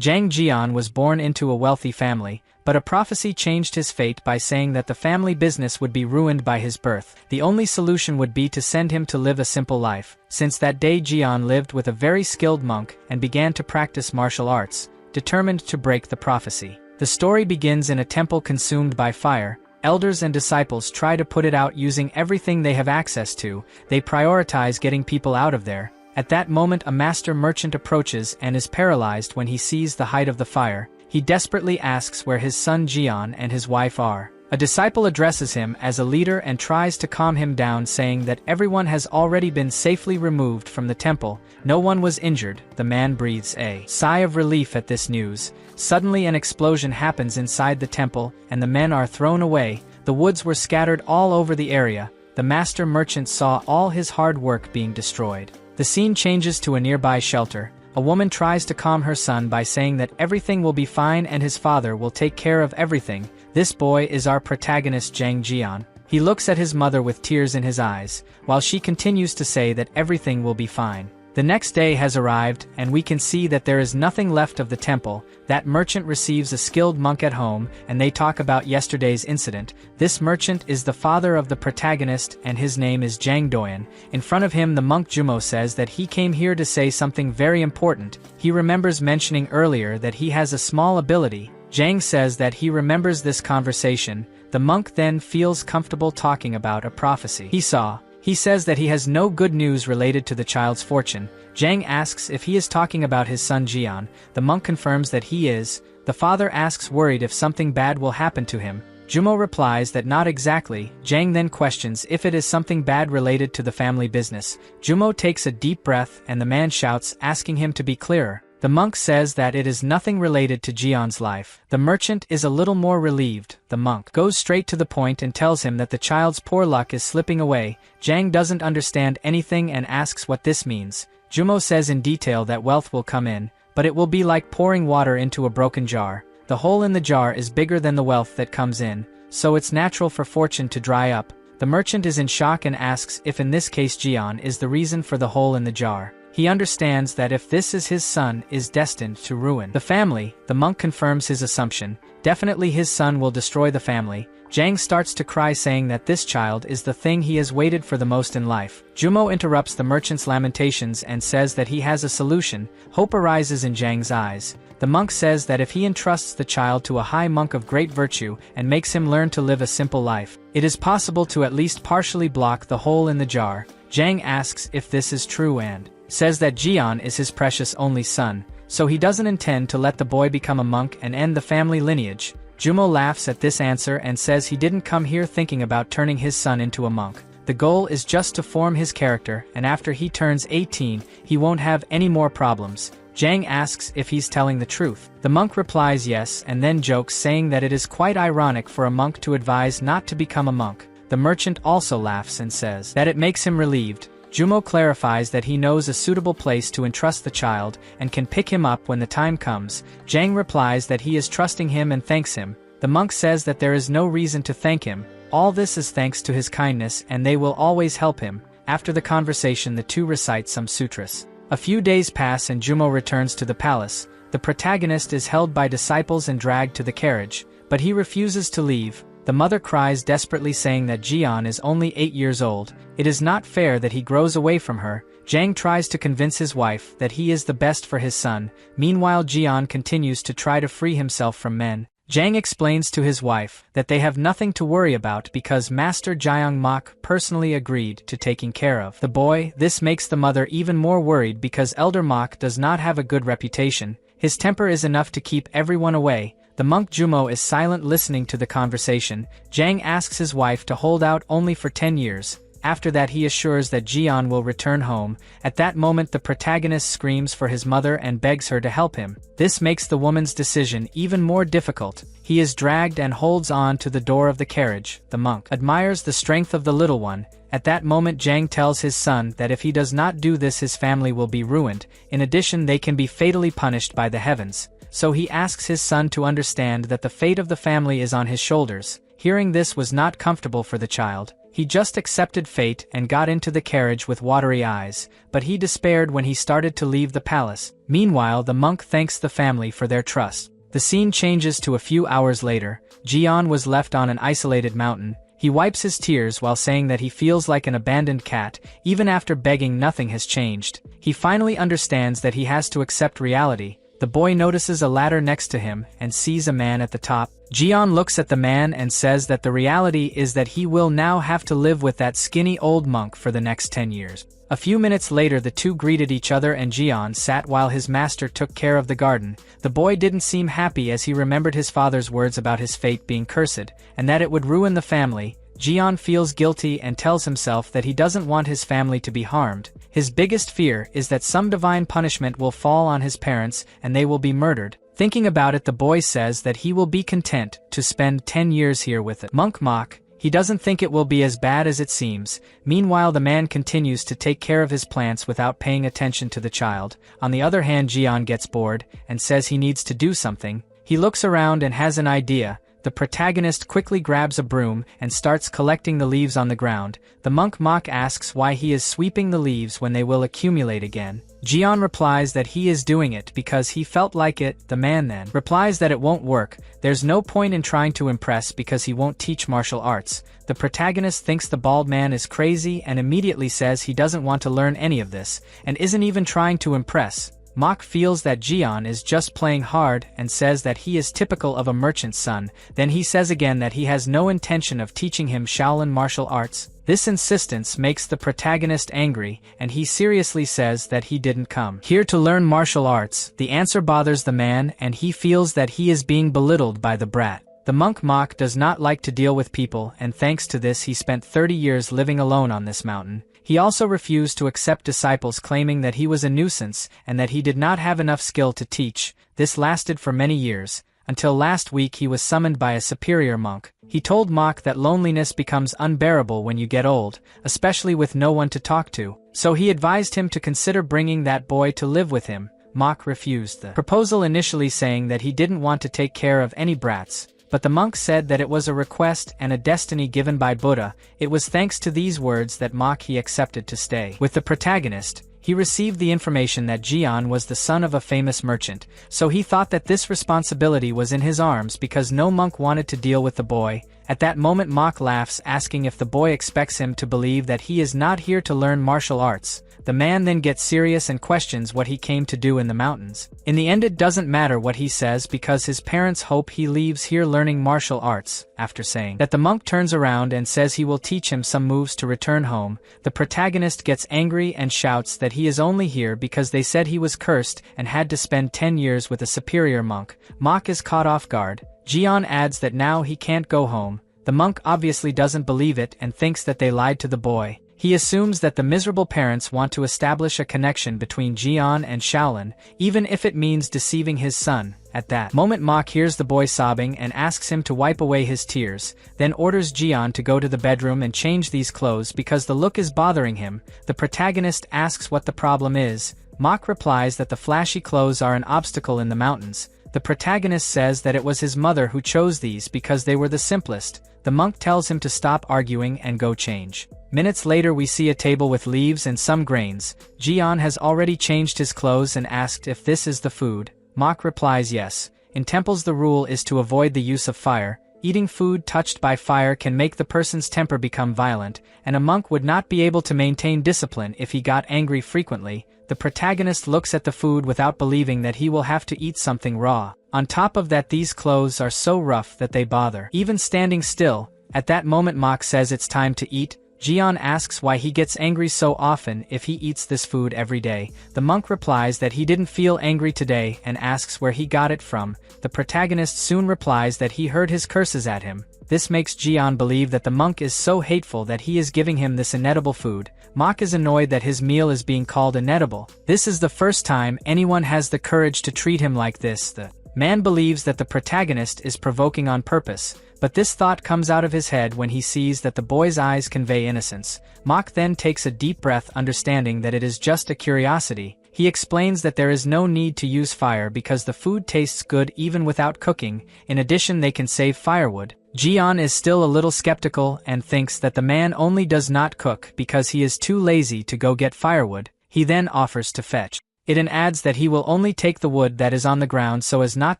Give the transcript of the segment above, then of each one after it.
Zhang Jian was born into a wealthy family, but a prophecy changed his fate by saying that the family business would be ruined by his birth. The only solution would be to send him to live a simple life. Since that day, Jian lived with a very skilled monk and began to practice martial arts, determined to break the prophecy. The story begins in a temple consumed by fire. Elders and disciples try to put it out using everything they have access to. They prioritize getting people out of there. At that moment, a master merchant approaches and is paralyzed when he sees the height of the fire. He desperately asks where his son Jian and his wife are. A disciple addresses him as a leader and tries to calm him down, saying that everyone has already been safely removed from the temple. No one was injured. The man breathes a sigh of relief at this news. Suddenly an explosion happens inside the temple, and the men are thrown away. The woods were scattered all over the area. The master merchant saw all his hard work being destroyed. The scene changes to a nearby shelter. A woman tries to calm her son by saying that everything will be fine and his father will take care of everything. This boy is our protagonist, Zhang Jian. He looks at his mother with tears in his eyes, while she continues to say that everything will be fine. The next day has arrived, and we can see that there is nothing left of the temple. That merchant receives a skilled monk at home, and they talk about yesterday's incident. This merchant is the father of the protagonist, and his name is Zhang Doyan. In front of him, the monk Jumo says that he came here to say something very important. He remembers mentioning earlier that he has a small ability. Zhang says that he remembers this conversation. The monk then feels comfortable talking about a prophecy he saw. He says that he has no good news related to the child's fortune. Zhang asks if he is talking about his son Jian. The monk confirms that he is. The father asks, worried if something bad will happen to him. Jumo replies that not exactly. Zhang then questions if it is something bad related to the family business. Jumo takes a deep breath and the man shouts, asking him to be clearer. The monk says that it is nothing related to Jian's life. The merchant is a little more relieved. The monk goes straight to the point and tells him that the child's poor luck is slipping away. Zhang doesn't understand anything and asks what this means. Jumo says in detail that wealth will come in, but it will be like pouring water into a broken jar. The hole in the jar is bigger than the wealth that comes in, so it's natural for fortune to dry up. The merchant is in shock and asks if in this case Jian is the reason for the hole in the jar. He understands that if this is his son, is destined to ruin the family. The monk confirms his assumption. Definitely his son will destroy the family. Zhang starts to cry, saying that this child is the thing he has waited for the most in life. Jumo interrupts the merchant's lamentations and says that he has a solution. Hope arises in Zhang's eyes. The monk says that if he entrusts the child to a high monk of great virtue and makes him learn to live a simple life, it is possible to at least partially block the hole in the jar. Zhang asks if this is true and says that Jian is his precious only son, so he doesn't intend to let the boy become a monk and end the family lineage. Jumo laughs at this answer and says he didn't come here thinking about turning his son into a monk. The goal is just to form his character, and after he turns 18, he won't have any more problems. Zhang asks if he's telling the truth. The monk replies yes and then jokes, saying that it is quite ironic for a monk to advise not to become a monk. The merchant also laughs and says that it makes him relieved. Jumo clarifies that he knows a suitable place to entrust the child and can pick him up when the time comes. Zhang replies that he is trusting him and thanks him. The monk says that there is no reason to thank him. All this is thanks to his kindness and they will always help him. After the conversation, the two recite some sutras. A few days pass and Jumo returns to the palace. The protagonist is held by disciples and dragged to the carriage, but he refuses to leave. The mother cries desperately, saying that Jian is only 8 years old. It is not fair that he grows away from her. Zhang tries to convince his wife that he is the best for his son. Meanwhile, Jian continues to try to free himself from men. Zhang explains to his wife that they have nothing to worry about because Master Jiang Mok personally agreed to taking care of the boy. This makes the mother even more worried because Elder Mok does not have a good reputation. His temper is enough to keep everyone away. The monk Jumo is silent, listening to the conversation. Zhang asks his wife to hold out only for 10 years. After that, he assures that Jian will return home. At that moment, the protagonist screams for his mother and begs her to help him. This makes the woman's decision even more difficult. He is dragged and holds on to the door of the carriage. The monk admires the strength of the little one. At that moment, Zhang tells his son that if he does not do this, his family will be ruined. In addition, they can be fatally punished by the heavens. So he asks his son to understand that the fate of the family is on his shoulders. Hearing this was not comfortable for the child. He just accepted fate and got into the carriage with watery eyes, but he despaired when he started to leave the palace. Meanwhile, the monk thanks the family for their trust. The scene changes to a few hours later. Jian was left on an isolated mountain. He wipes his tears while saying that he feels like an abandoned cat. Even after begging, nothing has changed. He finally understands that he has to accept reality. The boy notices a ladder next to him and sees a man at the top. Jian looks at the man and says that the reality is that he will now have to live with that skinny old monk for the next 10 years. A few minutes later, the two greeted each other and Jian sat while his master took care of the garden. The boy didn't seem happy as he remembered his father's words about his fate being cursed, and that it would ruin the family. Jian feels guilty and tells himself that he doesn't want his family to be harmed. His biggest fear is that some divine punishment will fall on his parents and they will be murdered. Thinking about it, the boy says that he will be content to spend 10 years here with it. Monk mock. He doesn't think it will be as bad as it seems. Meanwhile, the man continues to take care of his plants without paying attention to the child. On the other hand, Jian gets bored and says he needs to do something. He looks around and has an idea. The protagonist quickly grabs a broom and starts collecting the leaves on the ground. The monk mock asks why he is sweeping the leaves when they will accumulate again. Jian replies that he is doing it because he felt like it. The man then replies that it won't work. There's no point in trying to impress because he won't teach martial arts. The protagonist thinks the bald man is crazy and immediately says he doesn't want to learn any of this and isn't even trying to impress. Mock feels that Jian is just playing hard and says that he is typical of a merchant's son. Then he says again that he has no intention of teaching him Shaolin martial arts. This insistence makes the protagonist angry, and he seriously says that he didn't come here to learn martial arts. The answer bothers the man, and he feels that he is being belittled by the brat. The monk mock does not like to deal with people, and thanks to this he spent 30 years living alone on this mountain. He also refused to accept disciples, claiming that he was a nuisance and that he did not have enough skill to teach. This lasted for many years, until last week he was summoned by a superior monk. He told Mock that loneliness becomes unbearable when you get old, especially with no one to talk to, so he advised him to consider bringing that boy to live with him. Mock refused the proposal, initially saying that he didn't want to take care of any brats. But the monk said that it was a request and a destiny given by Buddha. It was thanks to these words that Mock he accepted to stay with the protagonist. He received the information that Jian was the son of a famous merchant, so he thought that this responsibility was in his arms because no monk wanted to deal with the boy. At that moment, Mock laughs, asking if the boy expects him to believe that he is not here to learn martial arts. The man then gets serious and questions what he came to do in the mountains. In the end, it doesn't matter what he says because his parents hope he leaves here learning martial arts. After saying that, the monk turns around and says he will teach him some moves to return home. The protagonist gets angry and shouts that he is only here because they said he was cursed and had to spend 10 years with a superior monk. Mock is caught off guard. Jian adds that now he can't go home. The monk obviously doesn't believe it and thinks that they lied to the boy. He assumes that the miserable parents want to establish a connection between Jian and Shaolin, even if it means deceiving his son. At that moment, Mock hears the boy sobbing and asks him to wipe away his tears, then orders Jian to go to the bedroom and change these clothes because the look is bothering him. The protagonist asks what the problem is. Mock replies that the flashy clothes are an obstacle in the mountains. The protagonist says that it was his mother who chose these because they were the simplest. The monk tells him to stop arguing and go change. Minutes later, we see a table with leaves and some grains. Jian has already changed his clothes and asked if this is the food. Mock replies yes. In temples, the rule is to avoid the use of fire. Eating food touched by fire can make the person's temper become violent, and a monk would not be able to maintain discipline if he got angry frequently. The protagonist looks at the food without believing that he will have to eat something raw. On top of that, these clothes are so rough that they bother even standing still. At that moment, Mock says it's time to eat. Jian asks why he gets angry so often if he eats this food every day. The monk replies that he didn't feel angry today and asks where he got it from. The protagonist soon replies that he heard his curses at him. This makes Jian believe that the monk is so hateful that he is giving him this inedible food. Mock is annoyed that his meal is being called inedible. This is the first time anyone has the courage to treat him like this. The man believes that the protagonist is provoking on purpose, but this thought comes out of his head when he sees that the boy's eyes convey innocence. Mock then takes a deep breath, understanding that it is just a curiosity. He explains that there is no need to use fire because the food tastes good even without cooking. In addition, they can save firewood. Jian is still a little skeptical and thinks that the man only does not cook because he is too lazy to go get firewood. He then offers to fetch it and adds that he will only take the wood that is on the ground so as not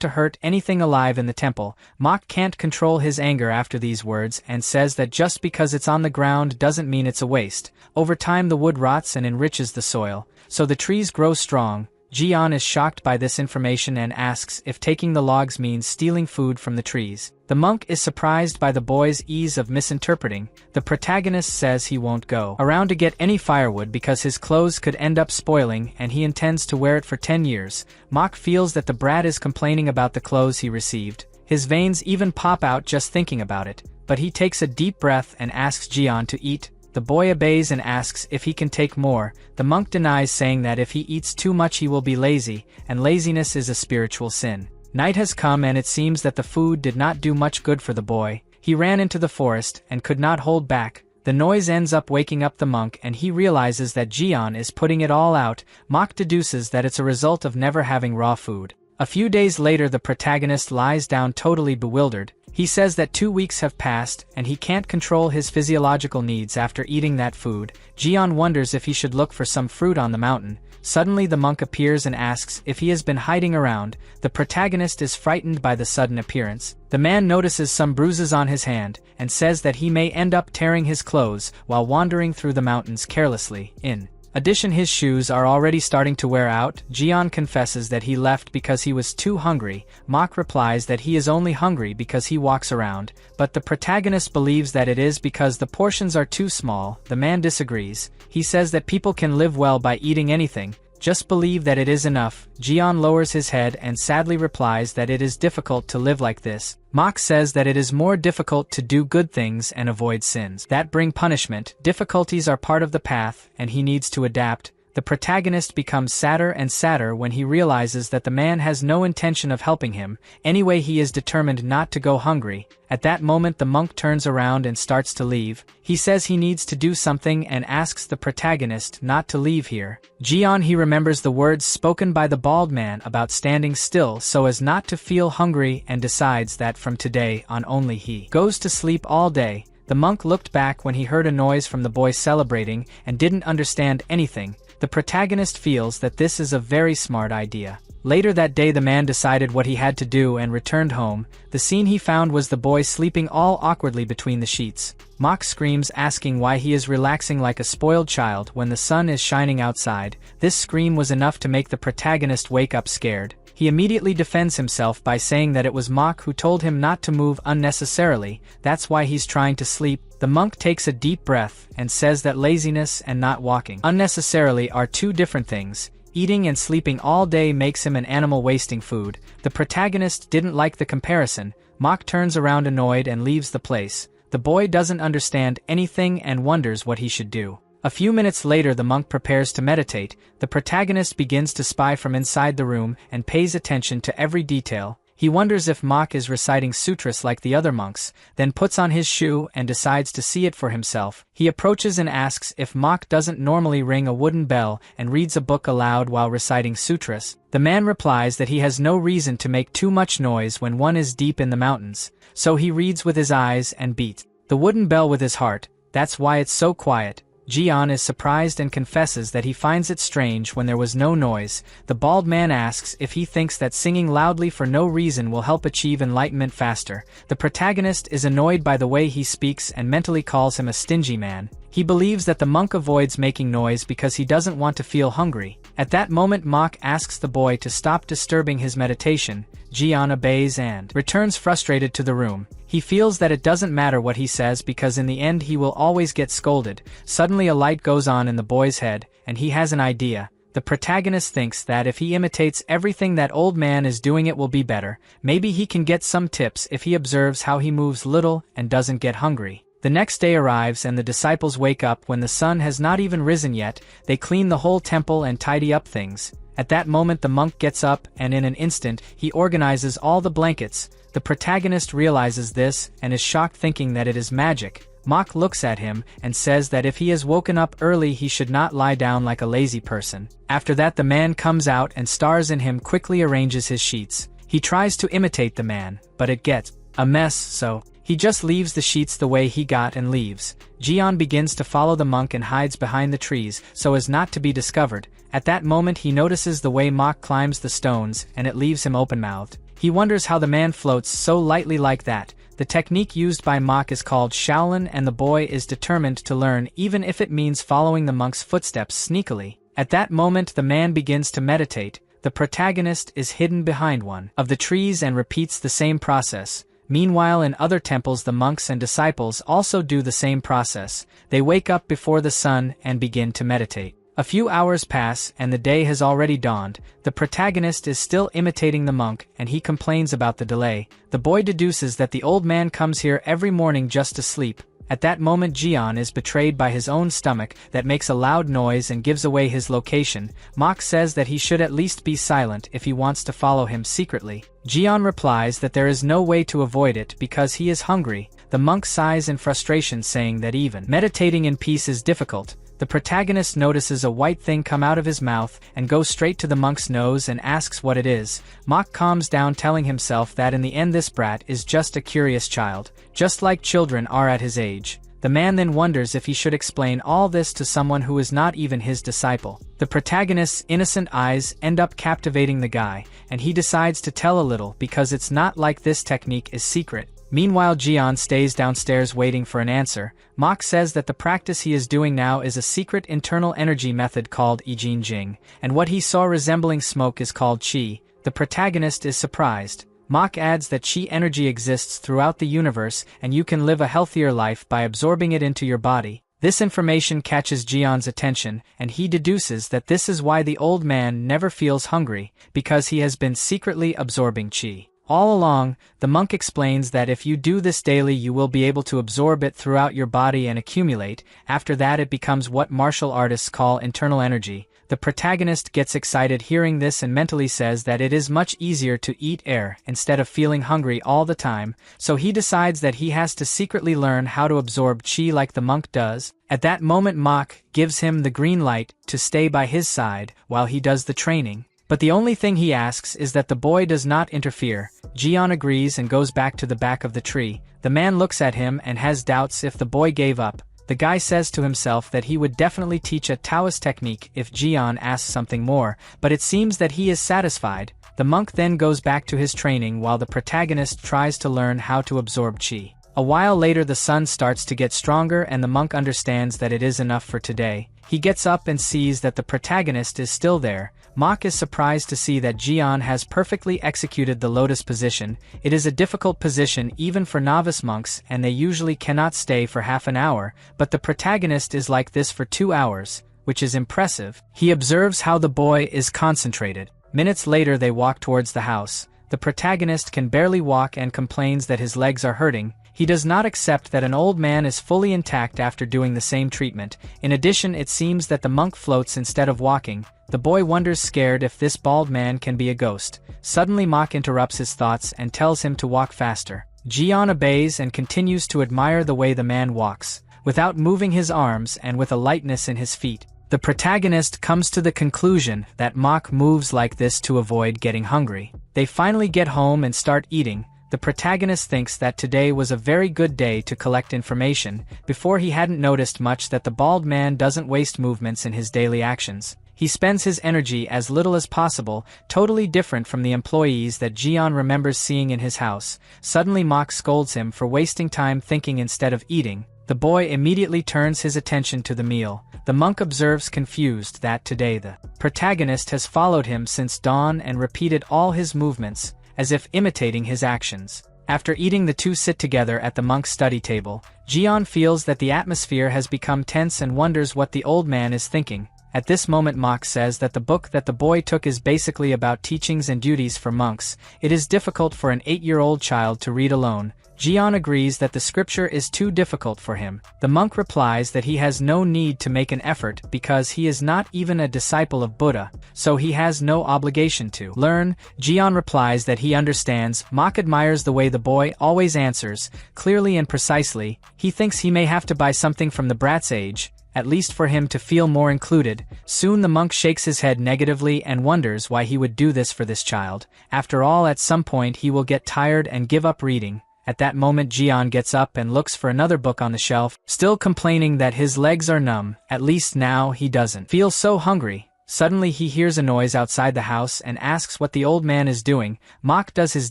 to hurt anything alive in the temple. Mok can't control his anger after these words and says that just because it's on the ground doesn't mean it's a waste. Over time the wood rots and enriches the soil, so the trees grow strong. Jian is shocked by this information and asks if taking the logs means stealing food from the trees. The monk is surprised by the boy's ease of misinterpreting. The protagonist says he won't go around to get any firewood because his clothes could end up spoiling and he intends to wear it for 10 years. Mok feels that the brat is complaining about the clothes he received. His veins even pop out just thinking about it, but he takes a deep breath and asks Jian to eat. The boy obeys and asks if he can take more. The monk denies, saying that if he eats too much he will be lazy, and laziness is a spiritual sin. Night has come and it seems that the food did not do much good for the boy. He ran into the forest and could not hold back. The noise ends up waking up the monk and he realizes that Jian is putting it all out. Mok deduces that it's a result of never having raw food. A few days later the protagonist lies down totally bewildered. He says that 2 weeks have passed and he can't control his physiological needs after eating that food. Jian wonders if he should look for some fruit on the mountain. Suddenly the monk appears and asks if he has been hiding around. The protagonist is frightened by the sudden appearance. The man notices some bruises on his hand and says that he may end up tearing his clothes while wandering through the mountains carelessly. In addition, his shoes are already starting to wear out. Jian confesses that he left because he was too hungry. Mok replies that he is only hungry because he walks around, but the protagonist believes that it is because the portions are too small. The man disagrees. He says that people can live well by eating anything, just believe that it is enough. Jian lowers his head and sadly replies that it is difficult to live like this. Mok says that it is more difficult to do good things and avoid sins that bring punishment. Difficulties are part of the path, and he needs to adapt. The protagonist becomes sadder and sadder when he realizes that the man has no intention of helping him. Anyway, he is determined not to go hungry. At that moment the monk turns around and starts to leave. He says he needs to do something and asks the protagonist not to leave here. Jian, he remembers the words spoken by the bald man about standing still so as not to feel hungry and decides that from today on only he goes to sleep all day. The monk looked back when he heard a noise from the boy celebrating and didn't understand anything. The protagonist feels that this is a very smart idea. Later that day the man decided what he had to do and returned home. The scene he found was the boy sleeping all awkwardly between the sheets. Mok screams, asking why he is relaxing like a spoiled child when the sun is shining outside. This scream was enough to make the protagonist wake up scared. He immediately defends himself by saying that it was Mok who told him not to move unnecessarily. That's why he's trying to sleep. The monk takes a deep breath and says that laziness and not walking unnecessarily are two different things. Eating and sleeping all day makes him an animal wasting food. The protagonist didn't like the comparison. Mok turns around annoyed and leaves the place. The boy doesn't understand anything and wonders what he should do. A few minutes later the monk prepares to meditate. The protagonist begins to spy from inside the room and pays attention to every detail. He wonders if Mok is reciting sutras like the other monks, then puts on his shoe and decides to see it for himself. He approaches and asks if Mok doesn't normally ring a wooden bell and reads a book aloud while reciting sutras. The man replies that he has no reason to make too much noise when one is deep in the mountains, so he reads with his eyes and beats the wooden bell with his heart. That's why it's so quiet. Jian is surprised and confesses that he finds it strange when there was no noise. The bald man asks if he thinks that singing loudly for no reason will help achieve enlightenment faster. The protagonist is annoyed by the way he speaks and mentally calls him a stingy man. He believes that the monk avoids making noise because he doesn't want to feel hungry. At that moment Mok asks the boy to stop disturbing his meditation. Jian obeys and returns frustrated to the room. He feels that it doesn't matter what he says because in the end he will always get scolded. Suddenly a light goes on in the boy's head, and he has an idea. The protagonist thinks that if he imitates everything that old man is doing it will be better. Maybe he can get some tips if he observes how he moves little and doesn't get hungry. The next day arrives and the disciples wake up when the sun has not even risen yet. They clean the whole temple and tidy up things. At that moment the monk gets up and in an instant he organizes all the blankets. The protagonist realizes this and is shocked, thinking that it is magic. Mok looks at him and says that if he has woken up early he should not lie down like a lazy person. After that the man comes out and stars in him quickly arranges his sheets. He tries to imitate the man, but it gets a mess, so He just leaves the sheets the way he got and leaves. Jian begins to follow the monk and hides behind the trees so as not to be discovered. At that moment he notices the way Mok climbs the stones and it leaves him open-mouthed. He wonders how the man floats so lightly like that. The technique used by Mok is called Shaolin and the boy is determined to learn even if it means following the monk's footsteps sneakily. At that moment the man begins to meditate. The protagonist is hidden behind one of the trees and repeats the same process. Meanwhile in other temples the monks and disciples also do the same process. They wake up before the sun and begin to meditate. A few hours pass and the day has already dawned. The protagonist is still imitating the monk and he complains about the delay. The boy deduces that the old man comes here every morning just to sleep. At that moment Jian is betrayed by his own stomach that makes a loud noise and gives away his location. Mok says that he should at least be silent if he wants to follow him secretly. Jian replies that there is no way to avoid it because he is hungry. The monk sighs in frustration saying that even meditating in peace is difficult. The protagonist notices a white thing come out of his mouth and goes straight to the monk's nose and asks what it is. Mok calms down telling himself that in the end this brat is just a curious child, just like children are at his age. The man then wonders if he should explain all this to someone who is not even his disciple. The protagonist's innocent eyes end up captivating the guy, and he decides to tell a little because it's not like this technique is secret. Meanwhile Jian stays downstairs waiting for an answer. Mok says that the practice he is doing now is a secret internal energy method called Ijin Jing, and what he saw resembling smoke is called Qi. The protagonist is surprised. Mok adds that Qi energy exists throughout the universe and you can live a healthier life by absorbing it into your body. This information catches Jian's attention, and he deduces that this is why the old man never feels hungry, because he has been secretly absorbing Qi. All along, the monk explains that if you do this daily you will be able to absorb it throughout your body and accumulate. After that it becomes what martial artists call internal energy. The protagonist gets excited hearing this and mentally says that it is much easier to eat air instead of feeling hungry all the time, so he decides that he has to secretly learn how to absorb Qi like the monk does. At that moment Mok gives him the green light to stay by his side while he does the training. But the only thing he asks is that the boy does not interfere. Jian agrees and goes back to the back of the tree. The man looks at him and has doubts if the boy gave up. The guy says to himself that he would definitely teach a Taoist technique if Jian asks something more, but it seems that he is satisfied. The monk then goes back to his training while the protagonist tries to learn how to absorb Qi. A while later the sun starts to get stronger and the monk understands that it is enough for today. He gets up and sees that the protagonist is still there. Mok is surprised to see that Jian has perfectly executed the lotus position. It is a difficult position even for novice monks and they usually cannot stay for half an hour, but the protagonist is like this for 2 hours, which is impressive. He observes how the boy is concentrated. Minutes later they walk towards the house. The protagonist can barely walk and complains that his legs are hurting. He does not accept that an old man is fully intact after doing the same treatment. In addition, it seems that the monk floats instead of walking. The boy wonders scared if this bald man can be a ghost. Suddenly Mok interrupts his thoughts and tells him to walk faster. Jian obeys and continues to admire the way the man walks, without moving his arms and with a lightness in his feet. The protagonist comes to the conclusion that Mok moves like this to avoid getting hungry. They finally get home and start eating. The protagonist thinks that today was a very good day to collect information. Before he hadn't noticed much that the bald man doesn't waste movements in his daily actions. He spends his energy as little as possible, totally different from the employees that Jian remembers seeing in his house. Suddenly Mok scolds him for wasting time thinking instead of eating. The boy immediately turns his attention to the meal. The monk observes confused that today the protagonist has followed him since dawn and repeated all his movements, as if imitating his actions. After eating, the two sit together at the monk's study table. Jian feels that the atmosphere has become tense and wonders what the old man is thinking. At this moment Mok says that the book that the boy took is basically about teachings and duties for monks. It is difficult for an 8-year-old child to read alone. Jian agrees that the scripture is too difficult for him. The monk replies that he has no need to make an effort because he is not even a disciple of Buddha, so he has no obligation to learn. Jian replies that he understands. Mok admires the way the boy always answers, clearly and precisely. He thinks he may have to buy something from the brat's age, at least for him to feel more included. Soon the monk shakes his head negatively and wonders why he would do this for this child. After all, at some point he will get tired and give up reading. At that moment Jian gets up and looks for another book on the shelf, still complaining that his legs are numb. At least now he doesn't feel so hungry. Suddenly he hears a noise outside the house and asks what the old man is doing. Mok does his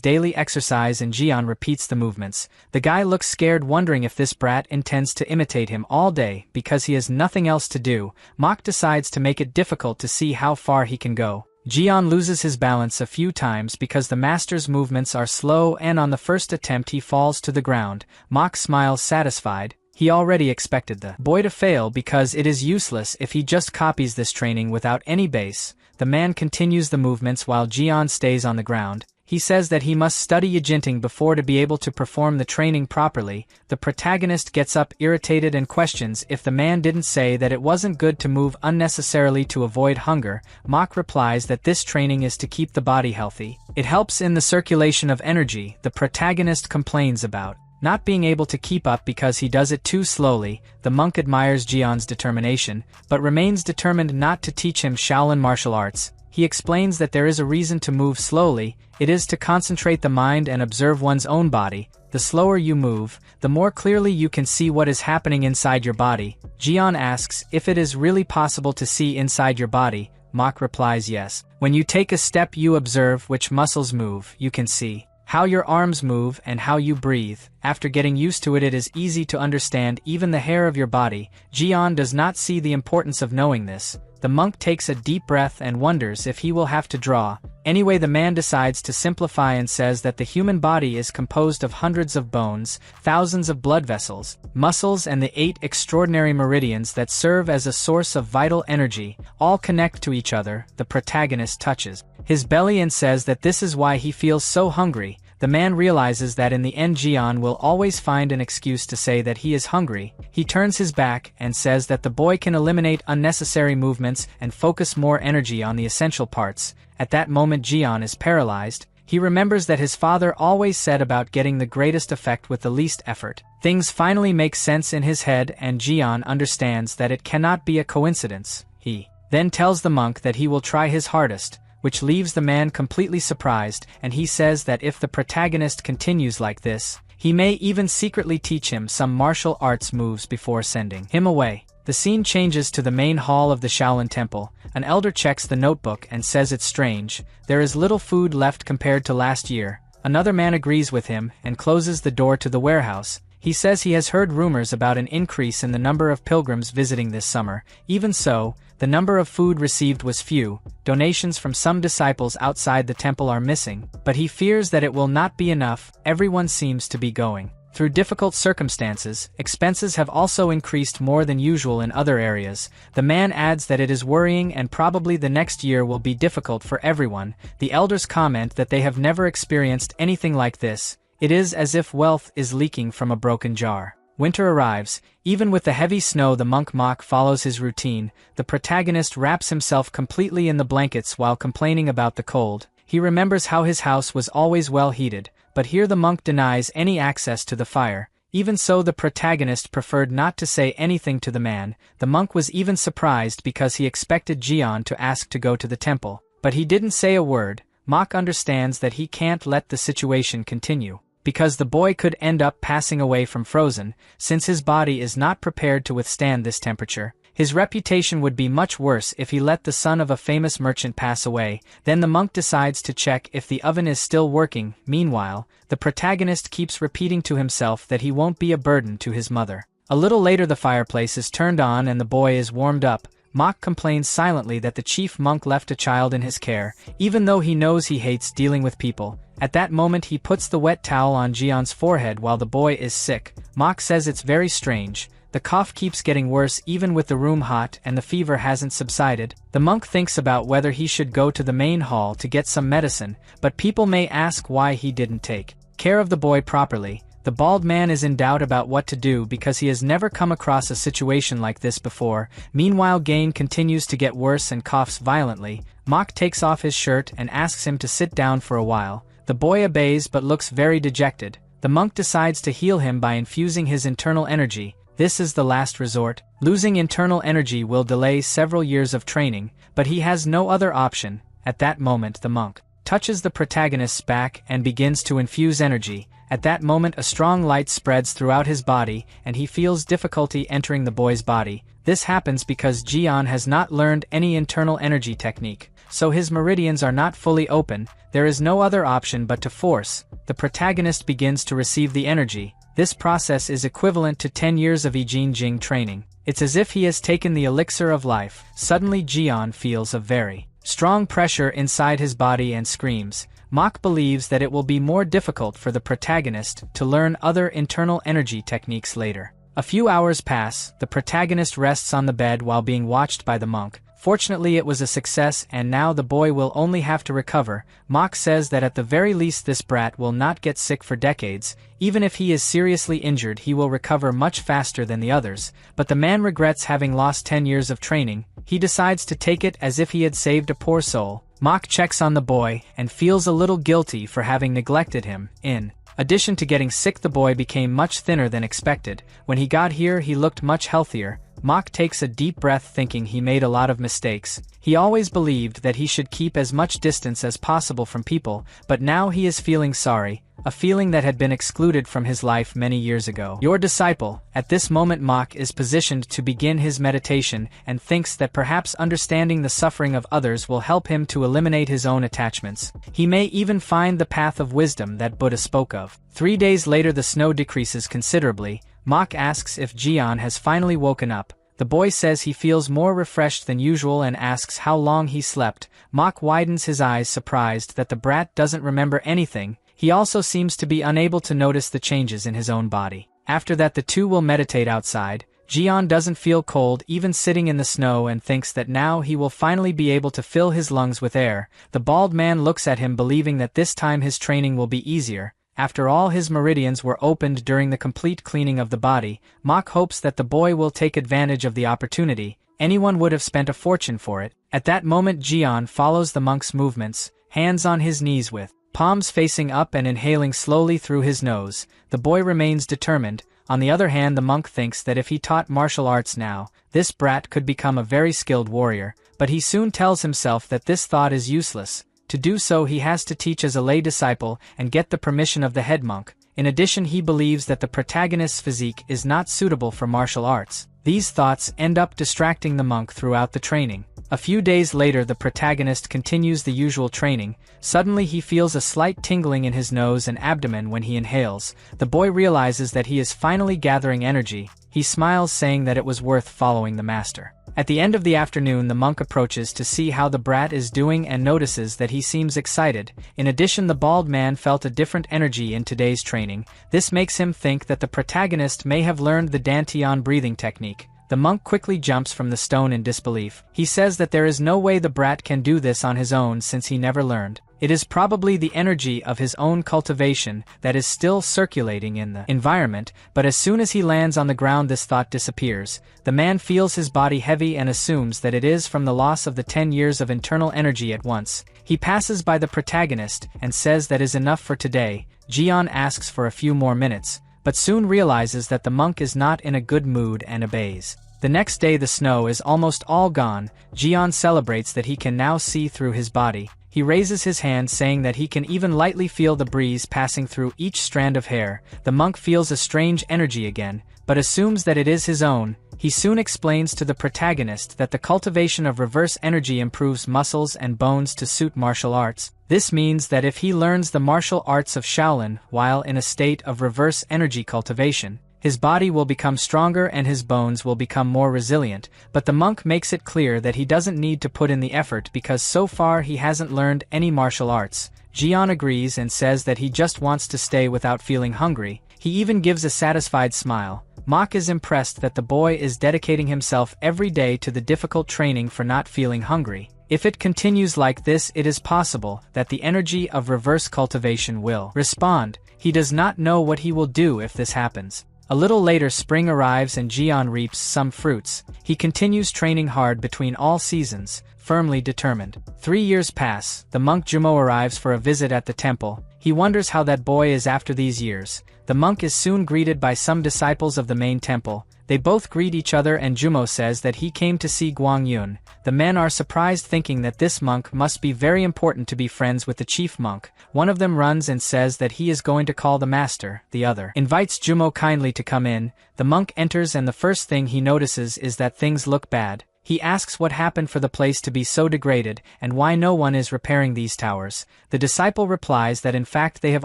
daily exercise and Jian repeats the movements. The guy looks scared, wondering if this brat intends to imitate him all day because he has nothing else to do. Mok decides to make it difficult to see how far he can go. Jian loses his balance a few times because the master's movements are slow, and on the first attempt he falls to the ground. Mok smiles satisfied. He already expected the boy to fail because it is useless if he just copies this training without any base. The man continues the movements while Jian stays on the ground. He says that he must study yijinting before to be able to perform the training properly. The protagonist gets up irritated and questions if the man didn't say that it wasn't good to move unnecessarily to avoid hunger. Mok replies that this training is to keep the body healthy. It helps in the circulation of energy. The protagonist complains about not being able to keep up because he does it too slowly. The monk admires Jian's determination, but remains determined not to teach him Shaolin martial arts. He explains that there is a reason to move slowly. It is to concentrate the mind and observe one's own body. The slower you move, the more clearly you can see what is happening inside your body. Jian asks if it is really possible to see inside your body. Mok replies yes. When you take a step you observe which muscles move. You can see how your arms move and how you breathe. After getting used to it, it is easy to understand even the hair of your body. Jian does not see the importance of knowing this. The monk takes a deep breath and wonders if he will have to draw. Anyway, the man decides to simplify and says that the human body is composed of hundreds of bones, thousands of blood vessels, muscles, and the 8 extraordinary meridians that serve as a source of vital energy. All connect to each other. The protagonist touches his belly and says that this is why he feels so hungry. The man realizes that in the end Jian will always find an excuse to say that he is hungry. He turns his back and says that the boy can eliminate unnecessary movements and focus more energy on the essential parts. At that moment Jian is paralyzed. He remembers that his father always said about getting the greatest effect with the least effort. Things finally make sense in his head and Jian understands that it cannot be a coincidence. He then tells the monk that he will try his hardest, which leaves the man completely surprised, and he says that if the protagonist continues like this, he may even secretly teach him some martial arts moves before sending him away. The scene changes to the main hall of the Shaolin Temple. An elder checks the notebook and says it's strange. There is little food left compared to last year. Another man agrees with him and closes the door to the warehouse. He says he has heard rumors about an increase in the number of pilgrims visiting this summer. Even so, the number of food received was few. Donations from some disciples outside the temple are missing, but he fears that it will not be enough. Everyone seems to be going through difficult circumstances. Expenses have also increased more than usual in other areas. The man adds that it is worrying and probably the next year will be difficult for everyone. The elders comment that they have never experienced anything like this. It is as if wealth is leaking from a broken jar. Winter arrives. Even with the heavy snow, the monk Mok follows his routine. The protagonist wraps himself completely in the blankets while complaining about the cold. He remembers how his house was always well heated, but here the monk denies any access to the fire. Even so, the protagonist preferred not to say anything to the man. The monk was even surprised because he expected Jian to ask to go to the temple, but he didn't say a word. Mok understands that he can't let the situation continue, because the boy could end up passing away from frozen, since his body is not prepared to withstand this temperature. His reputation would be much worse if he let the son of a famous merchant pass away. Then the monk decides to check if the oven is still working. Meanwhile, the protagonist keeps repeating to himself that he won't be a burden to his mother. A little later the fireplace is turned on and the boy is warmed up. Mok complains silently that the chief monk left a child in his care, even though he knows he hates dealing with people. At that moment he puts the wet towel on Jian's forehead while the boy is sick. Mok says it's very strange. The cough keeps getting worse even with the room hot and the fever hasn't subsided. The monk thinks about whether he should go to the main hall to get some medicine, but people may ask why he didn't take care of the boy properly. The bald man is in doubt about what to do because he has never come across a situation like this before. Meanwhile, Gain continues to get worse and coughs violently. Mok takes off his shirt and asks him to sit down for a while. The boy obeys but looks very dejected. The monk decides to heal him by infusing his internal energy. This is the last resort. Losing internal energy will delay several years of training, but he has no other option. At that moment the monk touches the protagonist's back and begins to infuse energy. At that moment a strong light spreads throughout his body and he feels difficulty entering the boy's body. This happens because Jian has not learned any internal energy technique, so his meridians are not fully open. There is no other option but to force. The protagonist begins to receive the energy. This process is equivalent to 10 years of Ijin Jing training. It's as if he has taken the elixir of life. Suddenly Jian feels a very strong pressure inside his body and screams. Mach believes that it will be more difficult for the protagonist to learn other internal energy techniques later. A few hours pass, the protagonist rests on the bed while being watched by the monk. Fortunately it was a success and now the boy will only have to recover. Mach says that at the very least this brat will not get sick for decades. Even if he is seriously injured he will recover much faster than the others. But the man regrets having lost 10 years of training. He decides to take it as if he had saved a poor soul. Mach checks on the boy and feels a little guilty for having neglected him. In addition to getting sick, the boy became much thinner than expected. When he got here he looked much healthier. Mach takes a deep breath thinking he made a lot of mistakes. He always believed that he should keep as much distance as possible from people, but now he is feeling sorry, a feeling that had been excluded from his life many years ago. Your disciple. At this moment Mach is positioned to begin his meditation and thinks that perhaps understanding the suffering of others will help him to eliminate his own attachments. He may even find the path of wisdom that Buddha spoke of. 3 days later the snow decreases considerably. Mach asks if Jian has finally woken up. The boy says he feels more refreshed than usual and asks how long he slept. Mach widens his eyes surprised that the brat doesn't remember anything. He also seems to be unable to notice the changes in his own body. After that the two will meditate outside. Jian doesn't feel cold even sitting in the snow and thinks that now he will finally be able to fill his lungs with air. The bald man looks at him believing that this time his training will be easier. After all his meridians were opened during the complete cleaning of the body, Mach hopes that the boy will take advantage of the opportunity. Anyone would have spent a fortune for it. At that moment Jian follows the monk's movements, hands on his knees with palms facing up and inhaling slowly through his nose. The boy remains determined. On the other hand the monk thinks that if he taught martial arts now, this brat could become a very skilled warrior, but he soon tells himself that this thought is useless. To do so he has to teach as a lay disciple and get the permission of the head monk. In addition he believes that the protagonist's physique is not suitable for martial arts. These thoughts end up distracting the monk throughout the training. A few days later the protagonist continues the usual training. Suddenly he feels a slight tingling in his nose and abdomen when he inhales. The boy realizes that he is finally gathering energy. He smiles saying that it was worth following the master. At the end of the afternoon the monk approaches to see how the brat is doing and notices that he seems excited. In addition the bald man felt a different energy in today's training. This makes him think that the protagonist may have learned the Dantian breathing technique. The monk quickly jumps from the stone in disbelief. He says that there is no way the brat can do this on his own since he never learned. It is probably the energy of his own cultivation that is still circulating in the environment, but as soon as he lands on the ground this thought disappears. The man feels his body heavy and assumes that it is from the loss of the 10 years of internal energy at once. He passes by the protagonist and says that is enough for today. Jian asks for a few more minutes, but soon realizes that the monk is not in a good mood and obeys. The next day the snow is almost all gone. Jian celebrates that he can now see through his body. He raises his hand saying that he can even lightly feel the breeze passing through each strand of hair. The monk feels a strange energy again, but assumes that it is his own. He soon explains to the protagonist that the cultivation of reverse energy improves muscles and bones to suit martial arts. This means that if he learns the martial arts of Shaolin while in a state of reverse energy cultivation, his body will become stronger and his bones will become more resilient, but the monk makes it clear that he doesn't need to put in the effort because so far he hasn't learned any martial arts. Jian agrees and says that he just wants to stay without feeling hungry. He even gives a satisfied smile. Mach is impressed that the boy is dedicating himself every day to the difficult training for not feeling hungry. If it continues like this, it is possible that the energy of reverse cultivation will respond. He does not know what he will do if this happens. A little later spring arrives and Jian reaps some fruits. He continues training hard between all seasons, firmly determined. 3 years pass. The monk Jumo arrives for a visit at the temple. He wonders how that boy is after these years. The monk is soon greeted by some disciples of the main temple. They both greet each other and Jumo says that he came to see Guang Yun. The men are surprised thinking that this monk must be very important to be friends with the chief monk. One of them runs and says that he is going to call the master. The other invites Jumo kindly to come in. The monk enters and the first thing he notices is that things look bad. He asks what happened for the place to be so degraded and why no one is repairing these towers. The disciple replies that in fact they have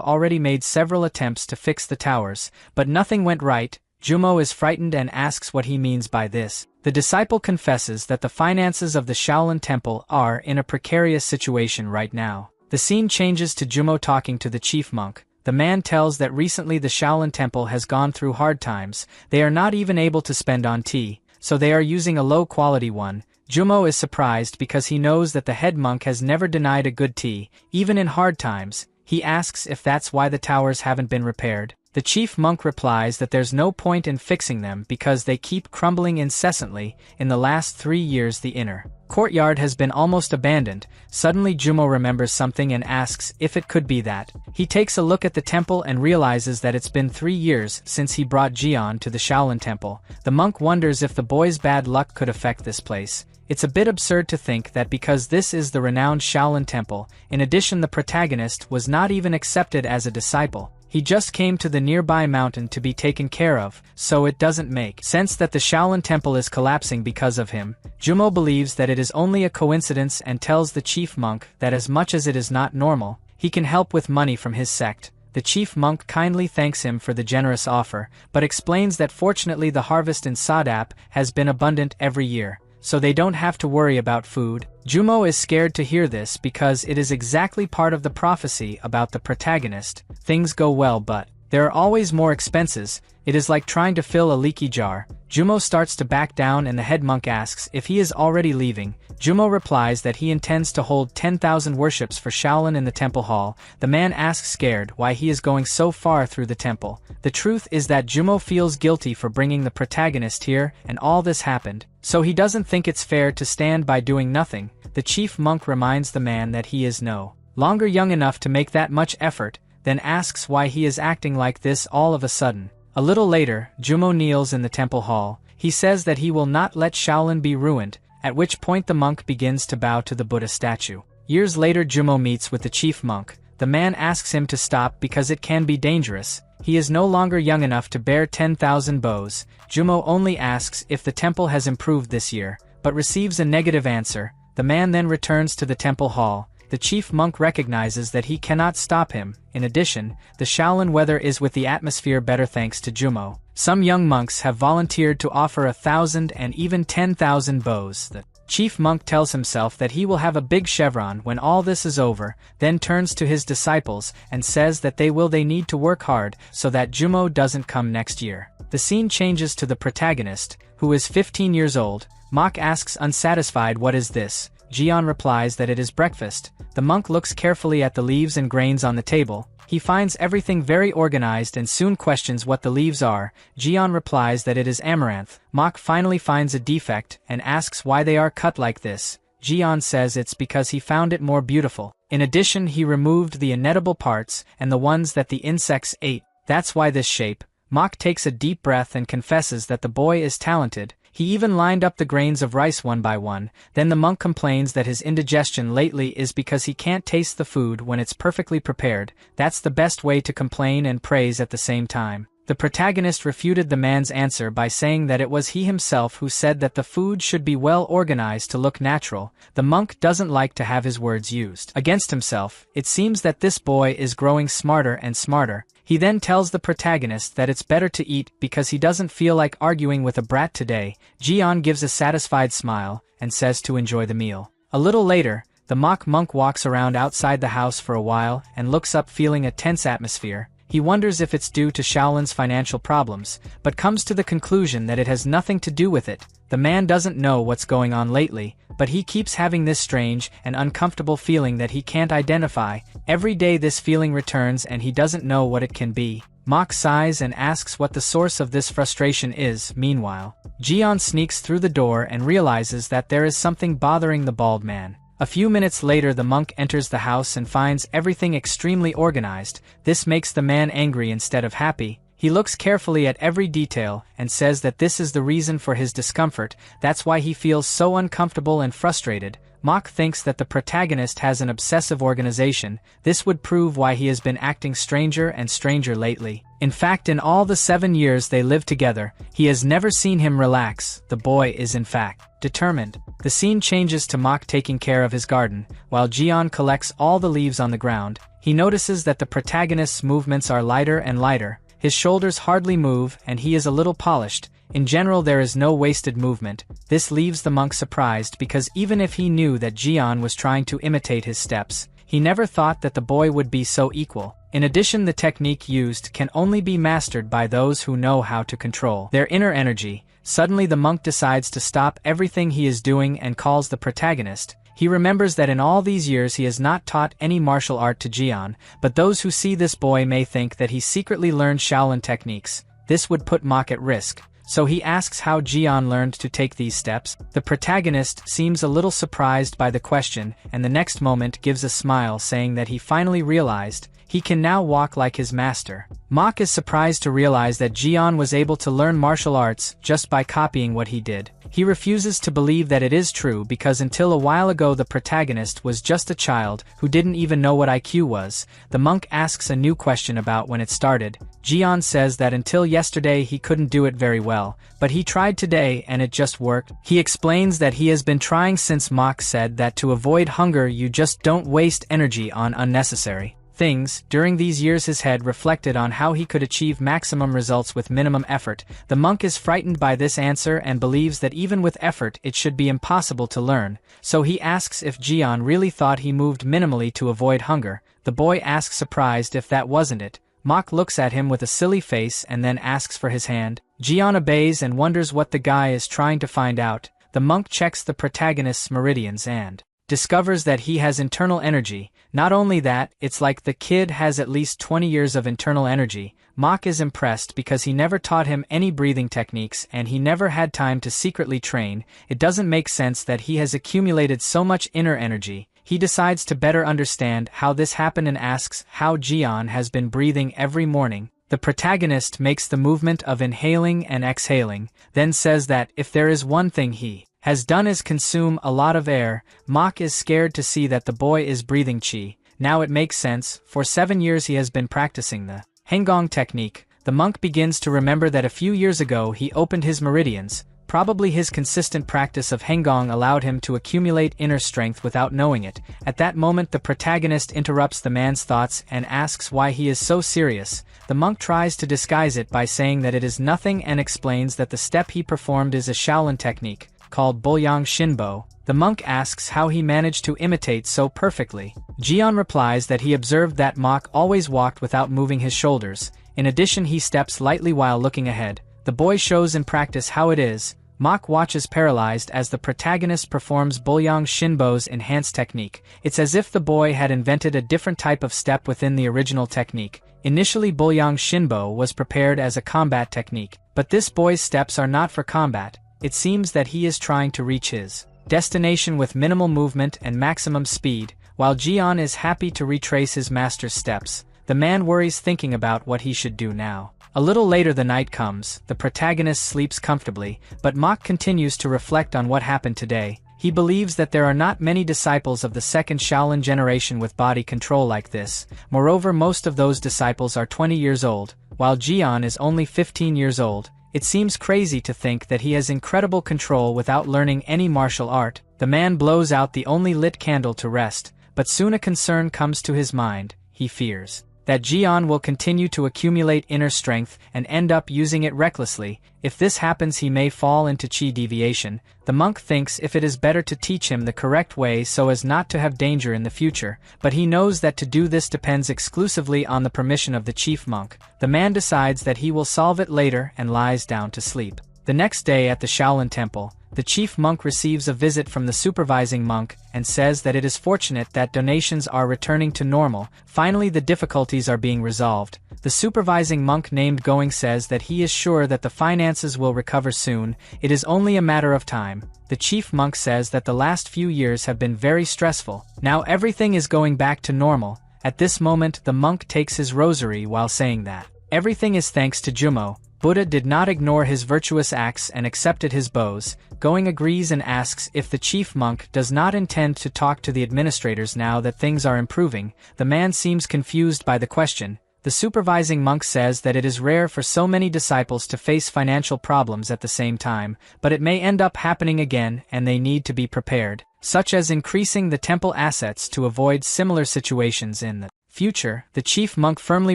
already made several attempts to fix the towers, but nothing went right. Jumo is frightened and asks what he means by this. The disciple confesses that the finances of the Shaolin Temple are in a precarious situation right now. The scene changes to Jumo talking to the chief monk. The man tells that recently the Shaolin Temple has gone through hard times. They are not even able to spend on tea, so they are using a low-quality one. Jumo is surprised because he knows that the head monk has never denied a good tea, even in hard times. He asks if that's why the towers haven't been repaired. The chief monk replies that there's no point in fixing them because they keep crumbling incessantly. In the last 3 years the inner courtyard has been almost abandoned. Suddenly Jumo remembers something and asks if it could be that. He takes a look at the temple and realizes that it's been 3 years since he brought Jian to the Shaolin Temple. The monk wonders if the boy's bad luck could affect this place. It's a bit absurd to think that because this is the renowned Shaolin Temple, in addition the protagonist was not even accepted as a disciple. He just came to the nearby mountain to be taken care of, so it doesn't make sense that the Shaolin Temple is collapsing because of him. Jumo believes that it is only a coincidence and tells the chief monk that as much as it is not normal, he can help with money from his sect. The chief monk kindly thanks him for the generous offer, but explains that fortunately the harvest in Sadap has been abundant every year, so they don't have to worry about food. Jumo is scared to hear this because it is exactly part of the prophecy about the protagonist. Things go well but there are always more expenses. It is like trying to fill a leaky jar. Jumo starts to back down and the head monk asks if he is already leaving. Jumo replies that he intends to hold 10,000 worships for Shaolin in the temple hall. The man asks scared why he is going so far through the temple. The truth is that Jumo feels guilty for bringing the protagonist here and all this happened, so he doesn't think it's fair to stand by doing nothing. The chief monk reminds the man that he is no longer young enough to make that much effort, then asks why he is acting like this all of a sudden. A little later, Jumo kneels in the temple hall. He says that he will not let Shaolin be ruined, at which point the monk begins to bow to the Buddha statue. Years later Jumo meets with the chief monk. The man asks him to stop because it can be dangerous. He is no longer young enough to bear 10,000 bows. Jumo only asks if the temple has improved this year, but receives a negative answer. The man then returns to the temple hall. The chief monk recognizes that he cannot stop him. In addition, the Shaolin weather is with the atmosphere better thanks to Jumo. Some young monks have volunteered to offer 1,000 and even 10,000 bows. The chief monk tells himself that he will have a big chevron when all this is over, then turns to his disciples and says that they need to work hard so that Jumo doesn't come next year. The scene changes to the protagonist, who is 15 years old. Mok asks unsatisfied what is this. Jian replies that it is breakfast. The monk looks carefully at the leaves and grains on the table. He finds everything very organized and soon questions what the leaves are. Jian replies that it is amaranth. Mok finally finds a defect and asks why they are cut like this. Jian says it's because he found it more beautiful. In addition, he removed the inedible parts and the ones that the insects ate. That's why this shape. Mok takes a deep breath and confesses that the boy is talented. He even lined up the grains of rice one by one. Then the monk complains that his indigestion lately is because he can't taste the food when it's perfectly prepared. That's the best way to complain and praise at the same time. The protagonist refuted the man's answer by saying that it was he himself who said that the food should be well organized to look natural. The monk doesn't like to have his words used against himself. It seems that this boy is growing smarter and smarter. He then tells the protagonist that it's better to eat because he doesn't feel like arguing with a brat today. Jian gives a satisfied smile and says to enjoy the meal. A little later, the mock monk walks around outside the house for a while and looks up feeling a tense atmosphere. He wonders if it's due to Shaolin's financial problems, but comes to the conclusion that it has nothing to do with it. The man doesn't know what's going on lately, but he keeps having this strange and uncomfortable feeling that he can't identify. Every day this feeling returns and he doesn't know what it can be. Mok sighs and asks what the source of this frustration is. Meanwhile, Jian sneaks through the door and realizes that there is something bothering the bald man. A few minutes later the monk enters the house and finds everything extremely organized. This makes the man angry instead of happy. He looks carefully at every detail and says that this is the reason for his discomfort, that's why he feels so uncomfortable and frustrated. Mach thinks that the protagonist has an obsessive organization. This would prove why he has been acting stranger and stranger lately. In fact, in all the 7 years they lived together, he has never seen him relax. The boy is in fact determined. The scene changes to Mach taking care of his garden, while Jian collects all the leaves on the ground. He notices that the protagonist's movements are lighter and lighter. His shoulders hardly move and he is a little polished. In general there is no wasted movement. This leaves the monk surprised because even if he knew that Jian was trying to imitate his steps, he never thought that the boy would be so equal. In addition, the technique used can only be mastered by those who know how to control their inner energy. Suddenly the monk decides to stop everything he is doing and calls the protagonist. He remembers that in all these years he has not taught any martial art to Jian, but those who see this boy may think that he secretly learned Shaolin techniques. This would put Mach at risk. So he asks how Jian learned to take these steps. The protagonist seems a little surprised by the question and the next moment gives a smile saying that he finally realized he can now walk like his master. Mach is surprised to realize that Jian was able to learn martial arts just by copying what he did. He refuses to believe that it is true because until a while ago the protagonist was just a child who didn't even know what IQ was. The monk asks a new question about when it started. Jian says that until yesterday he couldn't do it very well, but he tried today and it just worked. He explains that he has been trying since Mach said that to avoid hunger you just don't waste energy on unnecessary things. During these years his head reflected on how he could achieve maximum results with minimum effort. The monk is frightened by this answer and believes that even with effort it should be impossible to learn, so he asks if Jian really thought he moved minimally to avoid hunger. The boy asks surprised if that wasn't it. Mach looks at him with a silly face and then asks for his hand. Jian obeys and wonders what the guy is trying to find out. The monk checks the protagonist's meridians and discovers that he has internal energy. Not only that, it's like the kid has at least 20 years of internal energy. Mach is impressed because he never taught him any breathing techniques and he never had time to secretly train. It doesn't make sense that he has accumulated so much inner energy. He decides to better understand how this happened and asks how Jian has been breathing every morning. The protagonist makes the movement of inhaling and exhaling, then says that if there is one thing he has done is consume a lot of air. Mach is scared to see that the boy is breathing qi. Now it makes sense. For 7 years he has been practicing the Hengong technique. The monk begins to remember that a few years ago he opened his meridians. Probably his consistent practice of Hengong allowed him to accumulate inner strength without knowing it. At that moment the protagonist interrupts the man's thoughts and asks why he is so serious. The monk tries to disguise it by saying that it is nothing and explains that the step he performed is a Shaolin technique called Boyang Shinbo. The monk asks how he managed to imitate so perfectly. Jian replies that he observed that Mach always walked without moving his shoulders. In addition, he steps lightly while looking ahead. The boy shows in practice how it is. Mach watches paralyzed as the protagonist performs Boyang Shinbo's enhanced technique. It's as if the boy had invented a different type of step within the original technique. Initially Boyang Shinbo was prepared as a combat technique, but this boy's steps are not for combat. It seems that he is trying to reach his destination with minimal movement and maximum speed. While Jian is happy to retrace his master's steps, the man worries thinking about what he should do now. A little later the night comes. The protagonist sleeps comfortably, but Mach continues to reflect on what happened today. He believes that there are not many disciples of the second Shaolin generation with body control like this. Moreover, most of those disciples are 20 years old, while Jian is only 15 years old. It seems crazy to think that he has incredible control without learning any martial art. The man blows out the only lit candle to rest, but soon a concern comes to his mind. He fears that Jian will continue to accumulate inner strength and end up using it recklessly. If this happens he may fall into qi deviation. The monk thinks if it is better to teach him the correct way so as not to have danger in the future, but he knows that to do this depends exclusively on the permission of the chief monk. The man decides that he will solve it later and lies down to sleep. The next day at the Shaolin temple, the chief monk receives a visit from the supervising monk and says that it is fortunate that donations are returning to normal. Finally the difficulties are being resolved. The supervising monk named Going says that he is sure that the finances will recover soon, it is only a matter of time. The chief monk says that the last few years have been very stressful. Now everything is going back to normal. At this moment the monk takes his rosary while saying that everything is thanks to Jumo. Buddha did not ignore his virtuous acts and accepted his bows. Going agrees and asks if the chief monk does not intend to talk to the administrators now that things are improving. The man seems confused by the question. The supervising monk says that it is rare for so many disciples to face financial problems at the same time, but it may end up happening again and they need to be prepared, such as increasing the temple assets to avoid similar situations in the future. The chief monk firmly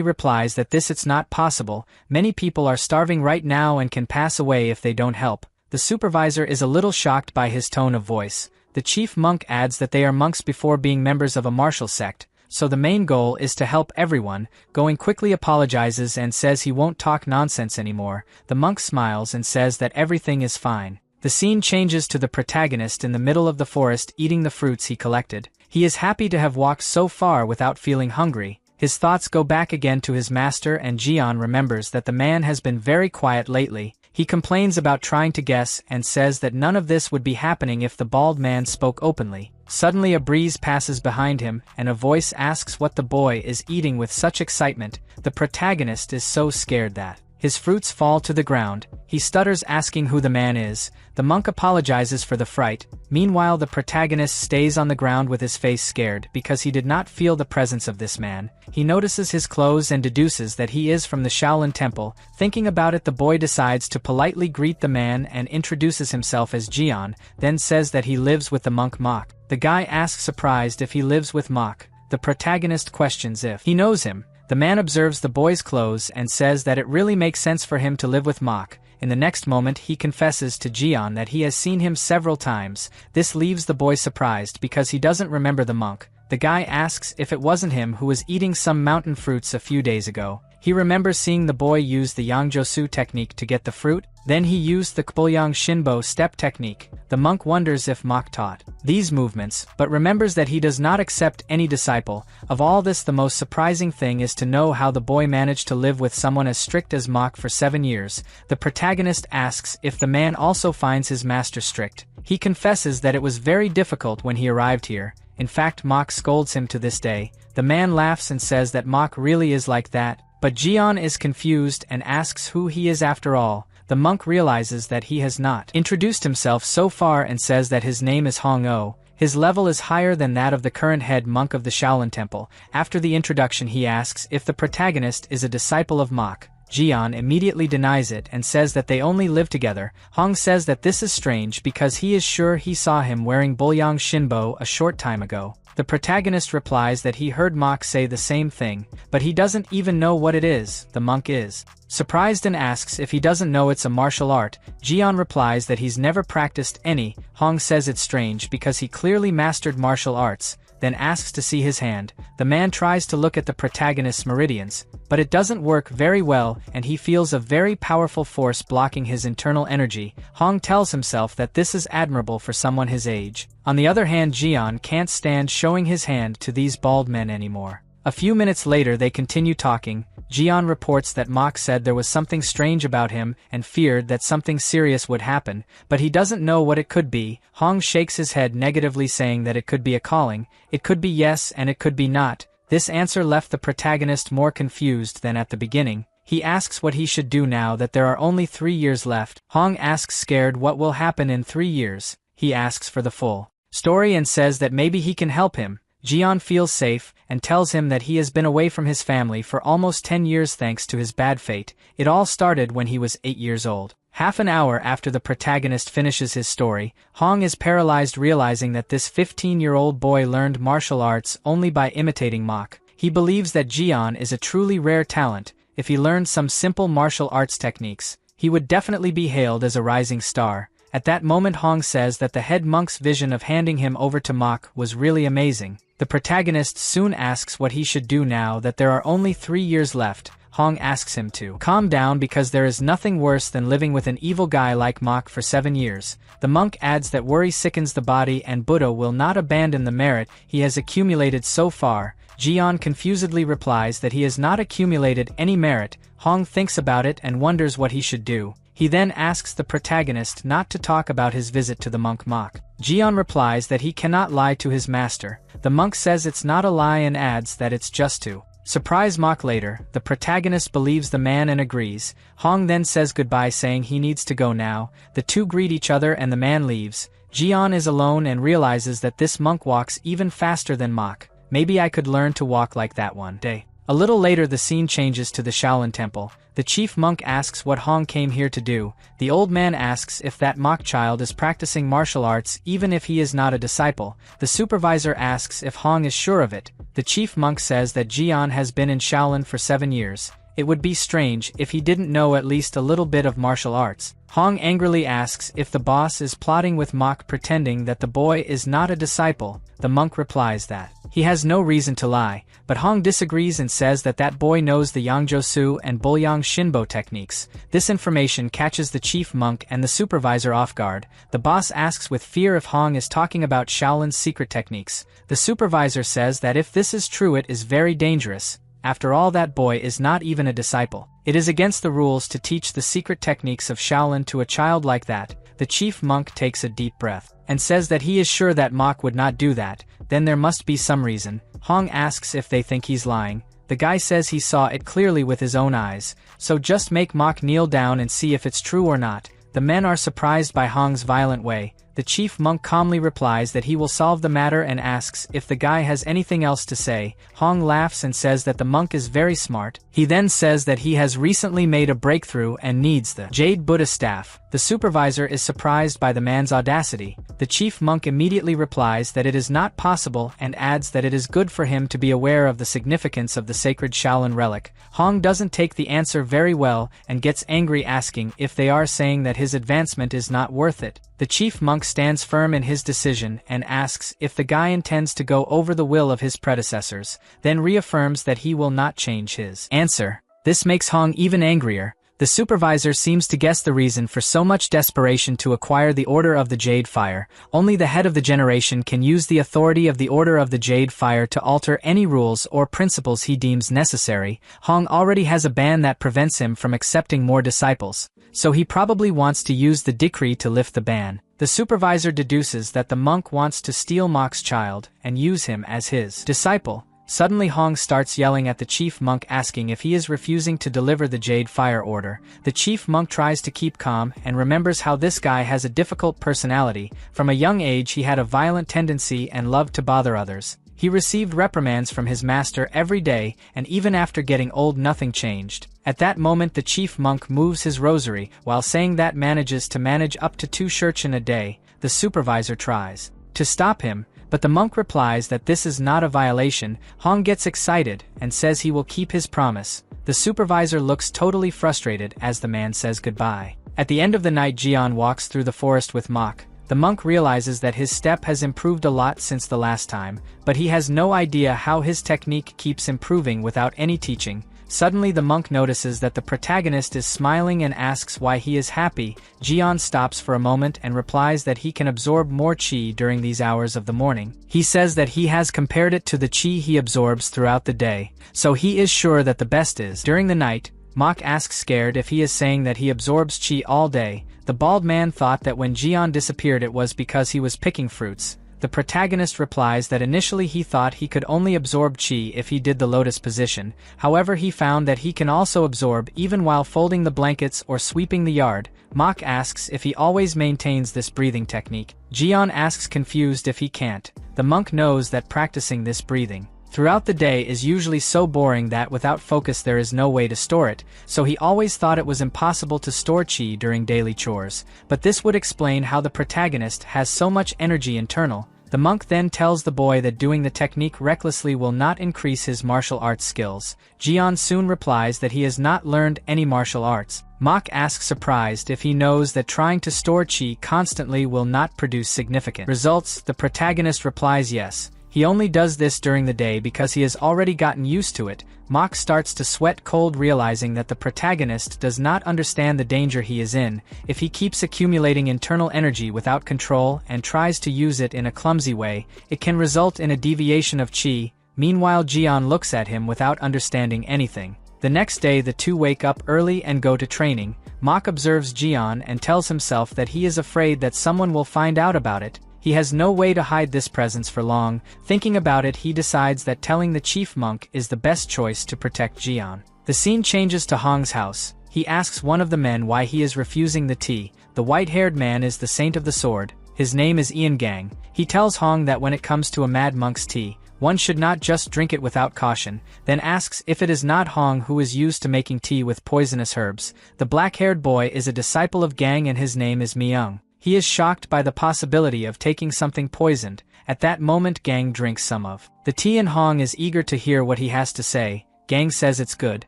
replies that it's not possible. Many people are starving right now and can pass away if they don't help. The supervisor is a little shocked by his tone of voice. The chief monk adds that they are monks before being members of a martial sect, so the main goal is to help everyone. Going quickly apologizes and says he won't talk nonsense anymore. The monk smiles and says that everything is fine. The scene changes to the protagonist in the middle of the forest eating the fruits he collected. He is happy to have walked so far without feeling hungry. His thoughts go back again to his master and Jian remembers that the man has been very quiet lately. He complains about trying to guess and says that none of this would be happening if the bald man spoke openly. Suddenly a breeze passes behind him and a voice asks what the boy is eating with such excitement. The protagonist is so scared that his fruits fall to the ground. He stutters asking who the man is. The monk apologizes for the fright. Meanwhile the protagonist stays on the ground with his face scared because he did not feel the presence of this man. He notices his clothes and deduces that he is from the Shaolin Temple. Thinking about it, the boy decides to politely greet the man and introduces himself as Jian, then says that he lives with the monk Mok. The guy asks surprised if he lives with Mok. The protagonist questions if he knows him. The man observes the boy's clothes and says that it really makes sense for him to live with Mok. In the next moment he confesses to Jian that he has seen him several times. This leaves the boy surprised because he doesn't remember the monk. The guy asks if it wasn't him who was eating some mountain fruits a few days ago. He remembers seeing the boy use the Yangjosu technique to get the fruit. Then he used the Kpolyang Shinbo step technique. The monk wonders if Mok taught these movements, but remembers that he does not accept any disciple. Of all this, the most surprising thing is to know how the boy managed to live with someone as strict as Mok for 7 years. The protagonist asks if the man also finds his master strict. He confesses that it was very difficult when he arrived here. In fact, Mok scolds him to this day. The man laughs and says that Mok really is like that, but Jian is confused and asks who he is after all. The monk realizes that he has not introduced himself so far and says that his name is Hong-O. His level is higher than that of the current head monk of the Shaolin Temple. After the introduction he asks if the protagonist is a disciple of Mok. Jian immediately denies it and says that they only live together. Hong says that this is strange because he is sure he saw him wearing Bolyang Shinbo a short time ago. The protagonist replies that he heard Mok say the same thing, but he doesn't even know what it is. The monk is surprised and asks if he doesn't know it's a martial art. Jian replies that he's never practiced any. Hong says it's strange because he clearly mastered martial arts, then asks to see his hand. The man tries to look at the protagonist's meridians, but it doesn't work very well and he feels a very powerful force blocking his internal energy. Hong tells himself that this is admirable for someone his age. On the other hand, Jian can't stand showing his hand to these bald men anymore. A few minutes later they continue talking. Jian reports that Mok said there was something strange about him and feared that something serious would happen, but he doesn't know what it could be. Hong shakes his head negatively saying that it could be a calling. It could be yes and it could be not. This answer left the protagonist more confused than at the beginning. He asks what he should do now that there are only 3 years left. Hong asks scared what will happen in 3 years. He asks for the full story and says that maybe he can help him. Jian feels safe and tells him that he has been away from his family for almost 10 years thanks to his bad fate. It all started when he was 8 years old. Half an hour after the protagonist finishes his story, Hong is paralyzed realizing that this 15-year-old boy learned martial arts only by imitating Mok. He believes that Jian is a truly rare talent. If he learned some simple martial arts techniques, he would definitely be hailed as a rising star. At that moment Hong says that the head monk's vision of handing him over to Mok was really amazing. The protagonist soon asks what he should do now that there are only 3 years left. Hong asks him to calm down because there is nothing worse than living with an evil guy like Mok for 7 years. The monk adds that worry sickens the body and Buddha will not abandon the merit he has accumulated so far. Jian confusedly replies that he has not accumulated any merit. Hong thinks about it and wonders what he should do. He then asks the protagonist not to talk about his visit to the monk Mok. Jian replies that he cannot lie to his master. The monk says it's not a lie and adds that it's just to surprise Mok later. The protagonist believes the man and agrees. Hong then says goodbye, saying he needs to go now. The two greet each other and the man leaves. Jian is alone and realizes that this monk walks even faster than Mok. Maybe I could learn to walk like that one day. A little later the scene changes to the Shaolin Temple. The chief monk asks what Hong came here to do. The old man asks if that mock child is practicing martial arts even if he is not a disciple. The supervisor asks if Hong is sure of it. The chief monk says that Jian has been in Shaolin for 7 years. It would be strange if he didn't know at least a little bit of martial arts. Hong angrily asks if the boss is plotting with Mok, pretending that the boy is not a disciple. The monk replies that he has no reason to lie, but Hong disagrees and says that that boy knows the Yangjosu and Bulyang Shinbo techniques. This information catches the chief monk and the supervisor off guard. The boss asks with fear if Hong is talking about Shaolin's secret techniques. The supervisor says that if this is true, it is very dangerous. After all, that boy is not even a disciple. It is against the rules to teach the secret techniques of Shaolin to a child like that. The chief monk takes a deep breath and says that he is sure that Mok would not do that. Then there must be some reason. Hong asks if they think he's lying. The guy says he saw it clearly with his own eyes. So just make Mok kneel down and see if it's true or not. The men are surprised by Hong's violent way. The chief monk calmly replies that he will solve the matter and asks if the guy has anything else to say. Hong laughs and says that the monk is very smart. He then says that he has recently made a breakthrough and needs the Jade Buddha staff. The supervisor is surprised by the man's audacity. The chief monk immediately replies that it is not possible and adds that it is good for him to be aware of the significance of the sacred Shaolin relic. Hong doesn't take the answer very well and gets angry, asking if they are saying that his advancement is not worth it. The chief monk stands firm in his decision and asks if the guy intends to go over the will of his predecessors, then reaffirms that he will not change his answer. This makes Hong even angrier. The supervisor seems to guess the reason for so much desperation to acquire the Order of the Jade Fire. Only the head of the generation can use the authority of the Order of the Jade Fire to alter any rules or principles he deems necessary. Hong already has a ban that prevents him from accepting more disciples, so he probably wants to use the decree to lift the ban. The supervisor deduces that the monk wants to steal Mok's child and use him as his disciple. Suddenly Hong starts yelling at the chief monk, asking if he is refusing to deliver the Jade Fire order. The chief monk tries to keep calm and remembers how this guy has a difficult personality. From a young age he had a violent tendency and loved to bother others. He received reprimands from his master every day, and even after getting old nothing changed. At that moment the chief monk moves his rosary, while saying that manages to manage up to 2 shurchen a day. The supervisor tries to stop him, but the monk replies that this is not a violation. Hong gets excited and says he will keep his promise. The supervisor looks totally frustrated as the man says goodbye. At the end of the night, Jian walks through the forest with Mok. The monk realizes that his step has improved a lot since the last time, but he has no idea how his technique keeps improving without any teaching. Suddenly the monk notices that the protagonist is smiling and asks why he is happy. Jian stops for a moment and replies that he can absorb more chi during these hours of the morning. He says that he has compared it to the chi he absorbs throughout the day, so he is sure that the best is during the night. Mok asks scared if he is saying that he absorbs chi all day. The bald man thought that when Jian disappeared it was because he was picking fruits. The protagonist replies that initially he thought he could only absorb chi if he did the lotus position. However, he found that he can also absorb even while folding the blankets or sweeping the yard. Mok asks if he always maintains this breathing technique. Jian asks confused if he can't. The monk knows that practicing this breathing throughout the day is usually so boring that without focus there is no way to store it, so he always thought it was impossible to store chi during daily chores. But this would explain how the protagonist has so much energy internal. The monk then tells the boy that doing the technique recklessly will not increase his martial arts skills. Jian soon replies that he has not learned any martial arts. Mok asks surprised if he knows that trying to store chi constantly will not produce significant results. The protagonist replies yes. He only does this during the day because he has already gotten used to it. Mok starts to sweat cold, realizing that the protagonist does not understand the danger he is in. If he keeps accumulating internal energy without control and tries to use it in a clumsy way, it can result in a deviation of chi. Meanwhile Jian looks at him without understanding anything. The next day the two wake up early and go to training. Mok observes Jian and tells himself that he is afraid that someone will find out about it. He has no way to hide this presence for long. Thinking about it, he decides that telling the chief monk is the best choice to protect Jian. The scene changes to Hong's house. He asks one of the men why he is refusing the tea. The white-haired man is the saint of the sword. His name is Ian Gang. He tells Hong that when it comes to a mad monk's tea, one should not just drink it without caution, then asks if it is not Hong who is used to making tea with poisonous herbs. The black-haired boy is a disciple of Gang and his name is Myung. He is shocked by the possibility of taking something poisoned. At that moment Gang drinks some of the tea and Hong is eager to hear what he has to say. Gang says it's good,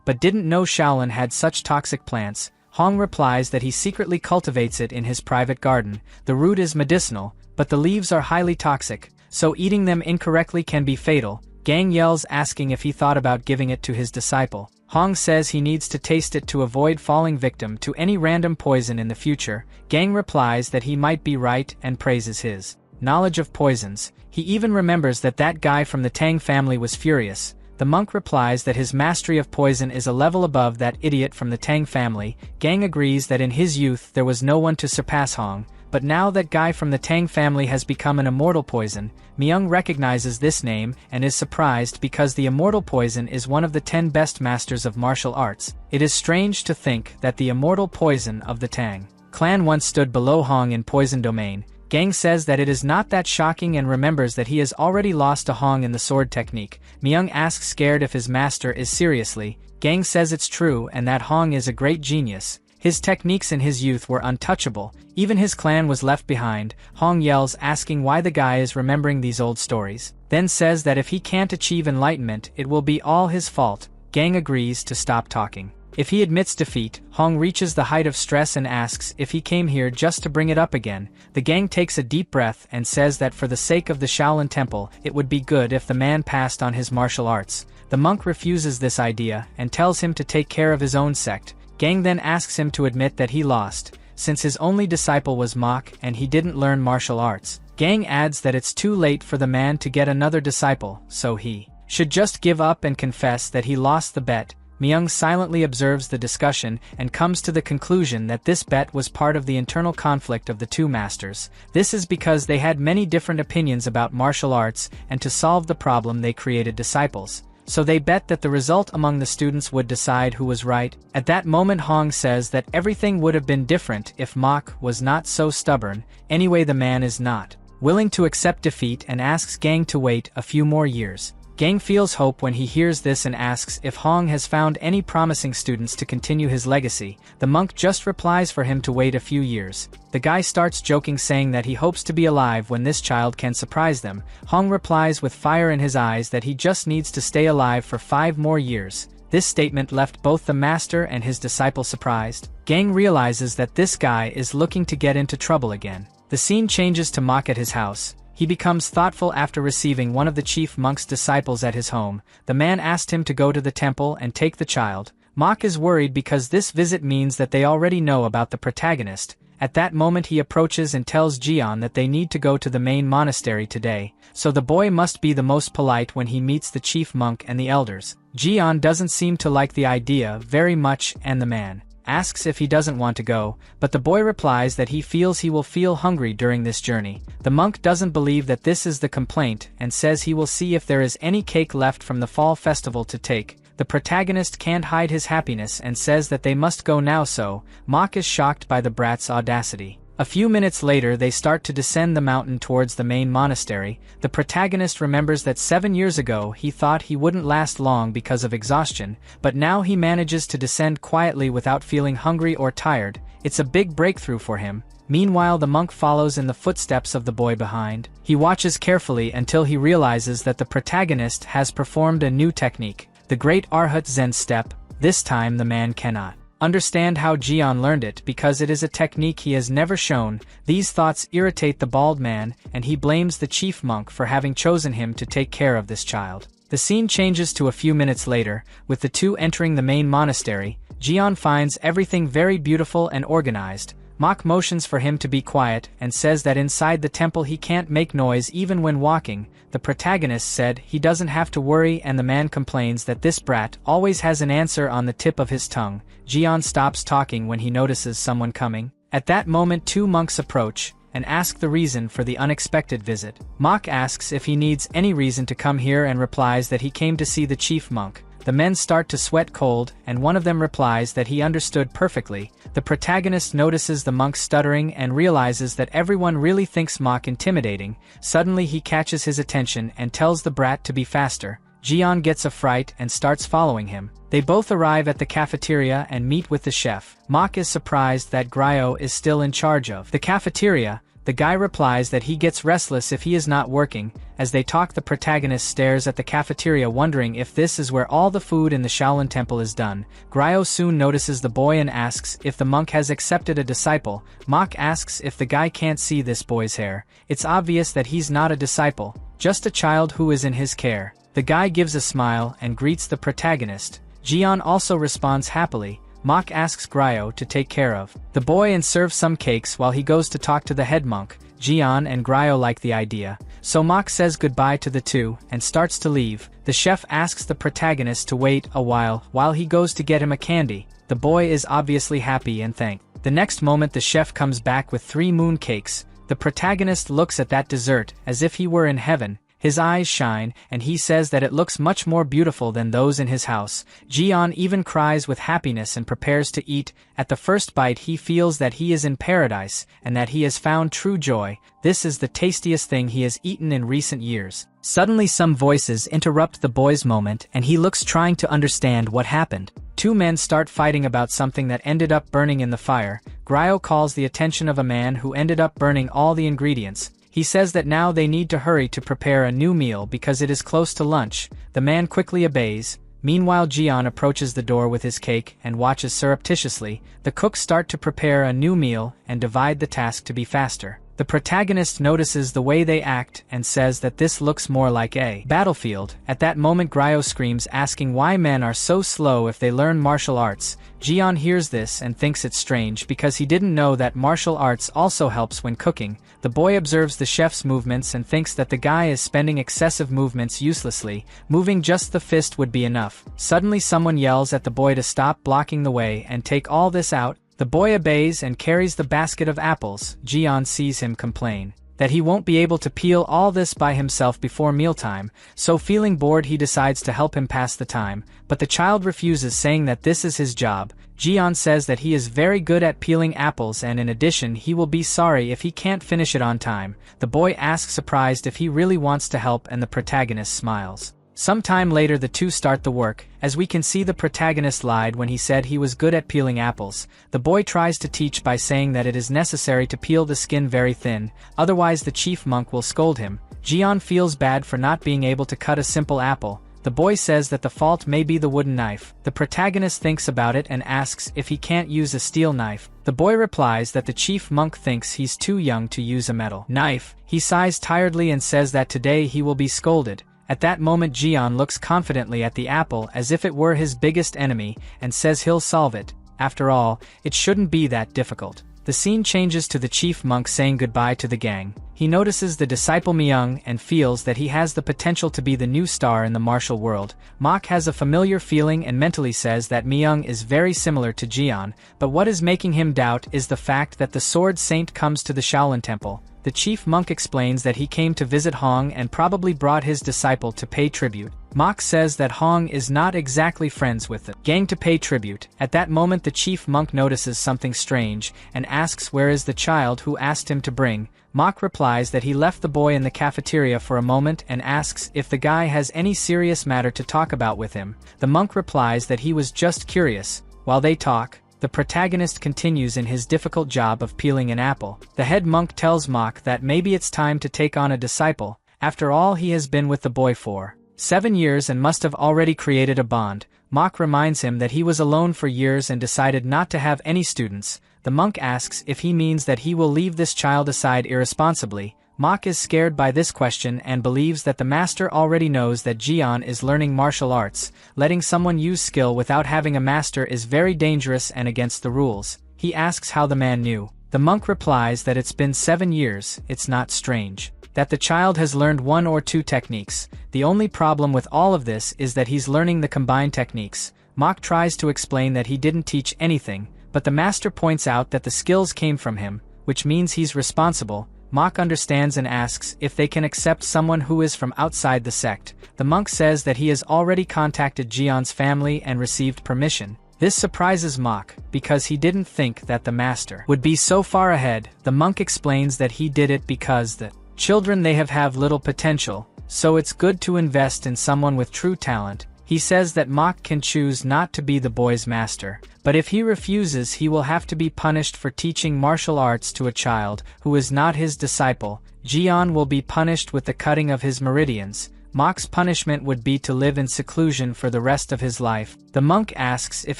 but didn't know Shaolin had such toxic plants. Hong replies that he secretly cultivates it in his private garden. The root is medicinal, but the leaves are highly toxic, so eating them incorrectly can be fatal. Gang yells asking if he thought about giving it to his disciple. Hong says he needs to taste it to avoid falling victim to any random poison in the future. Gang replies that he might be right and praises his knowledge of poisons. He even remembers that that guy from the Tang family was furious. The monk replies that his mastery of poison is a level above that idiot from the Tang family. Gang agrees that in his youth there was no one to surpass Hong, but now that guy from the Tang family has become an immortal poison. Myung recognizes this name and is surprised because the immortal poison is one of the 10 best masters of martial arts. It is strange to think that the immortal poison of the Tang clan once stood below Hong in poison domain. Gang says that it is not that shocking and remembers that he has already lost to Hong in the sword technique. Myung asks scared if his master is seriously. Gang says it's true and that Hong is a great genius. His techniques in his youth were untouchable. Even his clan was left behind. Hong yells asking why the guy is remembering these old stories. Then says that if he can't achieve enlightenment, it will be all his fault. Gang agrees to stop talking. If he admits defeat, Hong reaches the height of stress and asks if he came here just to bring it up again. The gang takes a deep breath and says that for the sake of the Shaolin Temple, it would be good if the man passed on his martial arts. The monk refuses this idea and tells him to take care of his own sect. Gang then asks him to admit that he lost, since his only disciple was Mok and he didn't learn martial arts. Gang adds that it's too late for the man to get another disciple, so he should just give up and confess that he lost the bet. Myung silently observes the discussion and comes to the conclusion that this bet was part of the internal conflict of the two masters. This is because they had many different opinions about martial arts, and to solve the problem they created disciples. So they bet that the result among the students would decide who was right. At that moment Hong says that everything would have been different if Mok was not so stubborn. Anyway, the man is not willing to accept defeat and asks Gang to wait a few more years. Gang feels hope when he hears this and asks if Hong has found any promising students to continue his legacy. The monk just replies for him to wait a few years. The guy starts joking saying that he hopes to be alive when this child can surprise them. Hong replies with fire in his eyes that he just needs to stay alive for 5 more years. This statement left both the master and his disciple surprised. Gang realizes that this guy is looking to get into trouble again. The scene changes to Mok at his house. He becomes thoughtful after receiving one of the chief monk's disciples at his home. The man asked him to go to the temple and take the child. Mok is worried because this visit means that they already know about the protagonist. At that moment he approaches and tells Jian that they need to go to the main monastery today, so the boy must be the most polite when he meets the chief monk and the elders. Jian doesn't seem to like the idea very much and the man asks if he doesn't want to go, but the boy replies that he feels he will feel hungry during this journey. The monk doesn't believe that this is the complaint and says he will see if there is any cake left from the fall festival to take. The protagonist can't hide his happiness and says that they must go now, so Mok is shocked by the brat's audacity. A few minutes later they start to descend the mountain towards the main monastery. The protagonist remembers that 7 years ago he thought he wouldn't last long because of exhaustion, but now he manages to descend quietly without feeling hungry or tired. It's a big breakthrough for him. Meanwhile the monk follows in the footsteps of the boy behind. He watches carefully until he realizes that the protagonist has performed a new technique, the Great Arhat Zen Step. This time the man cannot understand how Jian learned it because it is a technique he has never shown. These thoughts irritate the bald man, and he blames the chief monk for having chosen him to take care of this child. The scene changes to a few minutes later, with the two entering the main monastery. Jian finds everything very beautiful and organized. Mok motions for him to be quiet and says that inside the temple he can't make noise even when walking. The protagonist said he doesn't have to worry, and the man complains that this brat always has an answer on the tip of his tongue. Jian stops talking when he notices someone coming. At that moment 2 monks approach and ask the reason for the unexpected visit. Mok asks if he needs any reason to come here and replies that he came to see the chief monk. The men start to sweat cold, and one of them replies that he understood perfectly. The protagonist notices the monk stuttering and realizes that everyone really thinks Mok intimidating. Suddenly he catches his attention and tells the brat to be faster. Jian gets a fright and starts following him. They both arrive at the cafeteria and meet with the chef. Mok is surprised that Gryo is still in charge of the cafeteria. The guy replies that he gets restless if he is not working. As they talk, the protagonist stares at the cafeteria wondering if this is where all the food in the Shaolin Temple is done. Gryo soon notices the boy and asks if the monk has accepted a disciple. Mok asks if the guy can't see this boy's hair. It's obvious that he's not a disciple, just a child who is in his care. The guy gives a smile and greets the protagonist. Jian also responds happily. Mok asks Gryo to take care of the boy and serve some cakes while he goes to talk to the head monk. Jian and Gryo like the idea, so Mok says goodbye to the two and starts to leave. The chef asks the protagonist to wait a while he goes to get him a candy. The boy is obviously happy and thanks. The next moment the chef comes back with 3 moon cakes. The protagonist looks at that dessert as if he were in heaven. His eyes shine, and he says that it looks much more beautiful than those in his house. Jian even cries with happiness and prepares to eat. At the first bite he feels that he is in paradise, and that he has found true joy. This is the tastiest thing he has eaten in recent years. Suddenly some voices interrupt the boy's moment, and he looks trying to understand what happened. 2 men start fighting about something that ended up burning in the fire. Gryo calls the attention of a man who ended up burning all the ingredients. He says that now they need to hurry to prepare a new meal because it is close to lunch. The man quickly obeys. Meanwhile Jian approaches the door with his cake and watches surreptitiously. The cooks start to prepare a new meal and divide the task to be faster. The protagonist notices the way they act and says that this looks more like a battlefield. At that moment Gryo screams, asking why men are so slow if they learn martial arts. Jian hears this and thinks it's strange because he didn't know that martial arts also helps when cooking. The boy observes the chef's movements and thinks that the guy is spending excessive movements uselessly. Moving just the fist would be enough. Suddenly someone yells at the boy to stop blocking the way and take all this out. The boy obeys and carries the basket of apples. Jian sees him complain that he won't be able to peel all this by himself before mealtime, so feeling bored he decides to help him pass the time, but the child refuses, saying that this is his job. Jian says that he is very good at peeling apples, and in addition he will be sorry if he can't finish it on time. The boy asks surprised if he really wants to help, and the protagonist smiles. Some time later the two start the work. As we can see, the protagonist lied when he said he was good at peeling apples. The boy tries to teach by saying that it is necessary to peel the skin very thin, otherwise the chief monk will scold him. Jian feels bad for not being able to cut a simple apple. The boy says that the fault may be the wooden knife. The protagonist thinks about it and asks if he can't use a steel knife. The boy replies that the chief monk thinks he's too young to use a metal knife. He sighs tiredly and says that today he will be scolded. At that moment Jian looks confidently at the apple as if it were his biggest enemy and says he'll solve it. After all, it shouldn't be that difficult. The scene changes to the chief monk saying goodbye to the gang. He notices the disciple Myung and feels that he has the potential to be the new star in the martial world. Mok has a familiar feeling and mentally says that Myung is very similar to Jian, but what is making him doubt is the fact that the sword saint comes to the Shaolin Temple. The chief monk explains that he came to visit Hong and probably brought his disciple to pay tribute. Mok says that Hong is not exactly friends with the gang to pay tribute. At that moment the chief monk notices something strange and asks where is the child who asked him to bring. Mok replies that he left the boy in the cafeteria for a moment and asks if the guy has any serious matter to talk about with him. The monk replies that he was just curious. While they talk, the protagonist continues in his difficult job of peeling an apple. The head monk tells Mok that maybe it's time to take on a disciple. After all, he has been with the boy for 7 years and must have already created a bond. Mok reminds him that he was alone for years and decided not to have any students. The monk asks if he means that he will leave this child aside irresponsibly. Mok is scared by this question and believes that the master already knows that Jian is learning martial arts. Letting someone use skill without having a master is very dangerous and against the rules. He asks how the man knew. The monk replies that it's been 7 years, it's not strange. That the child has learned 1 or 2 techniques. The only problem with all of this is that he's learning the combined techniques. Mok tries to explain that he didn't teach anything, but the master points out that the skills came from him, which means he's responsible. Mok understands and asks if they can accept someone who is from outside the sect. The monk says that he has already contacted Jion's family and received permission. This surprises Mok, because he didn't think that the master would be so far ahead. The monk explains that he did it because the children they have little potential, so it's good to invest in someone with true talent. He says that Mok can choose not to be the boy's master, but if he refuses he will have to be punished for teaching martial arts to a child who is not his disciple. Jion will be punished with the cutting of his meridians. Mok's punishment would be to live in seclusion for the rest of his life. The monk asks if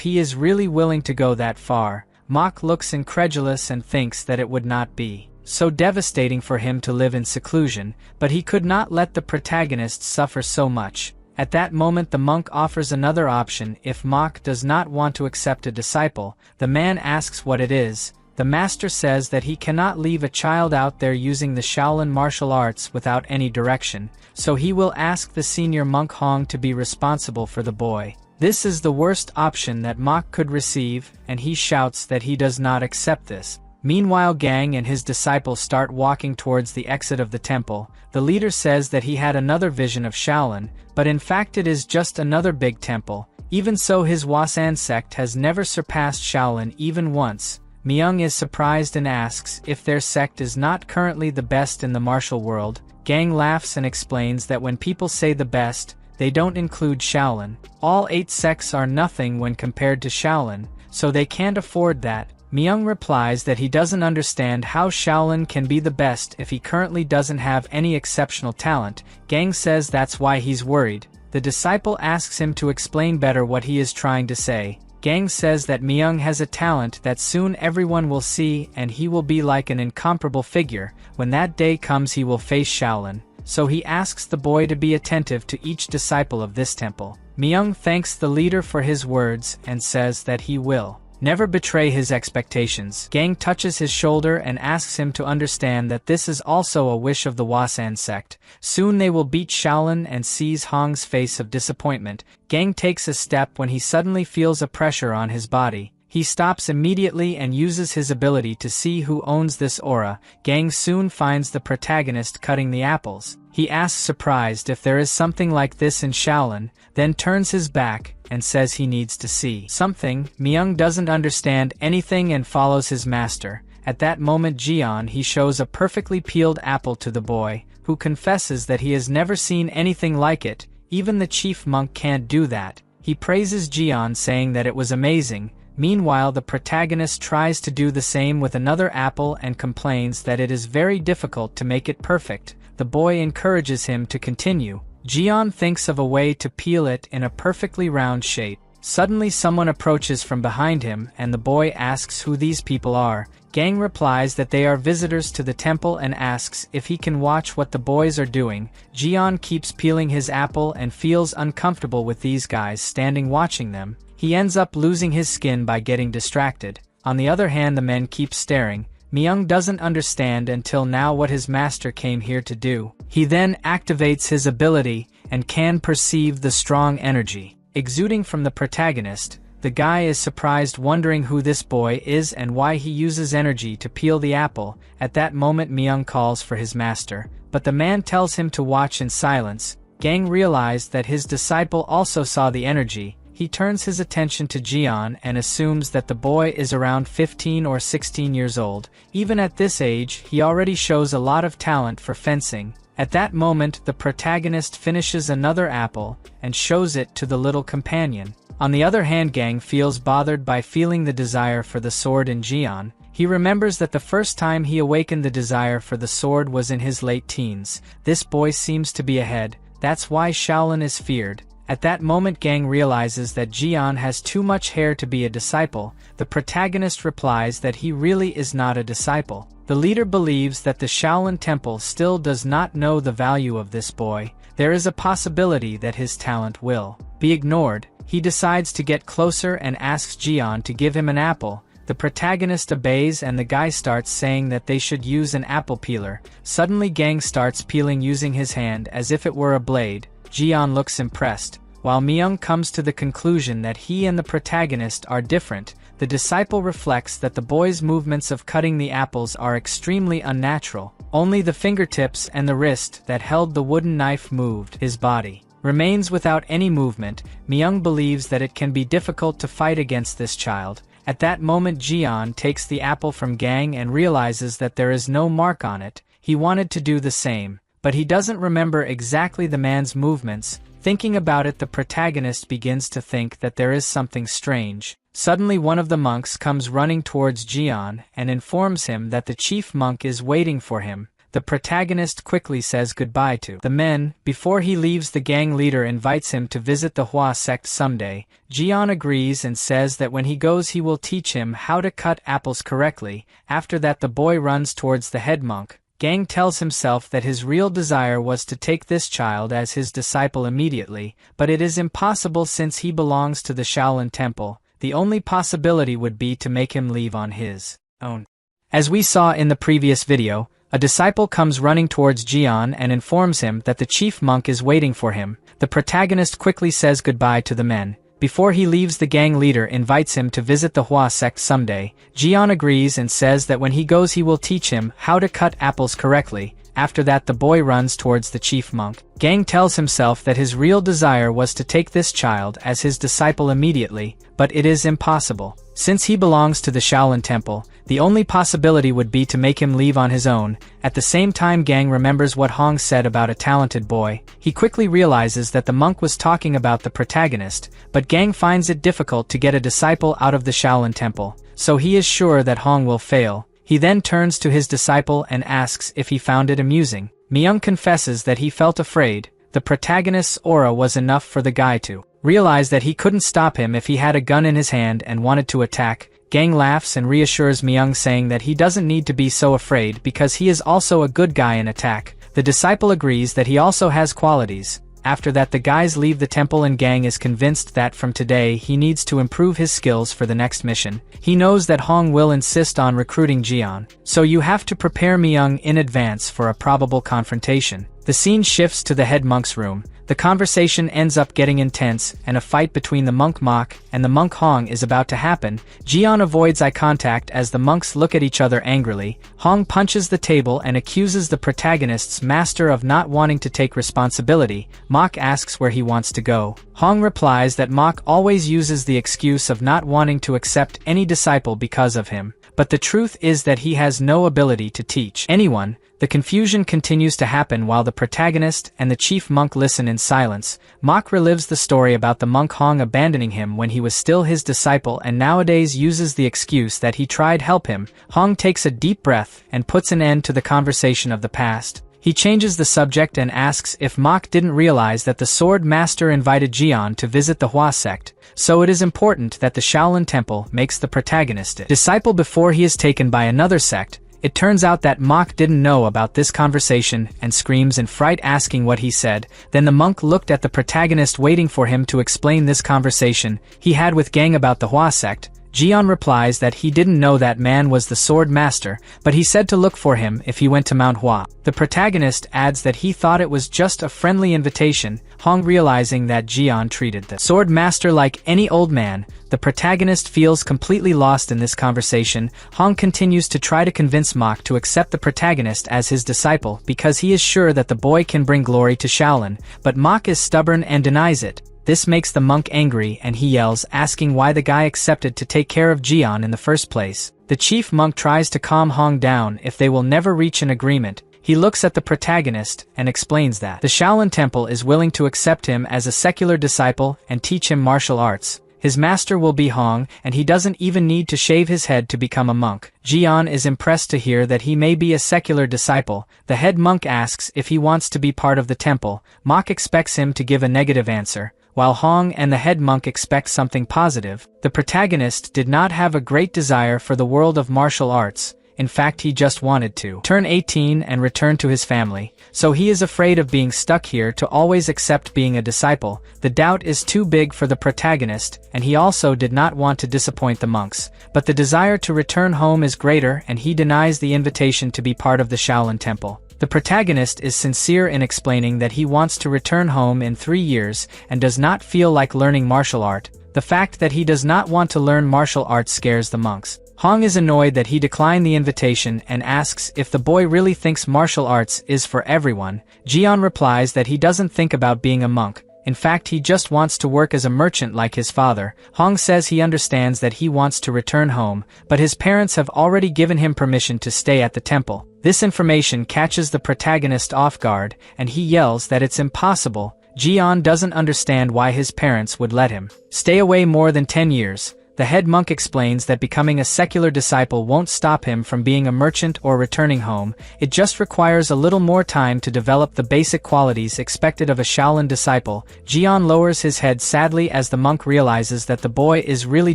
he is really willing to go that far. Mok looks incredulous and thinks that it would not be so devastating for him to live in seclusion, but he could not let the protagonist suffer so much. At that moment the monk offers another option if Mok does not want to accept a disciple. The man asks what it is. The master says that he cannot leave a child out there using the Shaolin martial arts without any direction, so he will ask the senior monk Hong to be responsible for the boy. This is the worst option that Mok could receive, and he shouts that he does not accept this. Meanwhile, Gang and his disciples start walking towards the exit of the temple. The leader says that he had another vision of Shaolin, but in fact it is just another big temple. Even so, his Wasan sect has never surpassed Shaolin even once. Myung is surprised and asks if their sect is not currently the best in the martial world. Gang laughs and explains that when people say the best, they don't include Shaolin. All 8 sects are nothing when compared to Shaolin, so they can't afford that. Myung replies that he doesn't understand how Shaolin can be the best if he currently doesn't have any exceptional talent. Gang says that's why he's worried. The disciple asks him to explain better what he is trying to say. Gang says that Myung has a talent that soon everyone will see and he will be like an incomparable figure. When that day comes he will face Shaolin, so he asks the boy to be attentive to each disciple of this temple. Myung thanks the leader for his words and says that he will never betray his expectations. Gang touches his shoulder and asks him to understand that this is also a wish of the Wasan sect. Soon they will beat Shaolin and sees Hong's face of disappointment. Gang takes a step when he suddenly feels a pressure on his body. He stops immediately and uses his ability to see who owns this aura. Gang soon finds the protagonist cutting the apples. He asks surprised if there is something like this in Shaolin, then turns his back and says he needs to see something. Myung doesn't understand anything and follows his master. At that moment he shows a perfectly peeled apple to the boy, who confesses that he has never seen anything like it. Even the chief monk can't do that. He praises Jion, saying that it was amazing. Meanwhile, the protagonist tries to do the same with another apple and complains that it is very difficult to make it perfect. The boy encourages him to continue. Jion thinks of a way to peel it in a perfectly round shape. Suddenly someone approaches from behind him and the boy asks who these people are. Gang replies that they are visitors to the temple and asks if he can watch what the boys are doing. Jion keeps peeling his apple and feels uncomfortable with these guys standing watching them. He ends up losing his skin by getting distracted. On the other hand, the men keep staring. Myung doesn't understand until now what his master came here to do. He then activates his ability and can perceive the strong energy exuding from the protagonist. The guy is surprised, wondering who this boy is and why he uses energy to peel the apple. At that moment Myung calls for his master, but the man tells him to watch in silence. Gang realized that his disciple also saw the energy. He turns his attention to Jion and assumes that the boy is around 15 or 16 years old. Even at this age, he already shows a lot of talent for fencing. At that moment, the protagonist finishes another apple and shows it to the little companion. On the other hand, Gang feels bothered by feeling the desire for the sword in Jion. He remembers that the first time he awakened the desire for the sword was in his late teens. This boy seems to be ahead. That's why Shaolin is feared. At that moment, Gang realizes that Jion has too much hair to be a disciple. The protagonist replies that he really is not a disciple. The leader believes that the Shaolin Temple still does not know the value of this boy. There is a possibility that his talent will be ignored. He decides to get closer and asks Jion to give him an apple. The protagonist obeys and the guy starts saying that they should use an apple peeler. Suddenly Gang starts peeling using his hand as if it were a blade. Jian looks impressed. While Myung comes to the conclusion that he and the protagonist are different, the disciple reflects that the boy's movements of cutting the apples are extremely unnatural. Only the fingertips and the wrist that held the wooden knife moved. His body remains without any movement. Myung believes that it can be difficult to fight against this child. At that moment Jian takes the apple from Gang and realizes that there is no mark on it. He wanted to do the same, but he doesn't remember exactly the man's movements. Thinking about it, the protagonist begins to think that there is something strange. Suddenly one of the monks comes running towards Jian and informs him that the chief monk is waiting for him. The protagonist quickly says goodbye to the men. Before he leaves, the gang leader invites him to visit the Hua sect someday. Jian agrees and says that when he goes he will teach him how to cut apples correctly. After that the boy runs towards the head monk. Gang tells himself that his real desire was to take this child as his disciple immediately, but it is impossible since he belongs to the Shaolin Temple. The only possibility would be to make him leave on his own. As we saw in the previous video, a disciple comes running towards Jian and informs him that the chief monk is waiting for him. The protagonist quickly says goodbye to the men. Before he leaves, the gang leader invites him to visit the Hua sect someday. Jian agrees and says that when he goes he will teach him how to cut apples correctly. After that the boy runs towards the chief monk. Gang tells himself that his real desire was to take this child as his disciple immediately, but it is impossible. Since he belongs to the Shaolin Temple, the only possibility would be to make him leave on his own. At the same time Gang remembers what Hong said about a talented boy. He quickly realizes that the monk was talking about the protagonist, but Gang finds it difficult to get a disciple out of the Shaolin Temple, so he is sure that Hong will fail. He then turns to his disciple and asks if he found it amusing. Myung confesses that he felt afraid. The protagonist's aura was enough for the guy to realize that he couldn't stop him if he had a gun in his hand and wanted to attack. Gang laughs and reassures Myung, saying that he doesn't need to be so afraid because he is also a good guy in attack. The disciple agrees that he also has qualities. After that the guys leave the temple and Gang is convinced that from today he needs to improve his skills for the next mission. He knows that Hong will insist on recruiting Jian, so you have to prepare Myung in advance for a probable confrontation. The scene shifts to the head monk's room. The conversation ends up getting intense, and a fight between the monk Mok and the monk Hong is about to happen. Jian avoids eye contact as the monks look at each other angrily. Hong punches the table and accuses the protagonist's master of not wanting to take responsibility. Mok asks where he wants to go. Hong replies that Mok always uses the excuse of not wanting to accept any disciple because of him, but the truth is that he has no ability to teach anyone. The confusion continues to happen while the protagonist and the chief monk listen in silence. Mok relives the story about the monk Hong abandoning him when he was still his disciple and nowadays uses the excuse that he tried help him. Hong takes a deep breath and puts an end to the conversation of the past. He changes the subject and asks if Mok didn't realize that the sword master invited Jian to visit the Hua sect, so it is important that the Shaolin Temple makes the protagonist a disciple before he is taken by another sect. It turns out that Mok didn't know about this conversation and screams in fright, asking what he said. Then the monk looked at the protagonist, waiting for him to explain this conversation he had with Gang about the Hua sect. Jian replies that he didn't know that man was the sword master, but he said to look for him if he went to Mount Hua. The protagonist adds that he thought it was just a friendly invitation. Hong, realizing that Jian treated the sword master like any old man, the protagonist feels completely lost in this conversation. Hong continues to try to convince Mok to accept the protagonist as his disciple because he is sure that the boy can bring glory to Shaolin, but Mok is stubborn and denies it. This makes the monk angry and he yells, asking why the guy accepted to take care of Jian in the first place. The chief monk tries to calm Hong down if they will never reach an agreement. He looks at the protagonist and explains that the Shaolin Temple is willing to accept him as a secular disciple and teach him martial arts. His master will be Hong, and he doesn't even need to shave his head to become a monk. Jian is impressed to hear that he may be a secular disciple. The head monk asks if he wants to be part of the temple. Mok expects him to give a negative answer, while Hong and the head monk expect something positive. The protagonist did not have a great desire for the world of martial arts. in fact he just wanted to turn 18 and return to his family, so he is afraid of being stuck here to always accept being a disciple. The doubt is too big for the protagonist, and he also did not want to disappoint the monks, but the desire to return home is greater and he denies the invitation to be part of the Shaolin Temple. The protagonist is sincere in explaining that he wants to return home in 3 years and does not feel like learning martial art. The fact that he does not want to learn martial arts scares the monks. Hong is annoyed that he declined the invitation and asks if the boy really thinks martial arts is for everyone. Jian replies that he doesn't think about being a monk. In fact, he just wants to work as a merchant like his father. Hong says he understands that he wants to return home, but his parents have already given him permission to stay at the temple. This information catches the protagonist off guard, and he yells that it's impossible. Jian doesn't understand why his parents would let him stay away more than 10 years. The head monk explains that becoming a secular disciple won't stop him from being a merchant or returning home, it just requires a little more time to develop the basic qualities expected of a Shaolin disciple. Jian lowers his head sadly as the monk realizes that the boy is really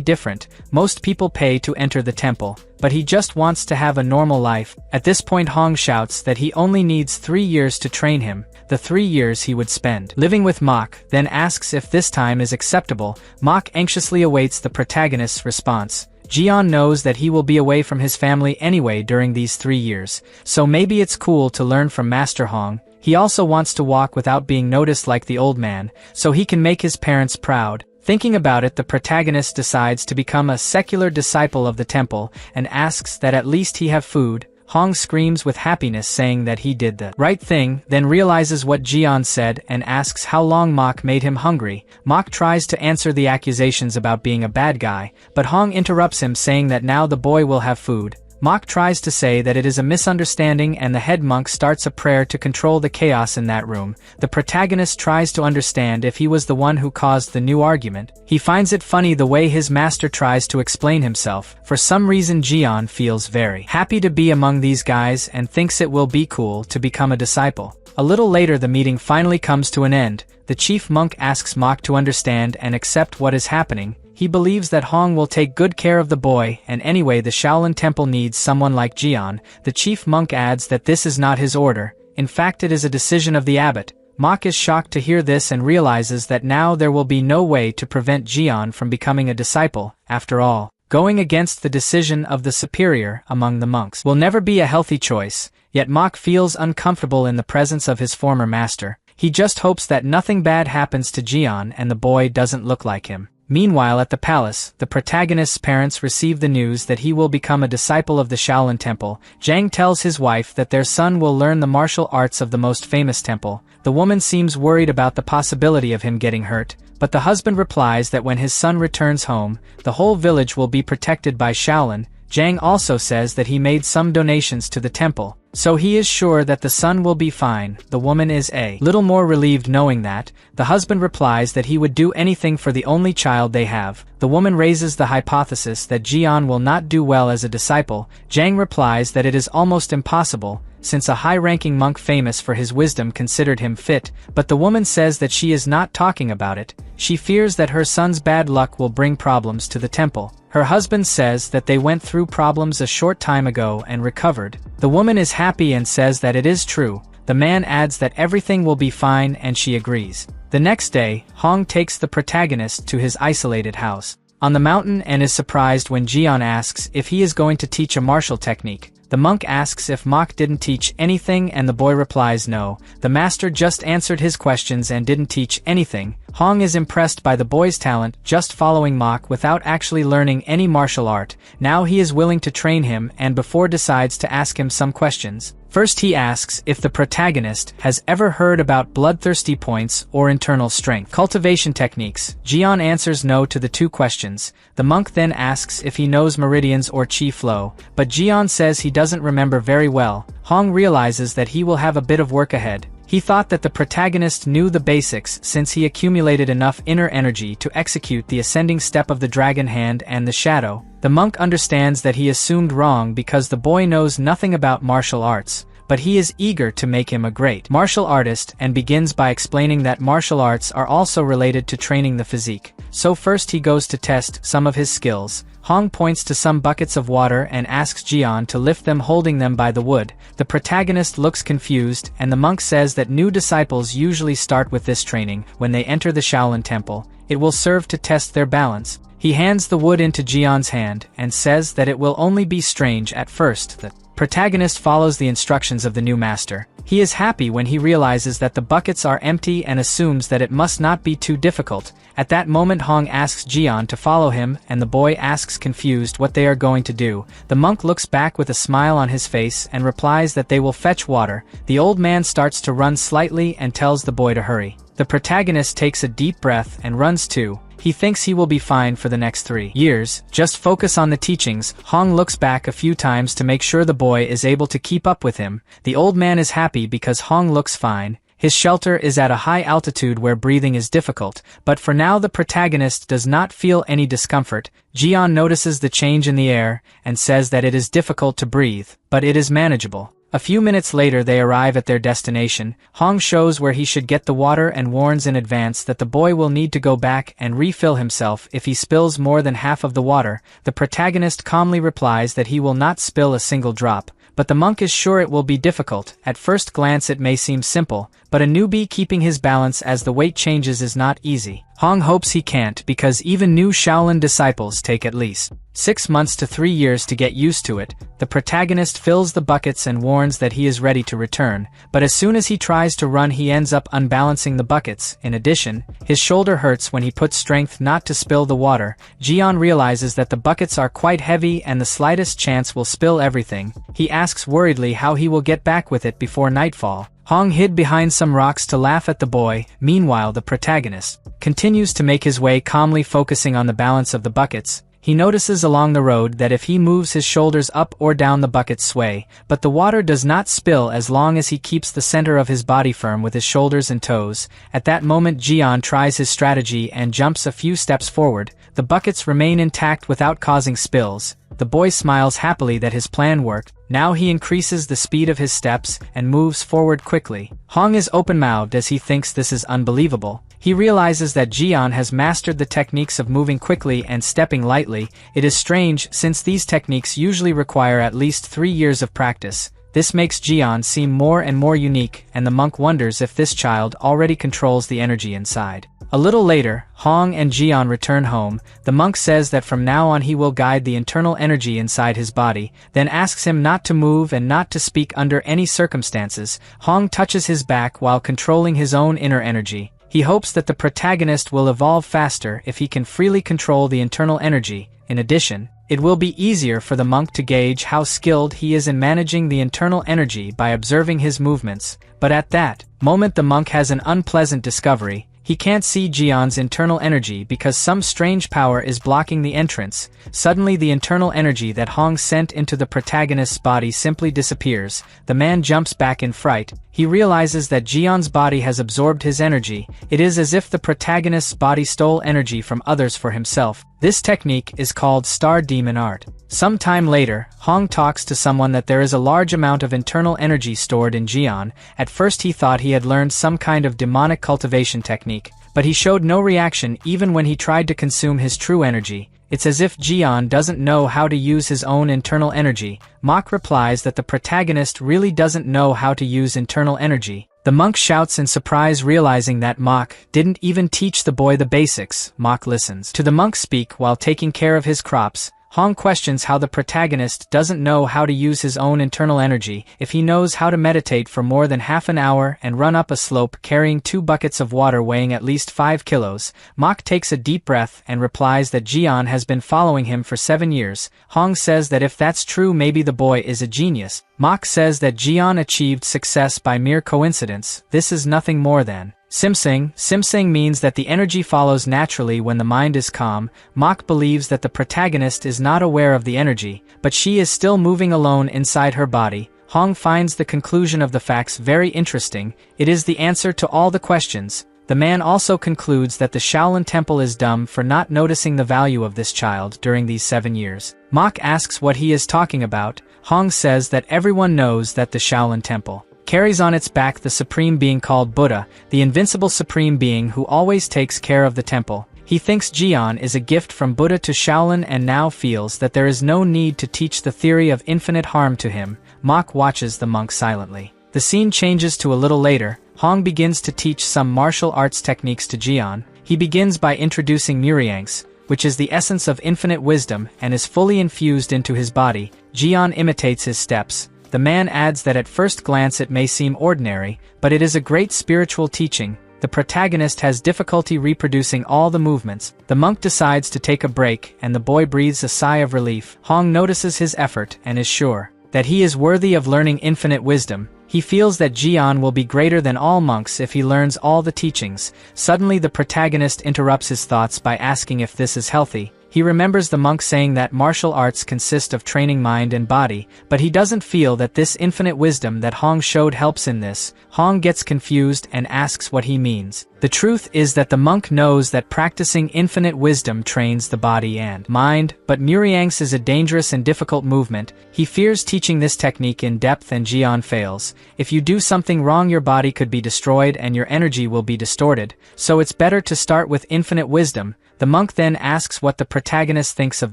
different. Most people pay to enter the temple, but he just wants to have a normal life. At this point Hong shouts that he only needs 3 years to train him, the 3 years he would spend living with Mok, then asks if this time is acceptable. Mok anxiously awaits the protagonist's response. Jian knows that he will be away from his family anyway during these 3 years, so maybe it's cool to learn from Master Hong. He also wants to walk without being noticed like the old man, so he can make his parents proud. Thinking about it, the protagonist decides to become a secular disciple of the temple and asks that at least he have food. Hong screams with happiness saying that he did the right thing, then realizes what Jian said and asks how long Mok made him hungry. Mok tries to answer the accusations about being a bad guy, but Hong interrupts him saying that now the boy will have food. Mok tries to say that it is a misunderstanding and the head monk starts a prayer to control the chaos in that room. The protagonist tries to understand if he was the one who caused the new argument. He finds it funny the way his master tries to explain himself. For some reason Jian feels very happy to be among these guys and thinks it will be cool to become a disciple. A little later the meeting finally comes to an end. The chief monk asks Mok to understand and accept what is happening. He believes that Hong will take good care of the boy, and anyway the Shaolin Temple needs someone like Jian. The chief monk adds that this is not his order. In fact, it is a decision of the abbot. Mok is shocked to hear this and realizes that now there will be no way to prevent Jian from becoming a disciple. After all, going against the decision of the superior among the monks will never be a healthy choice, yet Mok feels uncomfortable in the presence of his former master. He just hopes that nothing bad happens to Jian and the boy doesn't look like him. Meanwhile at the palace, the protagonist's parents receive the news that he will become a disciple of the Shaolin Temple. Zhang tells his wife that their son will learn the martial arts of the most famous temple. The woman seems worried about the possibility of him getting hurt, but the husband replies that when his son returns home, the whole village will be protected by Shaolin. Zhang also says that he made some donations to the temple, so he is sure that the son will be fine. The woman is a little more relieved knowing that. The husband replies that he would do anything for the only child they have. The woman raises the hypothesis that Jian will not do well as a disciple. Zhang replies that it is almost impossible, since a high-ranking monk famous for his wisdom considered him fit, but the woman says that she is not talking about it. She fears that her son's bad luck will bring problems to the temple. Her husband says that they went through problems a short time ago and recovered. The woman is happy and says that it is true. The man adds that everything will be fine and she agrees. The next day, Hong takes the protagonist to his isolated house on the mountain and is surprised when Jian asks if he is going to teach a martial technique. The monk asks if Mok didn't teach anything and the boy replies no, the master just answered his questions and didn't teach anything. Hong is impressed by the boy's talent just following Mok without actually learning any martial art. Now he is willing to train him and before decides to ask him some questions. First he asks if the protagonist has ever heard about bloodthirsty points or internal strength cultivation techniques. Jian answers no to the two questions. The monk then asks if he knows meridians or chi flow, but Jian says he doesn't remember very well. Hong realizes that he will have a bit of work ahead. He thought that the protagonist knew the basics since he accumulated enough inner energy to execute the ascending step of the dragon hand and the shadow. The monk understands that he assumed wrong because the boy knows nothing about martial arts, but he is eager to make him a great martial artist and begins by explaining that martial arts are also related to training the physique. So first he goes to test some of his skills. Hong points to some buckets of water and asks Jian to lift them, holding them by the wood. The protagonist looks confused, and the monk says that new disciples usually start with this training when they enter the Shaolin Temple. It will serve to test their balance. He hands the wood into Jian's hand and says that it will only be strange at first. The protagonist follows the instructions of the new master. He is happy when he realizes that the buckets are empty and assumes that it must not be too difficult. At that moment, Hong asks Jian to follow him, and the boy asks, confused, what they are going to do. The monk looks back with a smile on his face and replies that they will fetch water. The old man starts to run slightly and tells the boy to hurry. The protagonist takes a deep breath and runs too. He thinks he will be fine for the next 3 years. Just focus on the teachings. Hong looks back a few times to make sure the boy is able to keep up with him. The old man is happy because Hong looks fine. His shelter is at a high altitude where breathing is difficult, but for now the protagonist does not feel any discomfort. Jian notices the change in the air and says that it is difficult to breathe, but it is manageable. A few minutes later they arrive at their destination. Hong shows where he should get the water and warns in advance that the boy will need to go back and refill himself if he spills more than half of the water. The protagonist calmly replies that he will not spill a single drop, but the monk is sure it will be difficult. At first glance it may seem simple, but a newbie keeping his balance as the weight changes is not easy. Hong hopes he can't, because even new Shaolin disciples take at least 6 months to 3 years to get used to it. The protagonist fills the buckets and warns that he is ready to return, but as soon as he tries to run he ends up unbalancing the buckets. In addition, his shoulder hurts when he puts strength not to spill the water. Jian realizes that the buckets are quite heavy and the slightest chance will spill everything. He asks worriedly how he will get back with it before nightfall. Hong hid behind some rocks to laugh at the boy. Meanwhile, the protagonist continues to make his way calmly, focusing on the balance of the buckets. He notices along the road that if he moves his shoulders up or down the buckets sway, but the water does not spill as long as he keeps the center of his body firm with his shoulders and toes. At that moment Jian tries his strategy and jumps a few steps forward. The buckets remain intact without causing spills. The boy smiles happily that his plan worked. Now he increases the speed of his steps and moves forward quickly. Hong is open-mouthed as he thinks this is unbelievable. He realizes that Jian has mastered the techniques of moving quickly and stepping lightly. It is strange, since these techniques usually require at least 3 years of practice. This makes Jian seem more and more unique, and the monk wonders if this child already controls the energy inside. A little later, Hong and Jian return home. The monk says that from now on he will guide the internal energy inside his body, then asks him not to move and not to speak under any circumstances. Hong touches his back while controlling his own inner energy. He hopes that the protagonist will evolve faster if he can freely control the internal energy. In addition, it will be easier for the monk to gauge how skilled he is in managing the internal energy by observing his movements. But at that moment the monk has an unpleasant discovery. He can't see Jian's internal energy because some strange power is blocking the entrance. Suddenly the internal energy that Hong sent into the protagonist's body simply disappears. The man jumps back in fright. He realizes that Jian's body has absorbed his energy. It is as if the protagonist's body stole energy from others for himself. This technique is called Star Demon Art. Some time later, Hong talks to someone that there is a large amount of internal energy stored in Jian. At first he thought he had learned some kind of demonic cultivation technique, but he showed no reaction even when he tried to consume his true energy. It's as if Jian doesn't know how to use his own internal energy. Mok replies that the protagonist really doesn't know how to use internal energy. The monk shouts in surprise, realizing that Mok didn't even teach the boy the basics. Mok listens to the monk speak while taking care of his crops. Hong questions how the protagonist doesn't know how to use his own internal energy if he knows how to meditate for more than half an hour and run up a slope carrying 2 buckets of water weighing at least 5 kilos. Mok takes a deep breath and replies that Jian has been following him for 7 years. Hong says that if that's true, maybe the boy is a genius. Mok says that Jian achieved success by mere coincidence. This is nothing more than Simsing. Simsing means that the energy follows naturally when the mind is calm. Mok believes that the protagonist is not aware of the energy, but she is still moving alone inside her body. Hong finds the conclusion of the facts very interesting. It is the answer to all the questions. The man also concludes that the Shaolin Temple is dumb for not noticing the value of this child during these 7 years. Mok asks what he is talking about. Hong says that everyone knows that the Shaolin Temple carries on its back the supreme being called Buddha, the invincible supreme being who always takes care of the temple. He thinks Jian is a gift from Buddha to Shaolin and now feels that there is no need to teach the theory of infinite harm to him. Mok watches the monk silently. The scene changes to a little later. Hong begins to teach some martial arts techniques to Jian. He begins by introducing muriangs, which is the essence of infinite wisdom and is fully infused into his body. Jian imitates his steps. The man adds that at first glance it may seem ordinary, but it is a great spiritual teaching. The protagonist has difficulty reproducing all the movements. The monk decides to take a break and the boy breathes a sigh of relief. Hong notices his effort and is sure that he is worthy of learning infinite wisdom. He feels that Jian will be greater than all monks if he learns all the teachings. Suddenly the protagonist interrupts his thoughts by asking if this is healthy. He remembers the monk saying that martial arts consist of training mind and body, but he doesn't feel that this infinite wisdom that Hong showed helps in this. Hong gets confused and asks what he means. The truth is that the monk knows that practicing infinite wisdom trains the body and mind, but muriangs is a dangerous and difficult movement. He fears teaching this technique in depth and Jian fails. If you do something wrong, your body could be destroyed and your energy will be distorted, so it's better to start with infinite wisdom. The monk then asks what the protagonist thinks of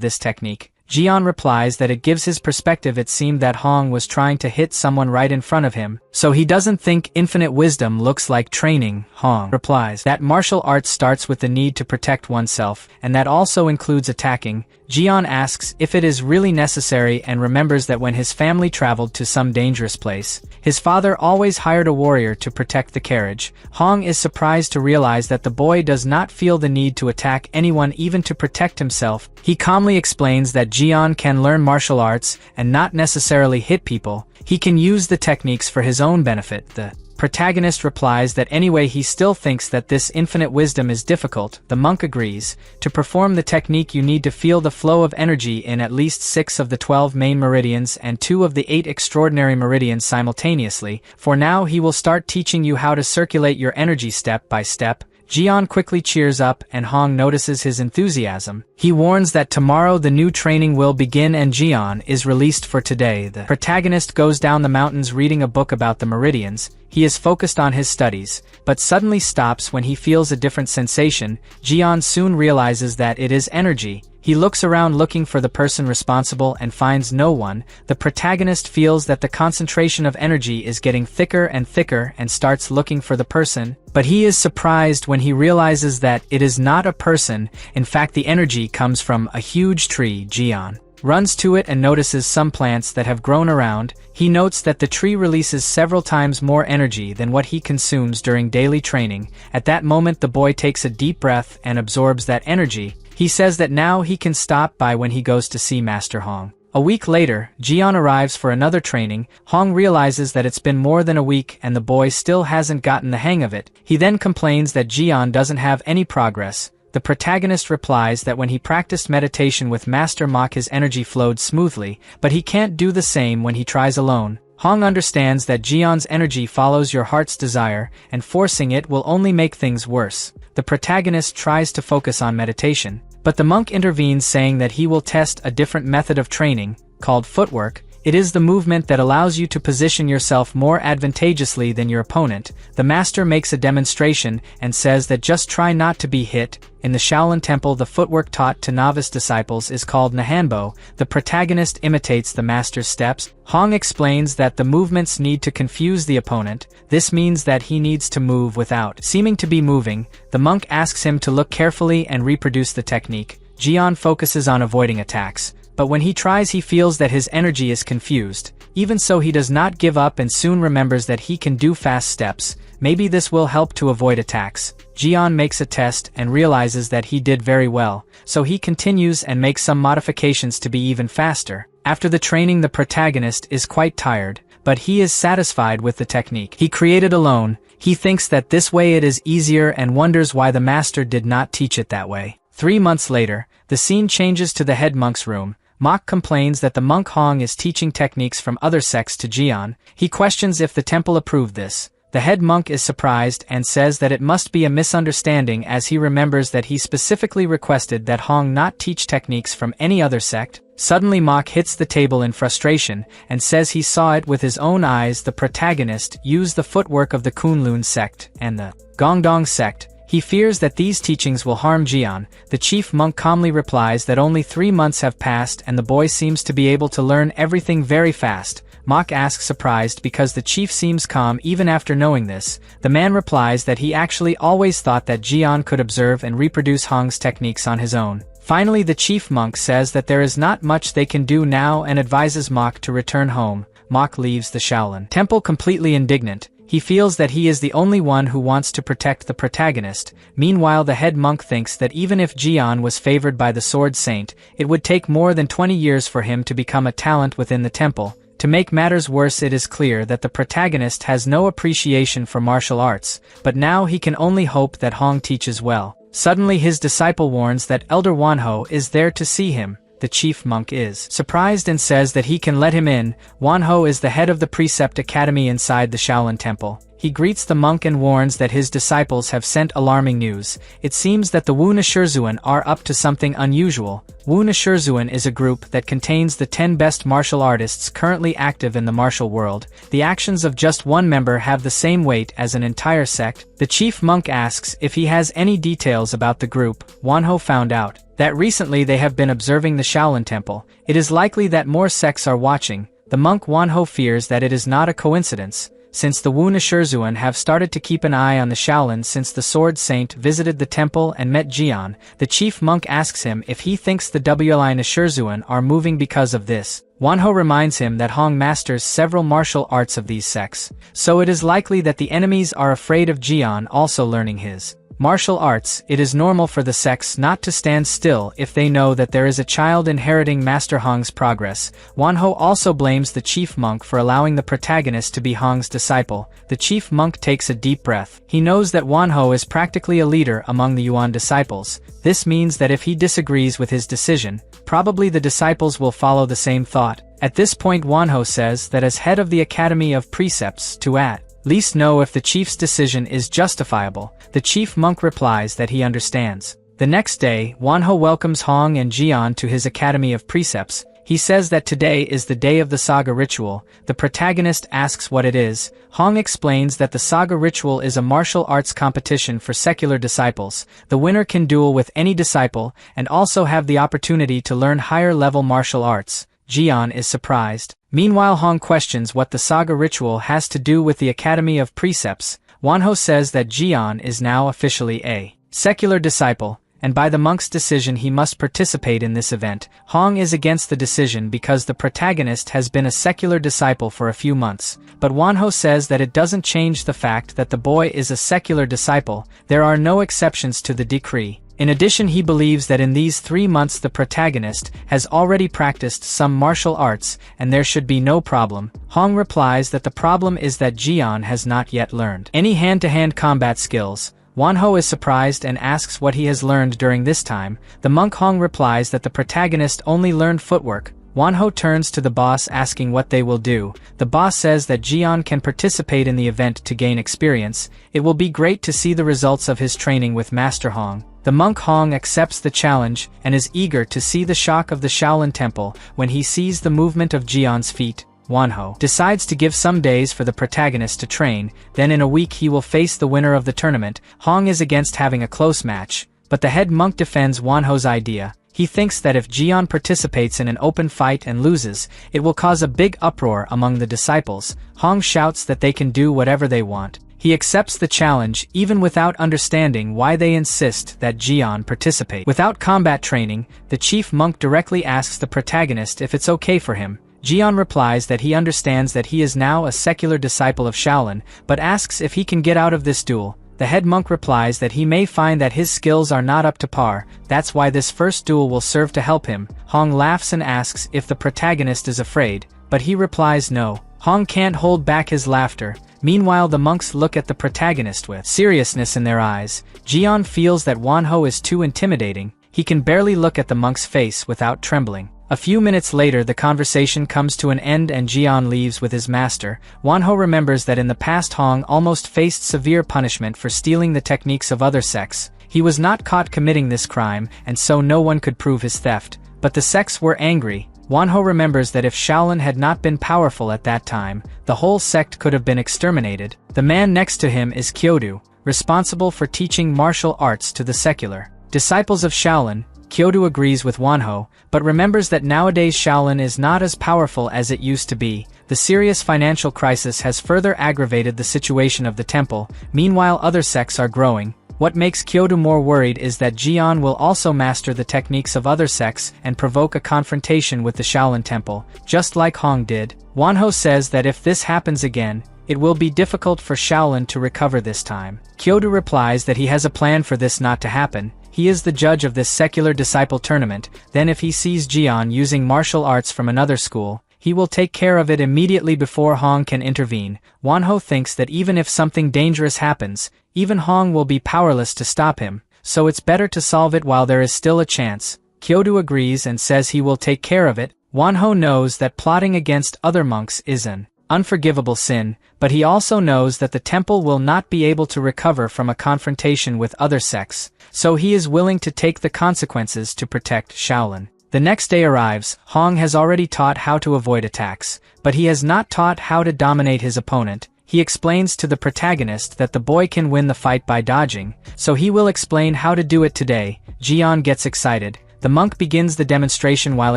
this technique. Jian replies that it gives his perspective. It seemed that Hong was trying to hit someone right in front of him, so he doesn't think infinite wisdom looks like training. Hong replies that martial arts starts with the need to protect oneself, and that also includes attacking. Jian asks if it is really necessary and remembers that when his family traveled to some dangerous place, his father always hired a warrior to protect the carriage. Hong is surprised to realize that the boy does not feel the need to attack anyone even to protect himself. He calmly explains that Jian can learn martial arts and not necessarily hit people. He can use the techniques for his own benefit. The protagonist replies that anyway he still thinks that this infinite wisdom is difficult. The monk agrees. To perform the technique you need to feel the flow of energy in at least 6 of the 12 main meridians and 2 of the 8 extraordinary meridians simultaneously. For now he will start teaching you how to circulate your energy step by step. Jian quickly cheers up and Hong notices his enthusiasm. He warns that tomorrow the new training will begin and Jian is released for today. The protagonist goes down the mountains reading a book about the meridians. He is focused on his studies, but suddenly stops when he feels a different sensation. Jian soon realizes that it is energy. He looks around looking for the person responsible and finds no one. The protagonist feels that the concentration of energy is getting thicker and thicker and starts looking for the person, but he is surprised when he realizes that it is not a person. In fact, the energy comes from a huge tree. Jian runs to it and notices some plants that have grown around. He notes that the tree releases several times more energy than what he consumes during daily training. At that moment the boy takes a deep breath and absorbs that energy. He says that now he can stop by when he goes to see Master Hong. A week later, Jian arrives for another training. Hong realizes that it's been more than a week and the boy still hasn't gotten the hang of it. He then complains that Jian doesn't have any progress. The protagonist replies that when he practiced meditation with Master Mok his energy flowed smoothly, but he can't do the same when he tries alone. Hong understands that Jian's energy follows your heart's desire, and forcing it will only make things worse. The protagonist tries to focus on meditation, but the monk intervenes saying that he will test a different method of training, called footwork. It is the movement that allows you to position yourself more advantageously than your opponent. The master makes a demonstration and says that just try not to be hit. In the Shaolin Temple, the footwork taught to novice disciples is called Nahanbo. The protagonist imitates the master's steps. Hong explains that the movements need to confuse the opponent. This means that he needs to move without seeming to be moving. The monk asks him to look carefully and reproduce the technique. Jian focuses on avoiding attacks, but when he tries he feels that his energy is confused. Even so he does not give up and soon remembers that he can do fast steps. Maybe this will help to avoid attacks. Jian makes a test and realizes that he did very well, so he continues and makes some modifications to be even faster. After the training the protagonist is quite tired, but he is satisfied with the technique he created alone. He thinks that this way it is easier and wonders why the master did not teach it that way. 3 months later, the scene changes to the head monk's room. Mok complains that the monk Hong is teaching techniques from other sects to Jian. He questions if the temple approved this. The head monk is surprised and says that it must be a misunderstanding as he remembers that he specifically requested that Hong not teach techniques from any other sect. Suddenly Mok hits the table in frustration and says he saw it with his own eyes. The protagonist used the footwork of the Kunlun sect and the Gongdong sect. He fears that these teachings will harm Jian. The chief monk calmly replies that only 3 months have passed and the boy seems to be able to learn everything very fast. Mok asks surprised because the chief seems calm even after knowing this. The man replies that he actually always thought that Jian could observe and reproduce Hong's techniques on his own. Finally, the chief monk says that there is not much they can do now and advises Mok to return home. Mok leaves the Shaolin Temple completely indignant. He feels that he is the only one who wants to protect the protagonist. Meanwhile, the head monk thinks that even if Jian was favored by the Sword Saint, it would take more than 20 years for him to become a talent within the temple. To make matters worse, it is clear that the protagonist has no appreciation for martial arts, but now he can only hope that Hong teaches well. Suddenly his disciple warns that Elder Wanho is there to see him. The chief monk is surprised and says that he can let him in. Wanho is the head of the Precept Academy inside the Shaolin Temple. He greets the monk and warns that his disciples have sent alarming news. It seems that the Wu Nashirzuan are up to something unusual. Wu Nashirzuan is a group that contains the 10 best martial artists currently active in the martial world. The actions of just one member have the same weight as an entire sect. The chief monk asks if he has any details about the group. Wanho found out that recently they have been observing the Shaolin Temple. It is likely that more sects are watching. The monk Wanho fears that it is not a coincidence, since the Wu Nashirzuan have started to keep an eye on the Shaolin since the Sword Saint visited the temple and met Jian. The chief monk asks him if he thinks the Wli Nashirzuan are moving because of this. Wanho reminds him that Hong masters several martial arts of these sects, so it is likely that the enemies are afraid of Jian also learning his martial arts. It is normal for the sects not to stand still if they know that there is a child inheriting Master Hong's progress. Wanho also blames the chief monk for allowing the protagonist to be Hong's disciple. The chief monk takes a deep breath. He knows that Wanho is practically a leader among the Yuan disciples. This means that if he disagrees with his decision, probably the disciples will follow the same thought. At this point, Wanho says that as head of the Academy of Precepts to at least know if the chief's decision is justifiable. The chief monk replies that he understands. The next day, Wanho welcomes Hong and Jian to his Academy of Precepts. He says that today is the day of the saga ritual. The protagonist asks what it is. Hong explains that the saga ritual is a martial arts competition for secular disciples. The winner can duel with any disciple and also have the opportunity to learn higher-level martial arts. Jian is surprised. Meanwhile, Hong questions what the saga ritual has to do with the Academy of Precepts. Wanho says that Jian is now officially a secular disciple, and by the monk's decision he must participate in this event. Hong is against the decision because the protagonist has been a secular disciple for a few months, but Wanho says that it doesn't change the fact that the boy is a secular disciple. There are no exceptions to the decree. In addition, he believes that in these 3 months the protagonist has already practiced some martial arts, and there should be no problem. Hong replies that the problem is that Jian has not yet learned any hand-to-hand combat skills. Wanho is surprised and asks what he has learned during this time. The monk Hong replies that the protagonist only learned footwork. Wanho turns to the boss asking what they will do. The boss says that Jian can participate in the event to gain experience. It will be great to see the results of his training with Master Hong. The monk Hong accepts the challenge and is eager to see the shock of the Shaolin Temple when he sees the movement of Jian's feet. Wanho decides to give some days for the protagonist to train, then in a week he will face the winner of the tournament. Hong is against having a close match, but the head monk defends Wanho's idea. He thinks that if Jian participates in an open fight and loses, it will cause a big uproar among the disciples. Hong shouts that they can do whatever they want. He accepts the challenge even without understanding why they insist that Jian participate. Without combat training, the chief monk directly asks the protagonist if it's okay for him. Jian replies that he understands that he is now a secular disciple of Shaolin, but asks if he can get out of this duel. The head monk replies that he may find that his skills are not up to par, that's why this first duel will serve to help him. Hong laughs and asks if the protagonist is afraid, but he replies no. Hong can't hold back his laughter. Meanwhile, the monks look at the protagonist with seriousness in their eyes. Jian feels that Wanho is too intimidating. He can barely look at the monk's face without trembling. A few minutes later, the conversation comes to an end and Jian leaves with his master. Wanho remembers that in the past Hong almost faced severe punishment for stealing the techniques of other sects. He was not caught committing this crime, and so no one could prove his theft. But the sects were angry. Wanho remembers that if Shaolin had not been powerful at that time, the whole sect could have been exterminated. The man next to him is Kyodu. responsible for teaching martial arts to the secular disciples of Shaolin. Kyoto agrees with Wanho, but remembers that nowadays Shaolin is not as powerful as it used to be. The serious financial crisis has further aggravated the situation of the temple. Meanwhile, other sects are growing. What makes Kyoto more worried is that Jian will also master the techniques of other sects and provoke a confrontation with the Shaolin temple, just like Hong did. Wanho says that if this happens again, it will be difficult for Shaolin to recover this time. Kyoto replies that he has a plan for this not to happen. He is the judge of this secular disciple tournament. Then if he sees Jian using martial arts from another school, he will take care of it immediately before Hong can intervene. Wanho thinks that even if something dangerous happens, even Hong will be powerless to stop him, so it's better to solve it while there is still a chance. Kyoto agrees and says he will take care of it. Wanho knows that plotting against other monks is an unforgivable sin, but he also knows that the temple will not be able to recover from a confrontation with other sects, so he is willing to take the consequences to protect Shaolin. The next day arrives. Hong has already taught how to avoid attacks, but he has not taught how to dominate his opponent. He explains to the protagonist that the boy can win the fight by dodging, so he will explain how to do it today. Jian gets excited. The monk begins the demonstration while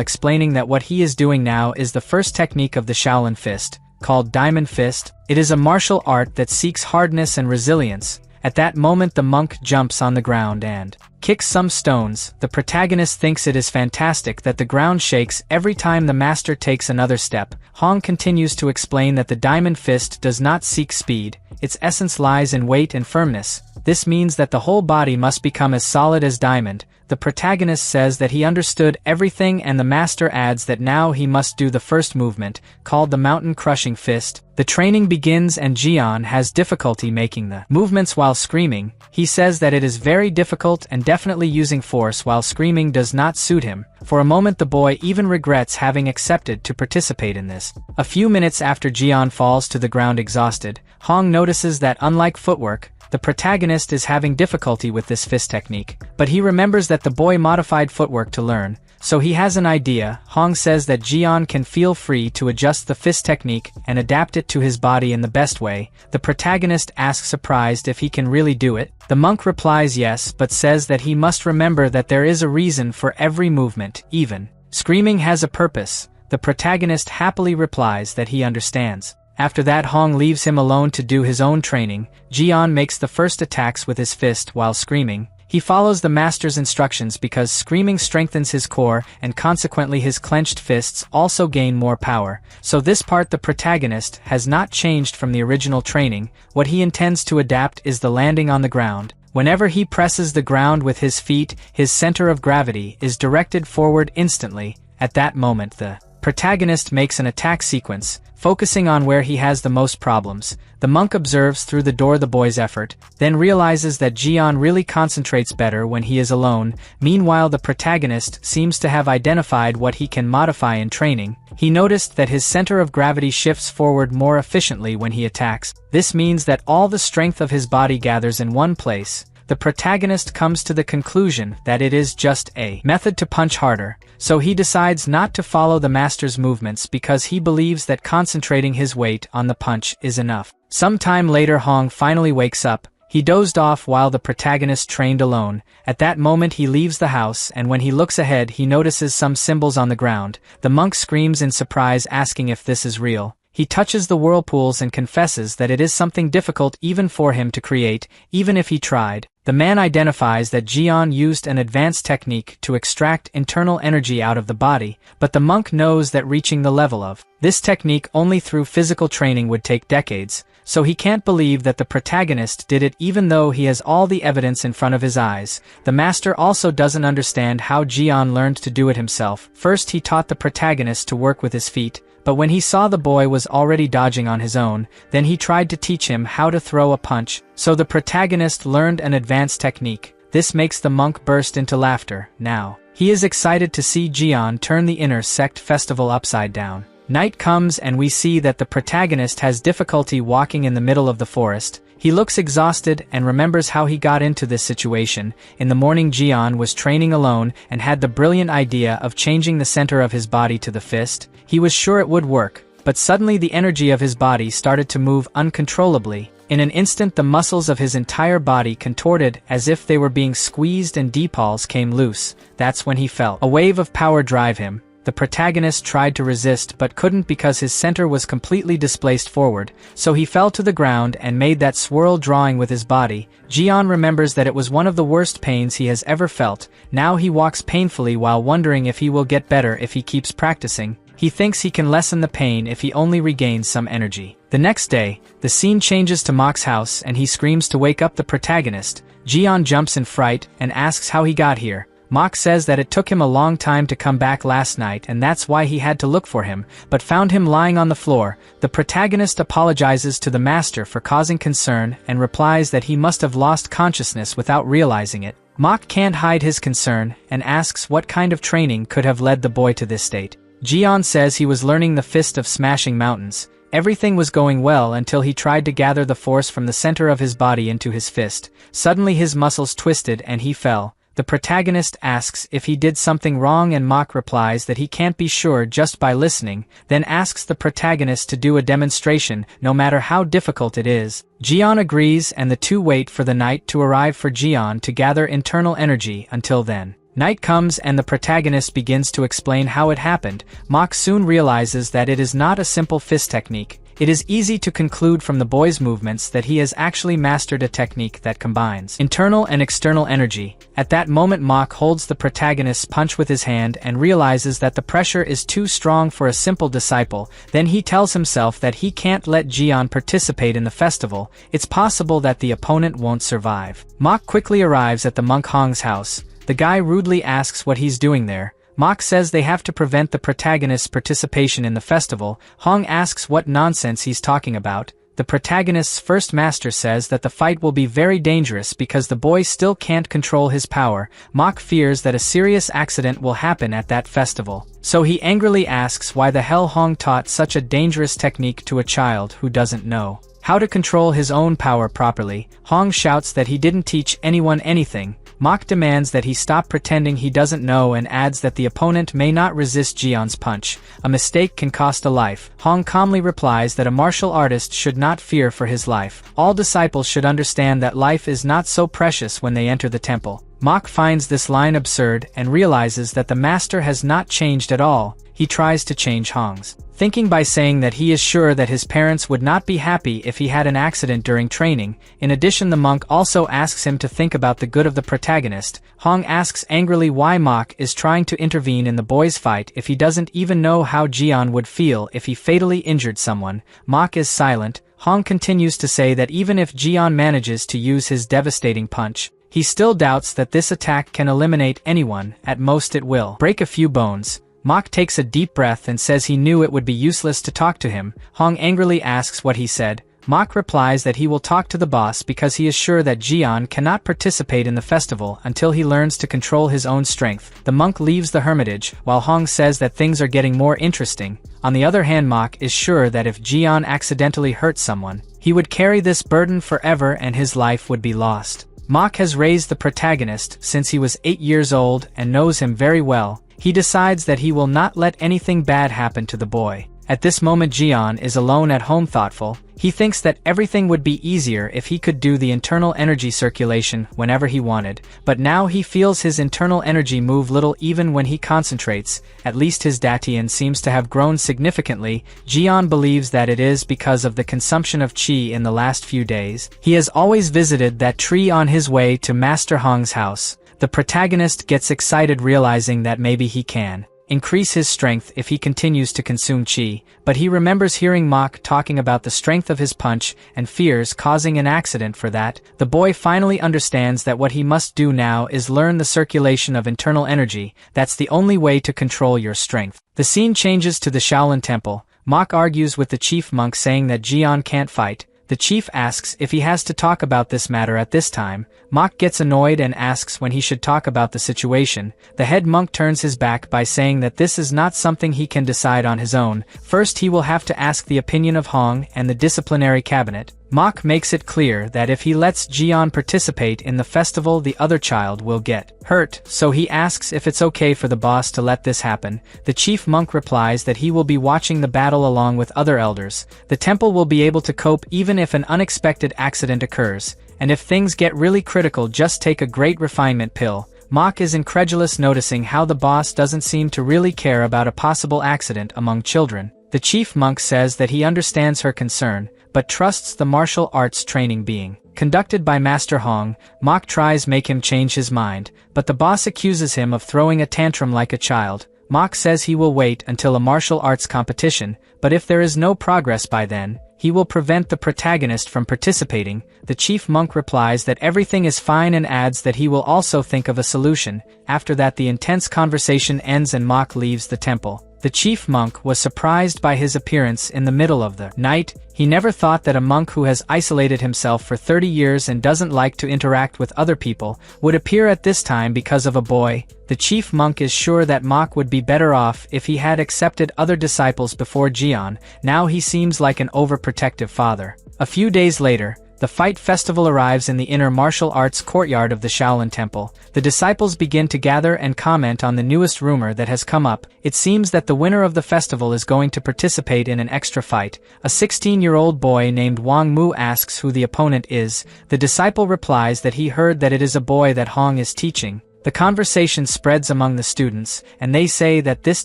explaining that what he is doing now is the first technique of the Shaolin Fist, called Diamond Fist. It is a martial art that seeks hardness and resilience. At that moment the monk jumps on the ground and kicks some stones. The protagonist thinks it is fantastic that the ground shakes every time the master takes another step. Hong continues to explain that the Diamond Fist does not seek speed. Its essence lies in weight and firmness. This means that the whole body must become as solid as diamond. The protagonist says that he understood everything, and the master adds that now he must do the first movement, called the mountain crushing fist. The training begins and Jian has difficulty making the movements while screaming. He says that it is very difficult and definitely using force while screaming does not suit him. For a moment the boy even regrets having accepted to participate in this. A few minutes after Jian falls to the ground exhausted, Hong notices that unlike footwork, the protagonist is having difficulty with this fist technique, but he remembers that the boy modified footwork to learn, so he has an idea. Hong says that Jian can feel free to adjust the fist technique and adapt it to his body in the best way. The protagonist asks surprised if he can really do it. The monk replies yes, but says that he must remember that there is a reason for every movement, even screaming has a purpose. The protagonist happily replies that he understands. After that Hong leaves him alone to do his own training. Jian makes the first attacks with his fist while screaming. He follows the master's instructions because screaming strengthens his core and consequently his clenched fists also gain more power. So this part the protagonist has not changed from the original training. What he intends to adapt is the landing on the ground. Whenever he presses the ground with his feet, his center of gravity is directed forward instantly. At that moment the protagonist makes an attack sequence, focusing on where he has the most problems. The monk observes through the door the boy's effort, then realizes that Jian really concentrates better when he is alone. Meanwhile the protagonist seems to have identified what he can modify in training. He noticed that his center of gravity shifts forward more efficiently when he attacks. This means that all the strength of his body gathers in one place. The protagonist comes to the conclusion that it is just a method to punch harder, so he decides not to follow the master's movements because he believes that concentrating his weight on the punch is enough. Some time later Hong finally wakes up. He dozed off while the protagonist trained alone. At that moment he leaves the house, and when he looks ahead he notices some symbols on the ground. The monk screams in surprise, asking if this is real. He touches the whirlpools and confesses that it is something difficult even for him to create, even if he tried. The man identifies that Jian used an advanced technique to extract internal energy out of the body, but the monk knows that reaching the level of this technique only through physical training would take decades, so he can't believe that the protagonist did it even though he has all the evidence in front of his eyes. The master also doesn't understand how Jian learned to do it himself. First he taught the protagonist to work with his feet, but when he saw the boy was already dodging on his own, then he tried to teach him how to throw a punch, so the protagonist learned an advanced technique. This makes the monk burst into laughter. Now, he is excited to see Jian turn the inner sect festival upside down. Night comes and we see that the protagonist has difficulty walking in the middle of the forest. He looks exhausted and remembers how he got into this situation. In the morning Jian was training alone and had the brilliant idea of changing the center of his body to the fist. He was sure it would work, but suddenly the energy of his body started to move uncontrollably. In an instant the muscles of his entire body contorted as if they were being squeezed and deepals came loose. That's when he felt a wave of power drive him. The protagonist tried to resist but couldn't because his center was completely displaced forward, so he fell to the ground and made that swirl drawing with his body. Jian remembers that it was one of the worst pains he has ever felt. Now he walks painfully while wondering if he will get better if he keeps practicing. He thinks he can lessen the pain if he only regains some energy. The next day, the scene changes to Mok's house and he screams to wake up the protagonist. Jian jumps in fright and asks how he got here. Mok says that it took him a long time to come back last night and that's why he had to look for him, but found him lying on the floor. The protagonist apologizes to the master for causing concern and replies that he must have lost consciousness without realizing it. Mok can't hide his concern and asks what kind of training could have led the boy to this state. Jian says he was learning the fist of smashing mountains. Everything was going well until he tried to gather the force from the center of his body into his fist. Suddenly his muscles twisted and he fell. The protagonist asks if he did something wrong and Mok replies that he can't be sure just by listening, then asks the protagonist to do a demonstration no matter how difficult it is. Jian agrees and the two wait for the night to arrive for Jian to gather internal energy. Until then, night comes and the protagonist begins to explain how it happened. Mok soon realizes that it is not a simple fist technique. It is easy to conclude from the boy's movements that he has actually mastered a technique that combines internal and external energy. At that moment Mok holds the protagonist's punch with his hand and realizes that the pressure is too strong for a simple disciple. Then he tells himself that he can't let Jian participate in the festival. It's possible that the opponent won't survive. Mok quickly arrives at the monk Hong's house. The guy rudely asks what he's doing there. Mok says they have to prevent the protagonist's participation in the festival. Hong asks what nonsense he's talking about. The protagonist's first master says that the fight will be very dangerous because the boy still can't control his power. Mok fears that a serious accident will happen at that festival. So he angrily asks why the hell Hong taught such a dangerous technique to a child who doesn't know how to control his own power properly. Hong shouts that he didn't teach anyone anything. Mok demands that he stop pretending he doesn't know and adds that the opponent may not resist Jian's punch. A mistake can cost a life. Hong calmly replies that a martial artist should not fear for his life. All disciples should understand that life is not so precious when they enter the temple. Mok finds this line absurd and realizes that the master has not changed at all. He tries to change Hong's thinking by saying that he is sure that his parents would not be happy if he had an accident during training. In addition, the monk also asks him to think about the good of the protagonist. Hong asks angrily why Mok is trying to intervene in the boys' fight if he doesn't even know how Jian would feel if he fatally injured someone. Mok is silent. Hong continues to say that even if Jian manages to use his devastating punch, he still doubts that this attack can eliminate anyone. At most it will break a few bones. Mok takes a deep breath and says he knew it would be useless to talk to him. Hong angrily asks what he said. Mok replies that he will talk to the boss because he is sure that Jian cannot participate in the festival until he learns to control his own strength. The monk leaves the hermitage, while Hong says that things are getting more interesting. On the other hand, Mok is sure that if Jian accidentally hurts someone, he would carry this burden forever and his life would be lost. Mok has raised the protagonist since he was 8 years old and knows him very well. He decides that he will not let anything bad happen to the boy. At this moment Jian is alone at home thoughtful. He thinks that everything would be easier if he could do the internal energy circulation whenever he wanted, but now he feels his internal energy move little even when he concentrates. At least his Datian seems to have grown significantly. Jian believes that it is because of the consumption of qi in the last few days. He has always visited that tree on his way to Master Hong's house. The protagonist gets excited realizing that maybe he can increase his strength if he continues to consume qi, but he remembers hearing Mok talking about the strength of his punch and fears causing an accident for that. The boy finally understands that what he must do now is learn the circulation of internal energy. That's the only way to control your strength. The scene changes to the Shaolin Temple. Mok argues with the chief monk saying that Jian can't fight. The chief asks if he has to talk about this matter at this time. Mok gets annoyed and asks when he should talk about the situation. The head monk turns his back by saying that this is not something he can decide on his own. First he will have to ask the opinion of Hong and the disciplinary cabinet. Mok makes it clear that if he lets Jian participate in the festival, the other child will get hurt, so he asks if it's okay for the boss to let this happen. The chief monk replies that he will be watching the battle along with other elders. The temple will be able to cope even if an unexpected accident occurs, and if things get really critical, just take a great refinement pill. Mok is incredulous, noticing how the boss doesn't seem to really care about a possible accident among children. The chief monk says that he understands her concern, but trusts the martial arts training being conducted by Master Hong. Mok tries make him change his mind, but the boss accuses him of throwing a tantrum like a child. Mok says he will wait until a martial arts competition, but if there is no progress by then, he will prevent the protagonist from participating. The chief monk replies that everything is fine and adds that he will also think of a solution. After that, the intense conversation ends and Mok leaves the temple. The chief monk was surprised by his appearance in the middle of the night. He never thought that a monk who has isolated himself for 30 years and doesn't like to interact with other people would appear at this time because of a boy. The chief monk is sure that Mok would be better off if he had accepted other disciples before Jian. Now he seems like an overprotective father. A few days later, the fight festival arrives in the inner martial arts courtyard of the Shaolin Temple. The disciples begin to gather and comment on the newest rumor that has come up. It seems that the winner of the festival is going to participate in an extra fight. A 16-year-old boy named Wang Mu asks who the opponent is. The disciple replies that he heard that it is a boy that Hong is teaching. The conversation spreads among the students, and they say that this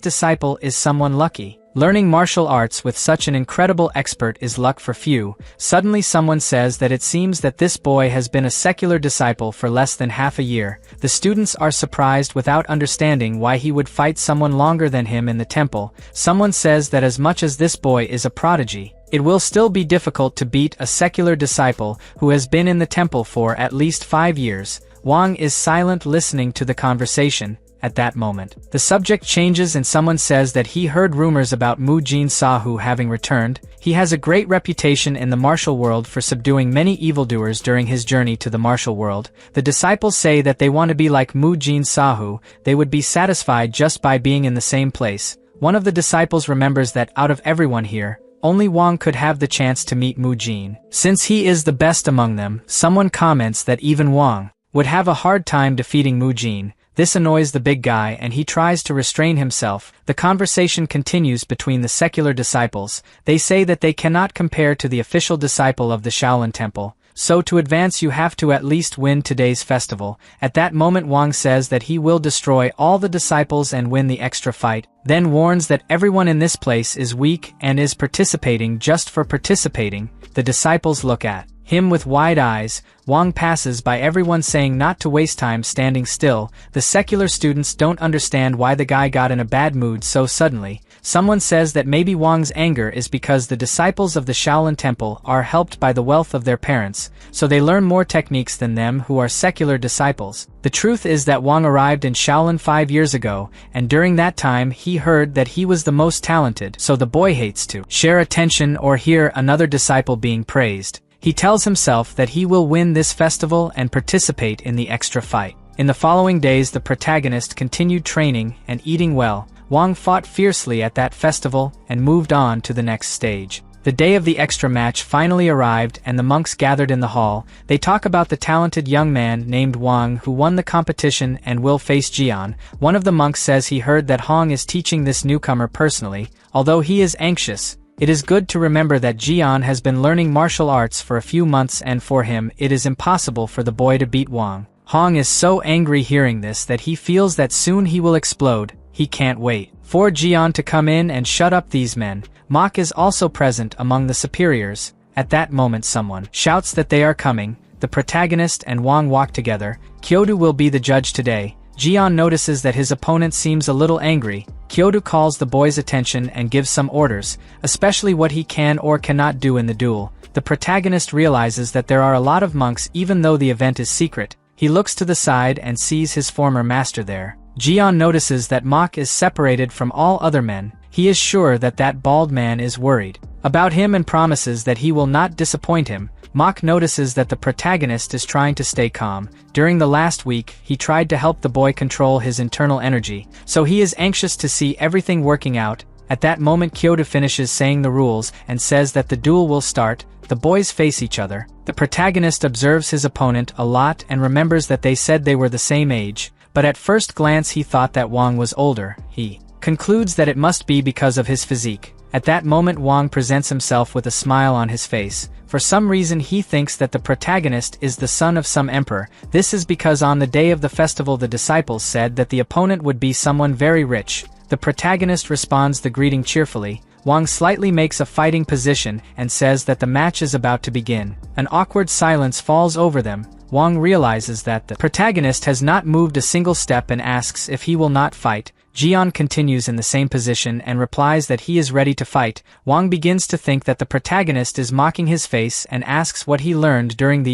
disciple is someone lucky. Learning martial arts with such an incredible expert is luck for few. Suddenly someone says that it seems that this boy has been a secular disciple for less than half a year. The students are surprised without understanding why he would fight someone longer than him in the temple. Someone says that as much as this boy is a prodigy, it will still be difficult to beat a secular disciple who has been in the temple for at least 5 years. Wang is silent, listening to the conversation. At that moment, the subject changes and someone says that he heard rumors about Mu Jin Sahu having returned. He has a great reputation in the martial world for subduing many evildoers during his journey to the martial world. The disciples say that they want to be like Mu Jin Sahu. They would be satisfied just by being in the same place. One of the disciples remembers that out of everyone here, only Wang could have the chance to meet Mu Jin. Since he is the best among them, someone comments that even Wang would have a hard time defeating Mu Jin. This annoys the big guy and he tries to restrain himself. The conversation continues between the secular disciples. They say that they cannot compare to the official disciple of the Shaolin Temple, so to advance you have to at least win today's festival. At that moment Wang says that he will destroy all the disciples and win the extra fight, then warns that everyone in this place is weak and is participating just for participating. The disciples look at him with wide eyes. Wang passes by everyone saying not to waste time standing still. The secular students don't understand why the guy got in a bad mood so suddenly. Someone says that maybe Wang's anger is because the disciples of the Shaolin Temple are helped by the wealth of their parents, so they learn more techniques than them who are secular disciples. The truth is that Wang arrived in Shaolin 5 years ago, and during that time he heard that he was the most talented, so the boy hates to share attention or hear another disciple being praised. He tells himself that he will win this festival and participate in the extra fight. In the following days the protagonist continued training and eating well. Wang fought fiercely at that festival and moved on to the next stage. The day of the extra match finally arrived and the monks gathered in the hall. They talk about the talented young man named Wang who won the competition and will face Jian. One of the monks says he heard that Hong is teaching this newcomer personally. Although he is anxious, it is good to remember that Jian has been learning martial arts for a few months and for him it is impossible for the boy to beat Wang. Hong is so angry hearing this that he feels that soon he will explode. He can't wait for Jian to come in and shut up these men. Mok is also present among the superiors. At that moment someone shouts that they are coming. The protagonist and Wang walk together. Kyoto will be the judge today. Jian notices that his opponent seems a little angry. Kyoto calls the boy's attention and gives some orders, especially what he can or cannot do in the duel. The protagonist realizes that there are a lot of monks even though the event is secret. He looks to the side and sees his former master there. Jian notices that Mok is separated from all other men. He is sure that that bald man is worried about him and promises that he will not disappoint him. Mok notices that the protagonist is trying to stay calm. During the last week, he tried to help the boy control his internal energy, so he is anxious to see everything working out. At that moment Kyoto finishes saying the rules and says that the duel will start. The boys face each other. The protagonist observes his opponent a lot and remembers that they said they were the same age, but at first glance he thought that Wang was older. He concludes that it must be because of his physique. At that moment Wang presents himself with a smile on his face. For some reason he thinks that the protagonist is the son of some emperor. This is because on the day of the festival the disciples said that the opponent would be someone very rich. The protagonist responds the greeting cheerfully. Wang slightly makes a fighting position and says that the match is about to begin. An awkward silence falls over them. Wang realizes that the protagonist has not moved a single step and asks if he will not fight. Jian continues in the same position and replies that he is ready to fight. Wang begins to think that the protagonist is mocking his face and asks what he learned during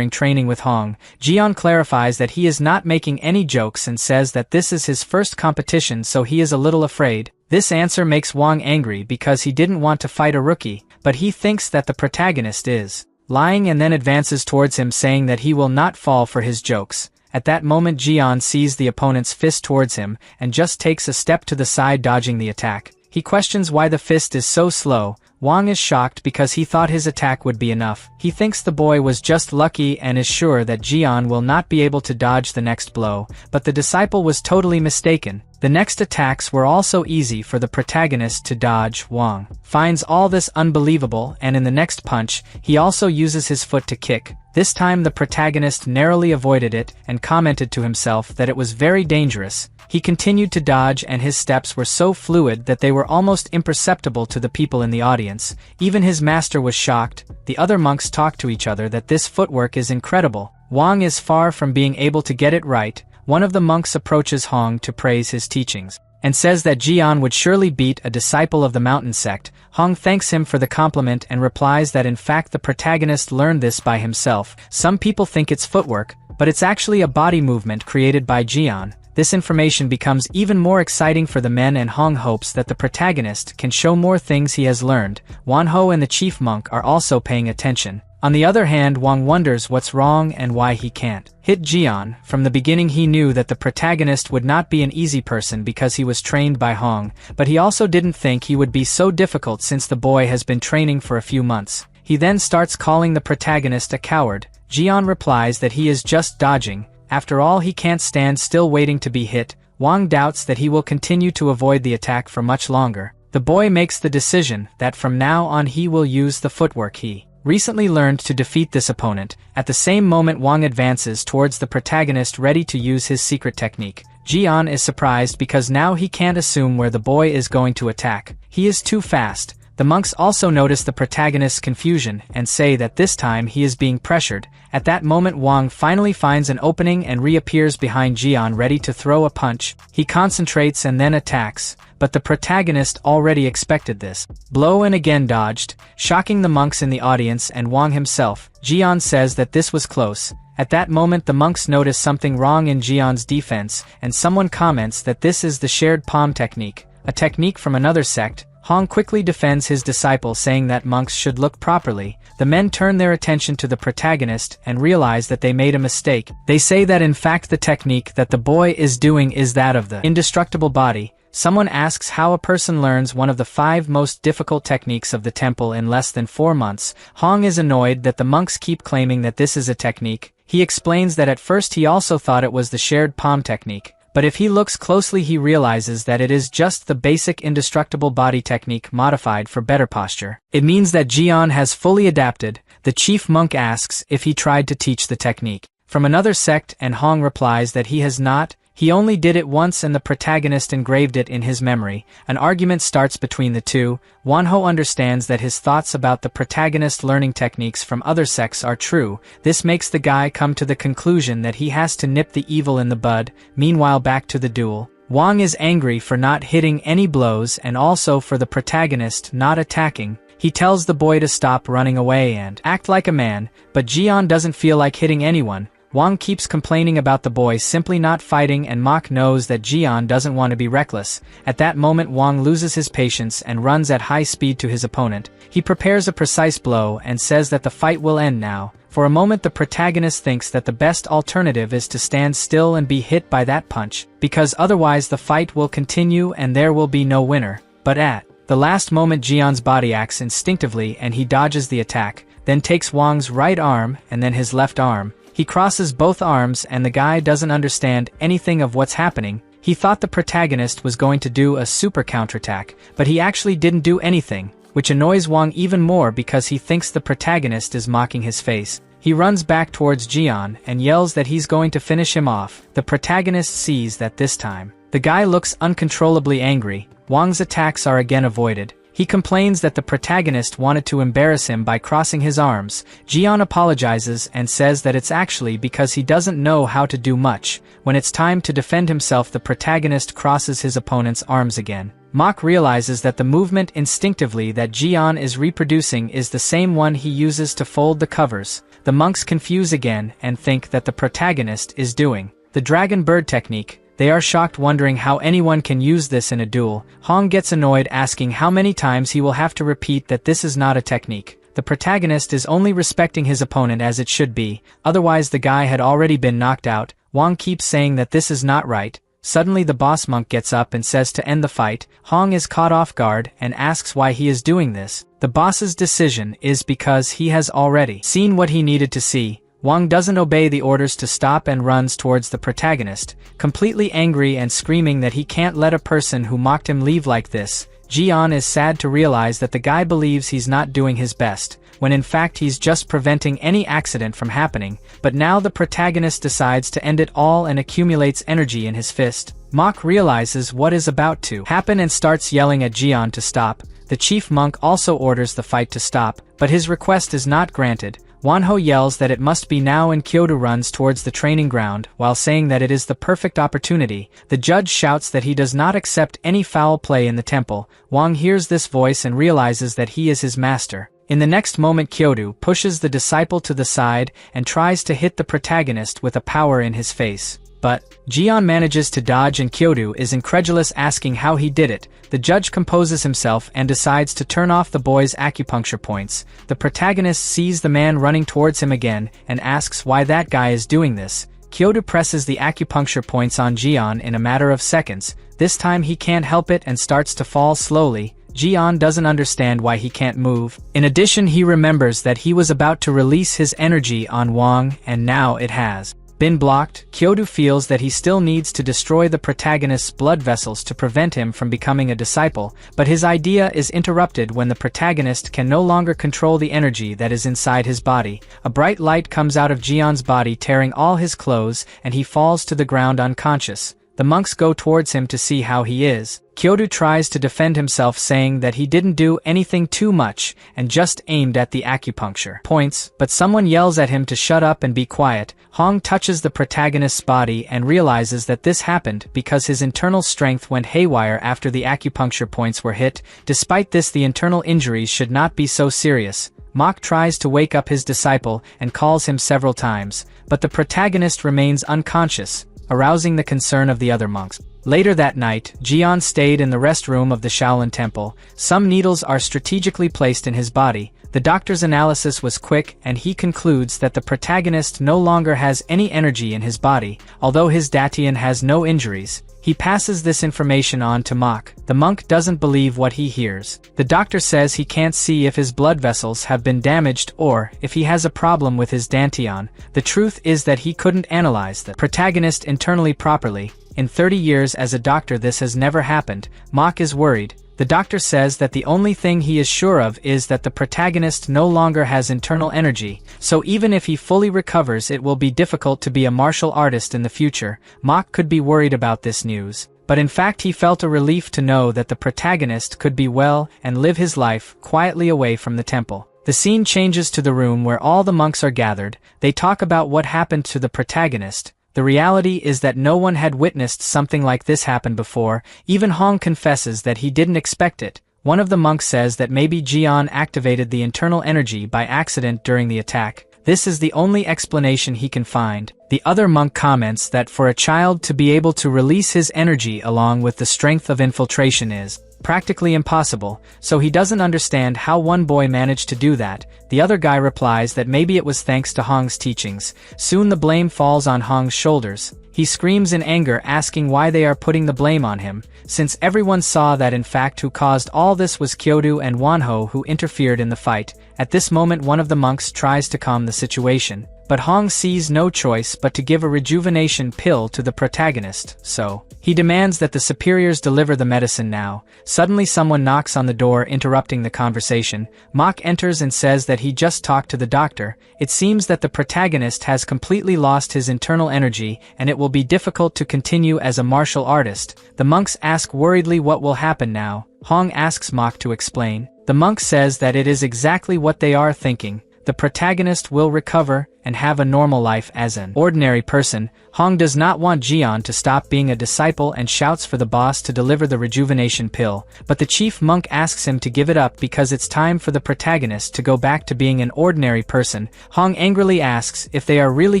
training with Hong. Jian clarifies that he is not making any jokes and says that this is his first competition, so he is a little afraid. This answer makes Wang angry because he didn't want to fight a rookie, but he thinks that the protagonist is lying and then advances towards him saying that he will not fall for his jokes. At that moment Jian sees the opponent's fist towards him and just takes a step to the side, dodging the attack. He questions why the fist is so slow. Wang is shocked because he thought his attack would be enough. He thinks the boy was just lucky and is sure that Jian will not be able to dodge the next blow, but the disciple was totally mistaken. The next attacks were also easy for the protagonist to dodge. Wang finds all this unbelievable, and in the next punch, he also uses his foot to kick. This time the protagonist narrowly avoided it and commented to himself that it was very dangerous. He continued to dodge and his steps were so fluid that they were almost imperceptible to the people in the audience. Even his master was shocked. The other monks talked to each other that this footwork is incredible. Wang is far from being able to get it right. One of the monks approaches Hong to praise his teachings and says that Jian would surely beat a disciple of the mountain sect. Hong thanks him for the compliment and replies that in fact the protagonist learned this by himself. Some people think it's footwork, but it's actually a body movement created by Jian. This information becomes even more exciting for the men, and Hong hopes that the protagonist can show more things he has learned. Wanho and the chief monk are also paying attention. On the other hand, Wang wonders what's wrong and why he can't hit Jian. From the beginning he knew that the protagonist would not be an easy person because he was trained by Hong, but he also didn't think he would be so difficult since the boy has been training for a few months. He then starts calling the protagonist a coward. Jian replies that he is just dodging. After all, he can't stand still waiting to be hit. Wang doubts that he will continue to avoid the attack for much longer. The boy makes the decision that from now on he will use the footwork he recently learned to defeat this opponent. At the same moment Wang advances towards the protagonist ready to use his secret technique. Jian is surprised because now he can't assume where the boy is going to attack. He is too fast. The monks also notice the protagonist's confusion and say that this time he is being pressured. At that moment Wang finally finds an opening and reappears behind Jian ready to throw a punch. He concentrates and then attacks, but the protagonist already expected this blow and again dodged, shocking the monks in the audience and Wang himself. Jian says that this was close. At that moment the monks notice something wrong in Jian's defense, and someone comments that this is the shared palm technique, a technique from another sect. Hong quickly defends his disciple, saying that monks should look properly. The men turn their attention to the protagonist and realize that they made a mistake. They say that in fact the technique that the boy is doing is that of the indestructible body. Someone asks how a person learns one of the 5 most difficult techniques of the temple in less than 4 months. Hong is annoyed that the monks keep claiming that this is a technique. He explains that at first he also thought it was the shared palm technique, but if he looks closely he realizes that it is just the basic indestructible body technique modified for better posture. It means that Jian has fully adapted. The chief monk asks if he tried to teach the technique from another sect, and Hong replies that he has not. He only did it once and the protagonist engraved it in his memory. An argument starts between the two. Wanho understands that his thoughts about the protagonist learning techniques from other sects are true. This makes the guy come to the conclusion that he has to nip the evil in the bud. Meanwhile, back to the duel. Wang is angry for not hitting any blows and also for the protagonist not attacking. He tells the boy to stop running away and act like a man, but Jian doesn't feel like hitting anyone. Wang keeps complaining about the boy simply not fighting, and Mok knows that Jian doesn't want to be reckless. At that moment Wang loses his patience and runs at high speed to his opponent. He prepares a precise blow and says that the fight will end now. For a moment the protagonist thinks that the best alternative is to stand still and be hit by that punch, because otherwise the fight will continue and there will be no winner. But at the last moment Jian's body acts instinctively and he dodges the attack. then takes Wang's right arm and then his left arm. He crosses both arms and the guy doesn't understand anything of what's happening. He thought the protagonist was going to do a super counterattack, but he actually didn't do anything, which annoys Wang even more because he thinks the protagonist is mocking his face. He runs back towards Jian and yells that he's going to finish him off. The protagonist sees that this time the guy looks uncontrollably angry. Wang's attacks are again avoided. He complains that the protagonist wanted to embarrass him by crossing his arms. Jian apologizes and says that it's actually because he doesn't know how to do much. When it's time to defend himself, the protagonist crosses his opponent's arms again. Mok realizes that the movement instinctively that Jian is reproducing is the same one he uses to fold the covers. The monks confuse again and think that the protagonist is doing the dragon bird technique. They are shocked, wondering how anyone can use this in a duel. Hong gets annoyed, asking how many times he will have to repeat that this is not a technique. The protagonist is only respecting his opponent as it should be, otherwise the guy had already been knocked out. Wang keeps saying that this is not right. Suddenly the boss monk gets up and says to end the fight. Hong is caught off guard and asks why he is doing this. The boss's decision is because he has already seen what he needed to see. Wang doesn't obey the orders to stop and runs towards the protagonist, completely angry and screaming that he can't let a person who mocked him leave like this. Jian is sad to realize that the guy believes he's not doing his best, when in fact he's just preventing any accident from happening. But now the protagonist decides to end it all and accumulates energy in his fist. Mok realizes what is about to happen and starts yelling at Jian to stop. The chief monk also orders the fight to stop, but his request is not granted. Wanho yells that it must be now and Kyoto runs towards the training ground, while saying that it is the perfect opportunity. The judge shouts that he does not accept any foul play in the temple. Wang hears this voice and realizes that he is his master. In the next moment, Kyoto pushes the disciple to the side and tries to hit the protagonist with a power in his face. But Jian manages to dodge and Kyoto is incredulous, asking how he did it. The judge composes himself and decides to turn off the boy's acupuncture points. The protagonist sees the man running towards him again and asks why that guy is doing this. Kyoto presses the acupuncture points on Jian in a matter of seconds. This time he can't help it and starts to fall slowly. Jian doesn't understand why he can't move. In addition, he remembers that he was about to release his energy on Wang and now it has been blocked. Kyoto feels that he still needs to destroy the protagonist's blood vessels to prevent him from becoming a disciple, but his idea is interrupted when the protagonist can no longer control the energy that is inside his body. A bright light comes out of Jian's body, tearing all his clothes, and he falls to the ground unconscious. The monks go towards him to see how he is. Kyoto tries to defend himself, saying that he didn't do anything too much and just aimed at the acupuncture points, but someone yells at him to shut up and be quiet. Hong touches the protagonist's body and realizes that this happened because his internal strength went haywire after the acupuncture points were hit. Despite this, the internal injuries should not be so serious. Mok tries to wake up his disciple and calls him several times, but the protagonist remains unconscious, arousing the concern of the other monks. Later that night, Jian stayed in the rest room of the Shaolin Temple. Some needles are strategically placed in his body. The doctor's analysis was quick and he concludes that the protagonist no longer has any energy in his body, although his Datian has no injuries. He passes this information on to Mok. The monk doesn't believe what he hears. The doctor says he can't see if his blood vessels have been damaged or if he has a problem with his Dantian. The truth is that he couldn't analyze the protagonist internally properly. In 30 years as a doctor, this has never happened. Mok is worried. The doctor says that the only thing he is sure of is that the protagonist no longer has internal energy, so even if he fully recovers, it will be difficult to be a martial artist in the future. Mok could be worried about this news, but in fact he felt a relief to know that the protagonist could be well and live his life quietly away from the temple. The scene changes to the room where all the monks are gathered. They talk about what happened to the protagonist. The reality is that no one had witnessed something like this happen before. Even Hong confesses that he didn't expect it. One of the monks says that maybe Jian activated the internal energy by accident during the attack. This is the only explanation he can find. The other monk comments that for a child to be able to release his energy along with the strength of infiltration is practically impossible, so he doesn't understand how one boy managed to do that. The other guy replies that maybe it was thanks to Hong's teachings. Soon the blame falls on Hong's shoulders. He screams in anger, asking why they are putting the blame on him, since everyone saw that in fact who caused all this was Kyoto and Wanho, who interfered in the fight. At this moment one of the monks tries to calm the situation, but Hong sees no choice but to give a rejuvenation pill to the protagonist, so he demands that the superiors deliver the medicine now. Suddenly someone knocks on the door, interrupting the conversation. Mok enters and says that he just talked to the doctor. It seems that the protagonist has completely lost his internal energy and it will be difficult to continue as a martial artist. The monks ask worriedly what will happen now. Hong asks Mok to explain. The monk says that it is exactly what they are thinking. The protagonist will recover and have a normal life as an ordinary person. Hong does not want Jian to stop being a disciple and shouts for the boss to deliver the rejuvenation pill, but the chief monk asks him to give it up because it's time for the protagonist to go back to being an ordinary person. Hong angrily asks if they are really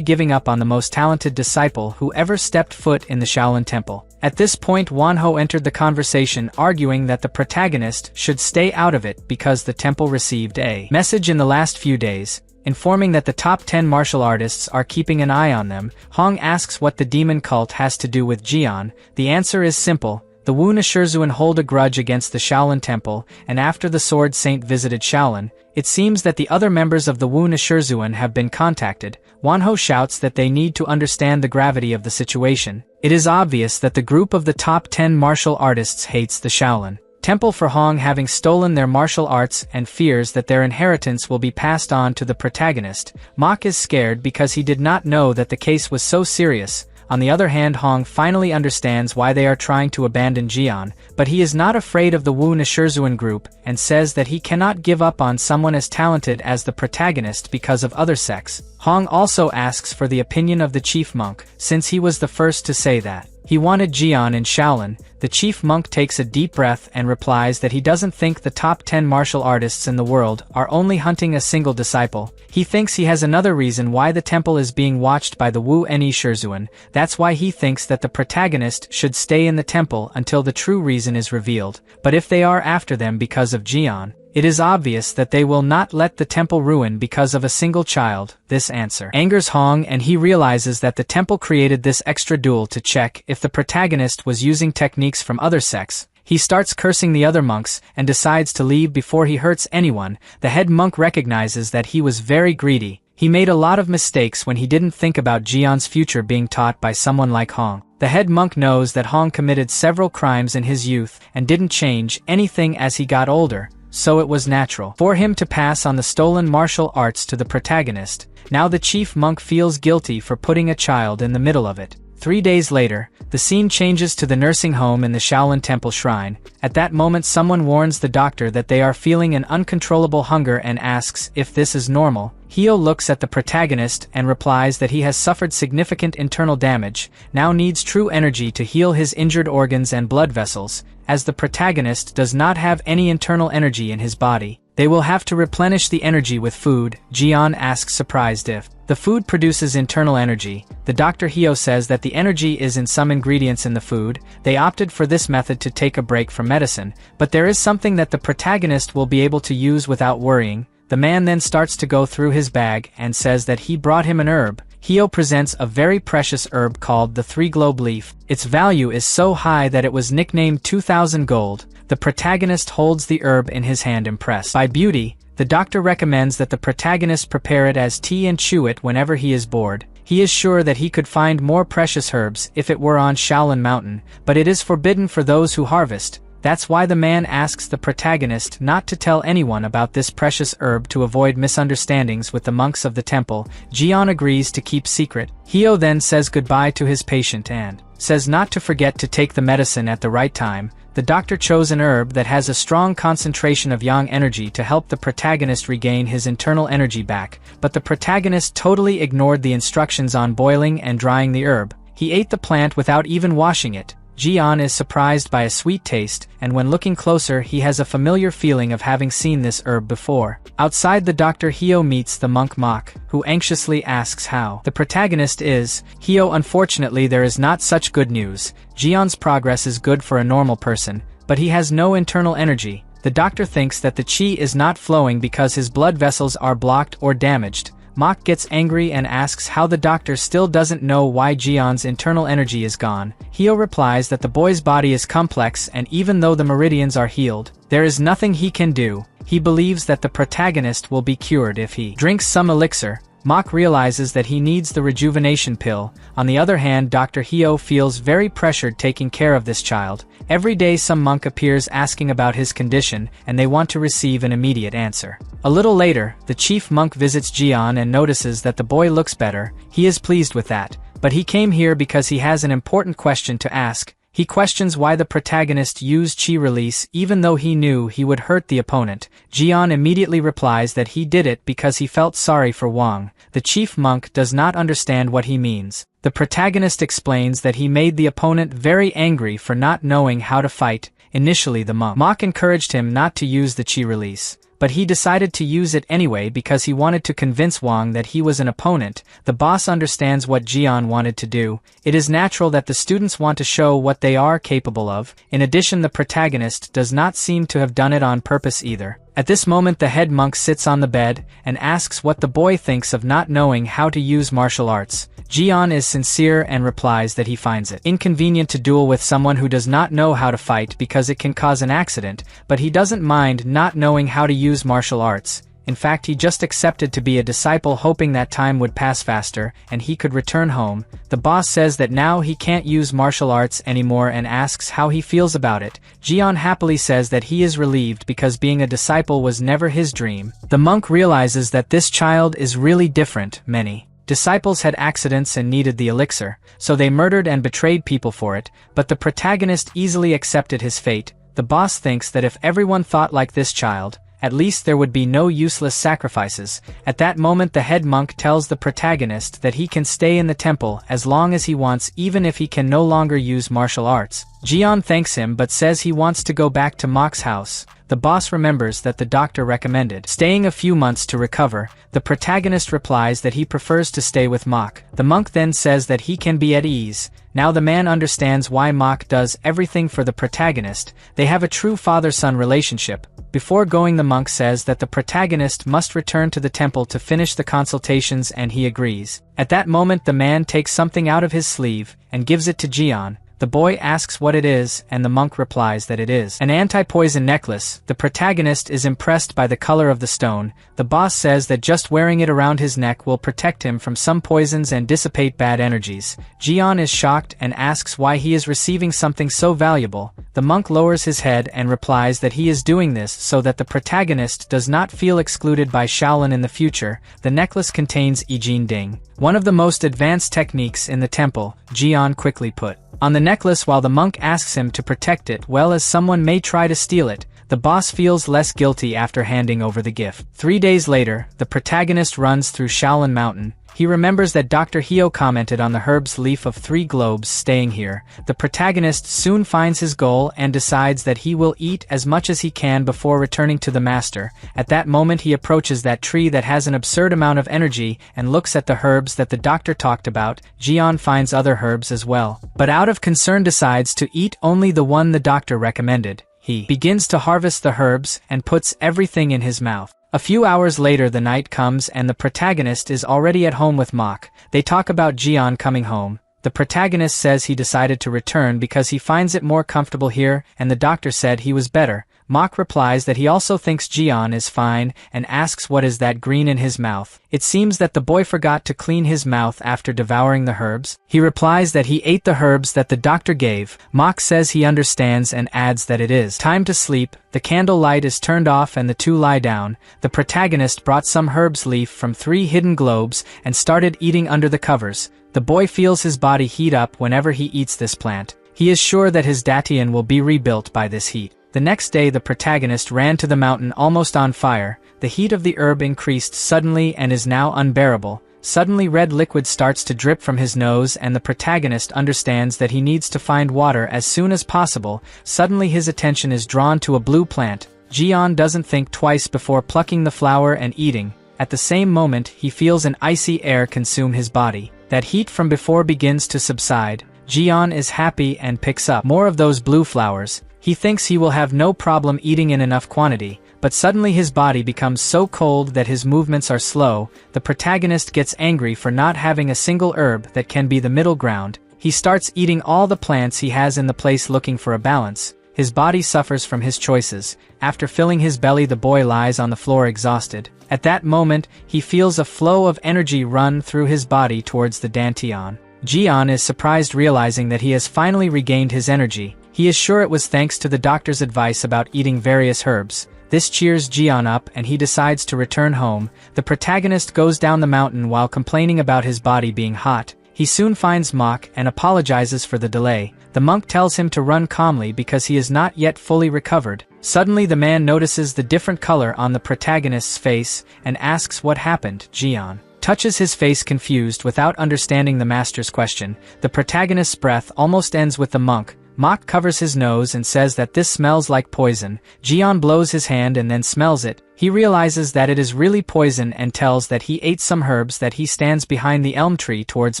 giving up on the most talented disciple who ever stepped foot in the Shaolin Temple. At this point Wanho entered the conversation, arguing that the protagonist should stay out of it because the temple received a message in the last few days, informing that the top 10 martial artists are keeping an eye on them. Hong asks what the demon cult has to do with Jian. The answer is simple. The Wu Nashirzuan hold a grudge against the Shaolin Temple, and after the Sword Saint visited Shaolin, it seems that the other members of the Wu Nashirzuan have been contacted. Wanho shouts that they need to understand the gravity of the situation. It is obvious that the group of the top 10 martial artists hates the Shaolin Temple for Hong having stolen their martial arts and fears that their inheritance will be passed on to the protagonist. Mok is scared because he did not know that the case was so serious. On the other hand, Hong finally understands why they are trying to abandon Jian, but he is not afraid of the Wu Nashirzuan group and says that he cannot give up on someone as talented as the protagonist because of other sects. Hong also asks for the opinion of the chief monk, since he was the first to say that he wanted Jian in Shaolin. The chief monk takes a deep breath and replies that he doesn't think the top 10 martial artists in the world are only hunting a single disciple. He thinks he has another reason why the temple is being watched by the Wu Nashirzuan. That's why he thinks that the protagonist should stay in the temple until the true reason is revealed. But if they are after them because of Jian, it is obvious that they will not let the temple ruin because of a single child. This answer angers Hong, and he realizes that the temple created this extra duel to check if the protagonist was using techniques from other sects. He starts cursing the other monks and decides to leave before he hurts anyone. The head monk recognizes that he was very greedy. He made a lot of mistakes when he didn't think about Jian's future being taught by someone like Hong. The head monk knows that Hong committed several crimes in his youth and didn't change anything as he got older, so it was natural for him to pass on the stolen martial arts to the protagonist. Now the chief monk feels guilty for putting a child in the middle of it. 3 days later, the scene changes to the nursing home in the Shaolin Temple Shrine. At that moment someone warns the doctor that they are feeling an uncontrollable hunger and asks if this is normal. Hyo looks at the protagonist and replies that he has suffered significant internal damage, now needs true energy to heal his injured organs and blood vessels. As the protagonist does not have any internal energy in his body, they will have to replenish the energy with food. Jian asks surprised if the food produces internal energy. The Dr. Hyo says that the energy is in some ingredients in the food. They opted for this method to take a break from medicine, but there is something that the protagonist will be able to use without worrying. The man then starts to go through his bag and says that he brought him an herb. Hyo presents a very precious herb called the three-globe leaf. Its value is so high that it was nicknamed 2,000 gold. The protagonist holds the herb in his hand, impressed by beauty. The doctor recommends that the protagonist prepare it as tea and chew it whenever he is bored. He is sure that he could find more precious herbs if it were on Shaolin Mountain, but it is forbidden for those who harvest. That's why the man asks the protagonist not to tell anyone about this precious herb to avoid misunderstandings with the monks of the temple. Jian agrees to keep secret. Hyo then says goodbye to his patient and says not to forget to take the medicine at the right time. The doctor chose an herb that has a strong concentration of yang energy to help the protagonist regain his internal energy back, but the protagonist totally ignored the instructions on boiling and drying the herb. He ate the plant without even washing it. Jian is surprised by a sweet taste, and when looking closer he has a familiar feeling of having seen this herb before. Outside, the Dr. Hyo meets the monk Mok, who anxiously asks how the protagonist is. Hyo, unfortunately there is not such good news. Jian's progress is good for a normal person, but he has no internal energy. The doctor thinks that the qi is not flowing because his blood vessels are blocked or damaged. Mok gets angry and asks how the doctor still doesn't know why Jion's internal energy is gone. Hyo replies that the boy's body is complex and even though the meridians are healed, there is nothing he can do. He believes that the protagonist will be cured if he drinks some elixir. Mok realizes that he needs the rejuvenation pill. On the other hand, Dr. Hyo feels very pressured taking care of this child. Every day some monk appears asking about his condition, and they want to receive an immediate answer. A little later, the chief monk visits Jion and notices that the boy looks better. He is pleased with that, but he came here because he has an important question to ask. He questions why the protagonist used chi release even though he knew he would hurt the opponent. Jion immediately replies that he did it because he felt sorry for Wang. The chief monk does not understand what he means. The protagonist explains that he made the opponent very angry for not knowing how to fight. Initially the monk encouraged him not to use the chi release, but he decided to use it anyway because he wanted to convince Wang that he was an opponent. The boss understands what Jion wanted to do. It is natural that the students want to show what they are capable of. In addition, the protagonist does not seem to have done it on purpose either. At this moment the head monk sits on the bed and asks what the boy thinks of not knowing how to use martial arts. Jion is sincere and replies that he finds it inconvenient to duel with someone who does not know how to fight because it can cause an accident, but he doesn't mind not knowing how to use martial arts. In fact, he just accepted to be a disciple hoping that time would pass faster and he could return home. The boss says that now he can't use martial arts anymore and asks how he feels about it. Jion happily says that he is relieved because being a disciple was never his dream. The monk realizes that this child is really different. Many disciples had accidents and needed the elixir, so they murdered and betrayed people for it, but the protagonist easily accepted his fate. The boss thinks that if everyone thought like this child, at least there would be no useless sacrifices. At that moment the head monk tells the protagonist that he can stay in the temple as long as he wants even if he can no longer use martial arts. Jion thanks him but says he wants to go back to Mok's house. The boss remembers that the doctor recommended staying a few months to recover. The protagonist replies that he prefers to stay with Mok. The monk then says that he can be at ease. Now the man understands why Mok does everything for the protagonist. They have a true father-son relationship. Before going, the monk says that the protagonist must return to the temple to finish the consultations and he agrees. At that moment the man takes something out of his sleeve and gives it to Jion. The boy asks what it is, and the monk replies that it is an anti-poison necklace. The protagonist is impressed by the color of the stone. The boss says that just wearing it around his neck will protect him from some poisons and dissipate bad energies. Jion is shocked and asks why he is receiving something so valuable. The monk lowers his head and replies that he is doing this so that the protagonist does not feel excluded by Shaolin in the future. The necklace contains Ijin Ding, one of the most advanced techniques in the temple. Jion quickly put on the necklace while the monk asks him to protect it well as someone may try to steal it. The boss feels less guilty after handing over the gift. 3 days later, the protagonist runs through Shaolin Mountain. He remembers that Dr. Hyo commented on the herb's leaf of 3 globes staying here. The protagonist soon finds his goal and decides that he will eat as much as he can before returning to the master. At that moment he approaches that tree that has an absurd amount of energy and looks at the herbs that the doctor talked about. Jion finds other herbs as well, but out of concern decides to eat only the one the doctor recommended. He begins to harvest the herbs and puts everything in his mouth. A few hours later the night comes and the protagonist is already at home with Mok. They talk about Jion coming home. The protagonist says he decided to return because he finds it more comfortable here and the doctor said he was better. Mok replies that he also thinks Jion is fine and asks what is that green in his mouth. It seems that the boy forgot to clean his mouth after devouring the herbs. He replies that he ate the herbs that the doctor gave. Mok says he understands and adds that it is time to sleep. The candle light is turned off and the two lie down. The protagonist brought some herbs leaf from 3 hidden globes and started eating under the covers. The boy feels his body heat up whenever he eats this plant. He is sure that his Datian will be rebuilt by this heat. The next day the protagonist ran to the mountain almost on fire. The heat of the herb increased suddenly and is now unbearable. Suddenly red liquid starts to drip from his nose and the protagonist understands that he needs to find water as soon as possible. Suddenly his attention is drawn to a blue plant. Jion doesn't think twice before plucking the flower and eating. At the same moment he feels an icy air consume his body. That heat from before begins to subside. Jion is happy and picks up more of those blue flowers. He thinks he will have no problem eating in enough quantity, but suddenly his body becomes so cold that his movements are slow. The protagonist gets angry for not having a single herb that can be the middle ground. He starts eating all the plants he has in the place looking for a balance. His body suffers from his choices. After filling his belly, the boy lies on the floor exhausted. At that moment, he feels a flow of energy run through his body towards the dantian. Jian is surprised realizing that he has finally regained his energy. He is sure it was thanks to the doctor's advice about eating various herbs. This cheers Jian up and he decides to return home. The protagonist goes down the mountain while complaining about his body being hot. He soon finds Mok and apologizes for the delay. The monk tells him to run calmly because he is not yet fully recovered. Suddenly the man notices the different color on the protagonist's face and asks what happened. Jian touches his face confused without understanding the master's question. The protagonist's breath almost ends with the monk. Mok covers his nose and says that this smells like poison. Jian blows his hand and then smells it. He realizes that it is really poison and tells that he ate some herbs that he stands behind the elm tree towards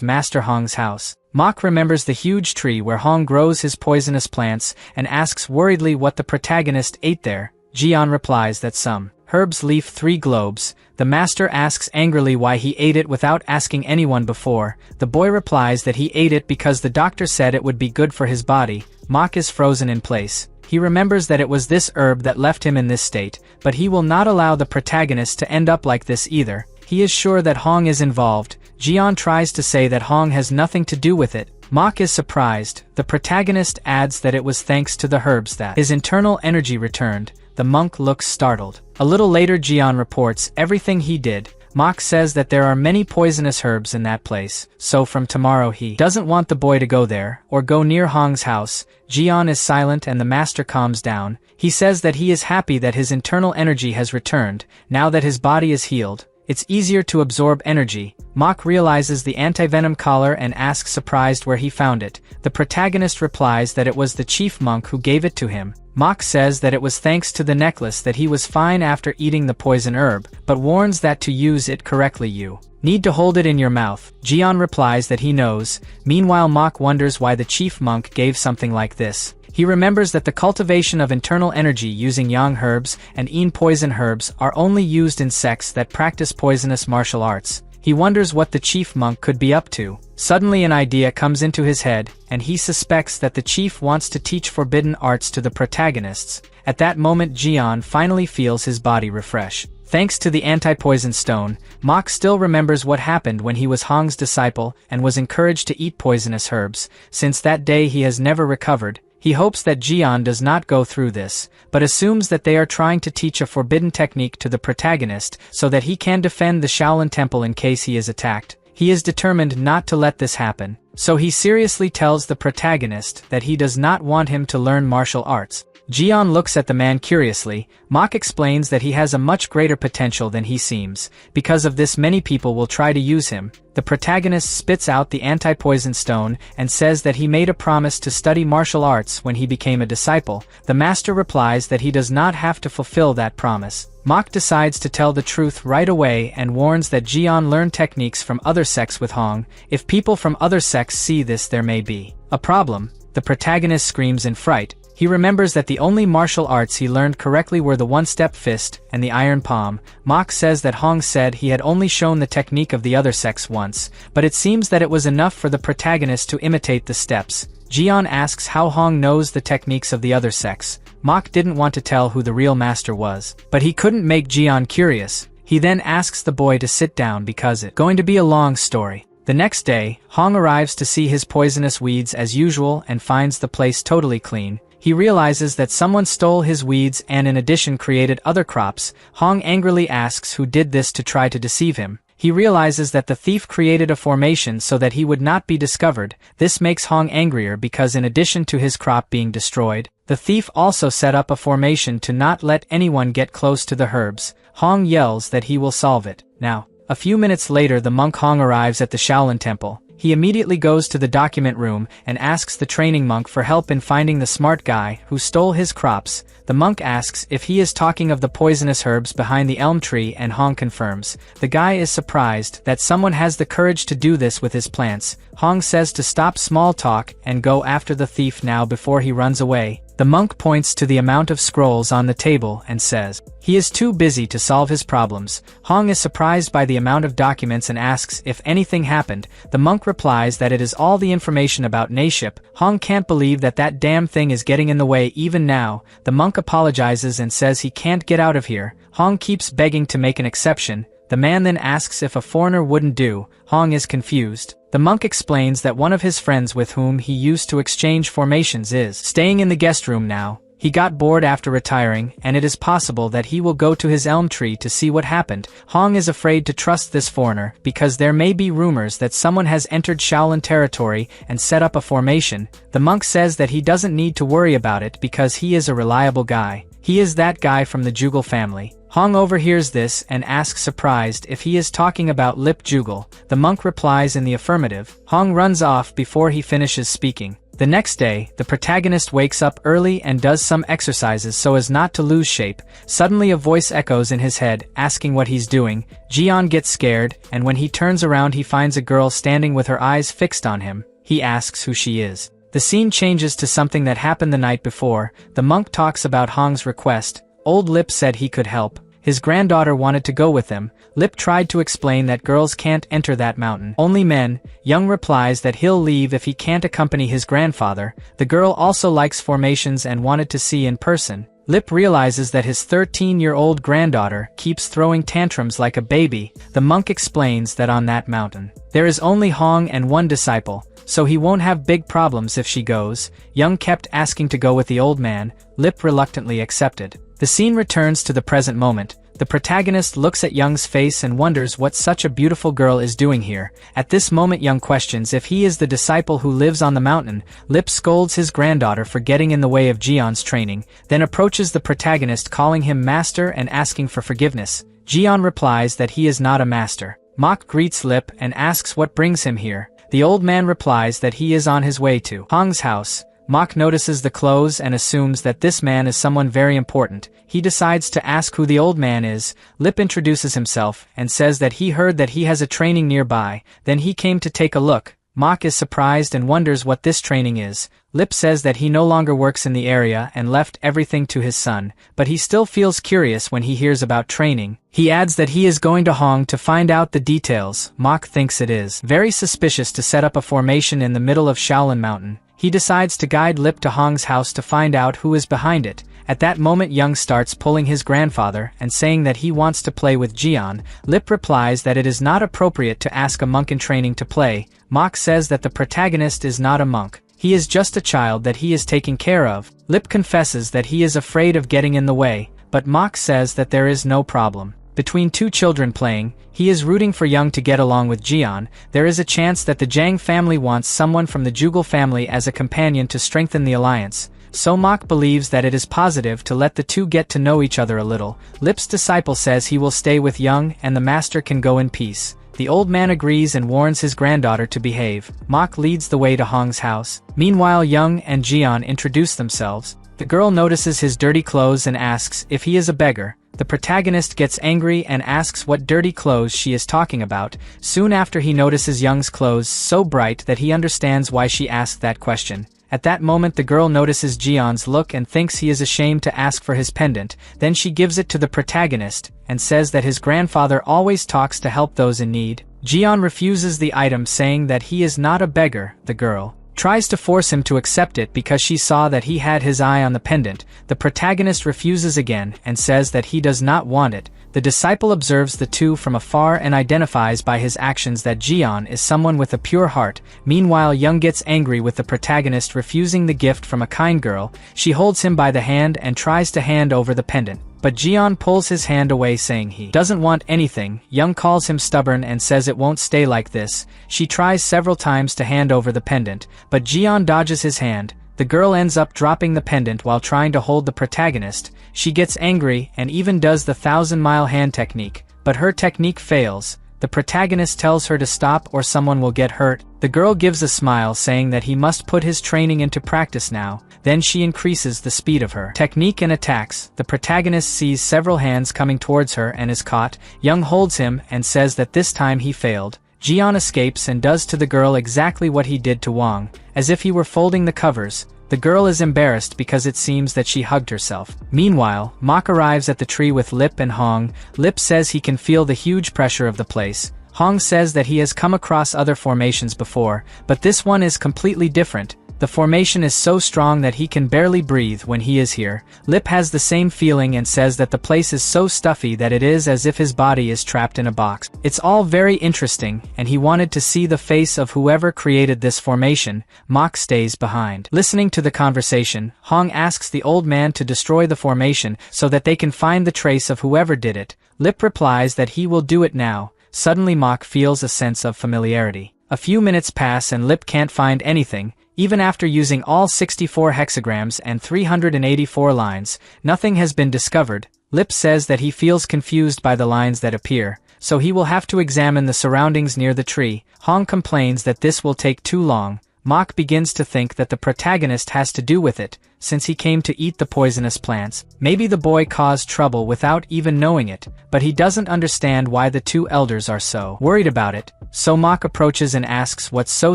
Master Hong's house. Mok remembers the huge tree where Hong grows his poisonous plants and asks worriedly what the protagonist ate there. Jian replies that some herbs leaf 3 globes. The master asks angrily why he ate it without asking anyone before. The boy replies that he ate it because the doctor said it would be good for his body. Mok is frozen in place. He remembers that it was this herb that left him in this state, but he will not allow the protagonist to end up like this either. He is sure that Hong is involved. Jian tries to say that Hong has nothing to do with it. Mok is surprised. The protagonist adds that it was thanks to the herbs that his internal energy returned. The monk looks startled. A little later Jian reports everything he did. Mok says that there are many poisonous herbs in that place, so from tomorrow he doesn't want the boy to go there, or go near Hong's house. Jian is silent and the master calms down. He says that he is happy that his internal energy has returned, now that his body is healed. It's easier to absorb energy. Mok realizes the anti-venom collar and asks surprised where he found it. The protagonist replies that it was the chief monk who gave it to him. Mok says that it was thanks to the necklace that he was fine after eating the poison herb, but warns that to use it correctly you need to hold it in your mouth. Jian replies that he knows. Meanwhile Mok wonders why the chief monk gave something like this. He remembers that the cultivation of internal energy using yang herbs and yin poison herbs are only used in sects that practice poisonous martial arts. He wonders what the chief monk could be up to. Suddenly an idea comes into his head, and he suspects that the chief wants to teach forbidden arts to the protagonists. At that moment Jian finally feels his body refresh. Thanks to the anti-poison stone, Mok still remembers what happened when he was Hong's disciple and was encouraged to eat poisonous herbs. Since that day he has never recovered. He hopes that Jian does not go through this, but assumes that they are trying to teach a forbidden technique to the protagonist so that he can defend the Shaolin Temple in case he is attacked. He is determined not to let this happen, so he seriously tells the protagonist that he does not want him to learn martial arts. Jian looks at the man curiously. Mok explains that he has a much greater potential than he seems. Because of this many people will try to use him. The protagonist spits out the anti-poison stone and says that he made a promise to study martial arts when he became a disciple. The master replies that he does not have to fulfill that promise. Mok decides to tell the truth right away and warns that Jian learned techniques from other sects with Hong. If people from other sects see this, there may be a problem. The protagonist screams in fright. He remembers that the only martial arts he learned correctly were the one-step fist and the iron palm. Mok says that Hong said he had only shown the technique of the other sects once, but it seems that it was enough for the protagonist to imitate the steps. Jian asks how Hong knows the techniques of the other sects. Mok didn't want to tell who the real master was, but he couldn't make Jian curious. He then asks the boy to sit down because it's going to be a long story. The next day, Hong arrives to see his poisonous weeds as usual and finds the place totally clean. He realizes that someone stole his weeds and in addition created other crops. Hong angrily asks who did this to try to deceive him. He realizes that the thief created a formation so that he would not be discovered. This makes Hong angrier because in addition to his crop being destroyed, the thief also set up a formation to not let anyone get close to the herbs. Hong yells that he will solve it. Now, a few minutes later the monk Hong arrives at the Shaolin Temple. He immediately goes to the document room and asks the training monk for help in finding the smart guy who stole his crops. The monk asks if he is talking of the poisonous herbs behind the elm tree and Hong confirms. The guy is surprised that someone has the courage to do this with his plants. Hong says to stop small talk and go after the thief now before he runs away. The monk points to the amount of scrolls on the table and says, he is too busy to solve his problems. Hong is surprised by the amount of documents and asks if anything happened. The monk replies that it is all the information about Naship. Hong can't believe that that damn thing is getting in the way even now. The monk apologizes and says he can't get out of here. Hong keeps begging to make an exception. The man then asks if a foreigner wouldn't do. Hong is confused. The monk explains that one of his friends with whom he used to exchange formations is staying in the guest room now. He got bored after retiring, and it is possible that he will go to his elm tree to see what happened. Hong is afraid to trust this foreigner, because there may be rumors that someone has entered Shaolin territory and set up a formation. The monk says that he doesn't need to worry about it because he is a reliable guy. He is that guy from the Jugal family. Hong overhears this and asks surprised if he is talking about Lip Jugal. The monk replies in the affirmative. Hong runs off before he finishes speaking. The next day, the protagonist wakes up early and does some exercises so as not to lose shape. Suddenly a voice echoes in his head, asking what he's doing. Jian gets scared, and when he turns around he finds a girl standing with her eyes fixed on him. He asks who she is. The scene changes to something that happened the night before. The monk talks about Hong's request. Old Lip said he could help. His granddaughter wanted to go with him. Lip tried to explain that girls can't enter that mountain, only men. Young replies that he'll leave if he can't accompany his grandfather. The girl also likes formations and wanted to see in person. Lip realizes that his 13-year-old granddaughter keeps throwing tantrums like a baby. The monk explains that on that mountain, there is only Hong and one disciple, so he won't have big problems if she goes. Young kept asking to go with the old man. Lip reluctantly accepted. The scene returns to the present moment. The protagonist looks at Young's face and wonders what such a beautiful girl is doing here. At this moment Young questions if he is the disciple who lives on the mountain. Lip scolds his granddaughter for getting in the way of Jian's training, then approaches the protagonist calling him master and asking for forgiveness. Jian replies that he is not a master. Mok greets Lip and asks what brings him here. The old man replies that he is on his way to Hong's house. Mok notices the clothes and assumes that this man is someone very important. He decides to ask who the old man is. Lip introduces himself and says that he heard that he has a training nearby. Then he came to take a look. Mok is surprised and wonders what this training is. Lip says that he no longer works in the area and left everything to his son, but he still feels curious when he hears about training. He adds that he is going to Hong to find out the details. Mok thinks it is very suspicious to set up a formation in the middle of Shaolin Mountain. He decides to guide Lip to Hong's house to find out who is behind it. At that moment Young starts pulling his grandfather and saying that he wants to play with Jian. Lip replies that it is not appropriate to ask a monk in training to play. Mok says that the protagonist is not a monk. He is just a child that he is taking care of. Lip confesses that he is afraid of getting in the way, but Mok says that there is no problem. Between two children playing, he is rooting for Young to get along with Jian. There is a chance that the Zhang family wants someone from the Jugal family as a companion to strengthen the alliance. So Mok believes that it is positive to let the two get to know each other a little. Lip's disciple says he will stay with Young and the master can go in peace. The old man agrees and warns his granddaughter to behave. Mok leads the way to Hong's house. Meanwhile Young and Jian introduce themselves. The girl notices his dirty clothes and asks if he is a beggar. The protagonist gets angry and asks what dirty clothes she is talking about. Soon after he notices Young's clothes so bright that he understands why she asked that question. At that moment the girl notices Jian's look and thinks he is ashamed to ask for his pendant. Then she gives it to the protagonist and says that his grandfather always talks to help those in need. Jian refuses the item saying that he is not a beggar. The girl tries to force him to accept it because she saw that he had his eye on the pendant. The protagonist refuses again and says that he does not want it. The disciple observes the two from afar and identifies by his actions that Jian is someone with a pure heart. Meanwhile Young gets angry with the protagonist refusing the gift from a kind girl. She holds him by the hand and tries to hand over the pendant, but Jian pulls his hand away saying he doesn't want anything. Young calls him stubborn and says it won't stay like this. She tries several times to hand over the pendant, but Jian dodges his hand. The girl ends up dropping the pendant while trying to hold the protagonist. She gets angry and even does the 1,000-mile hand technique, but her technique fails. The protagonist tells her to stop or someone will get hurt. The girl gives a smile saying that he must put his training into practice now. Then she increases the speed of her technique and attacks. The protagonist sees several hands coming towards her and is caught. Young holds him and says that this time he failed. Jian escapes and does to the girl exactly what he did to Wang. As if he were folding the covers, the The girl is embarrassed because it seems that she hugged herself. Meanwhile, Mok arrives at the tree with Lip and Hong. Lip says he can feel the huge pressure of the place. Hong says that he has come across other formations before, but this one is completely different. The formation is so strong that he can barely breathe when he is here. Lip has the same feeling and says that the place is so stuffy that it is as if his body is trapped in a box. It's all very interesting, and he wanted to see the face of whoever created this formation. Mok stays behind. Listening to the conversation, Hong asks the old man to destroy the formation so that they can find the trace of whoever did it. Lip replies that he will do it now. Suddenly Mok feels a sense of familiarity. A few minutes pass and Lip can't find anything. Even after using all 64 hexagrams and 384 lines, nothing has been discovered. Lip says that he feels confused by the lines that appear, so he will have to examine the surroundings near the tree. Hong complains that this will take too long. Mok begins to think that the protagonist has to do with it, since he came to eat the poisonous plants. Maybe the boy caused trouble without even knowing it, but he doesn't understand why the two elders are so worried about it. So Mok approaches and asks what's so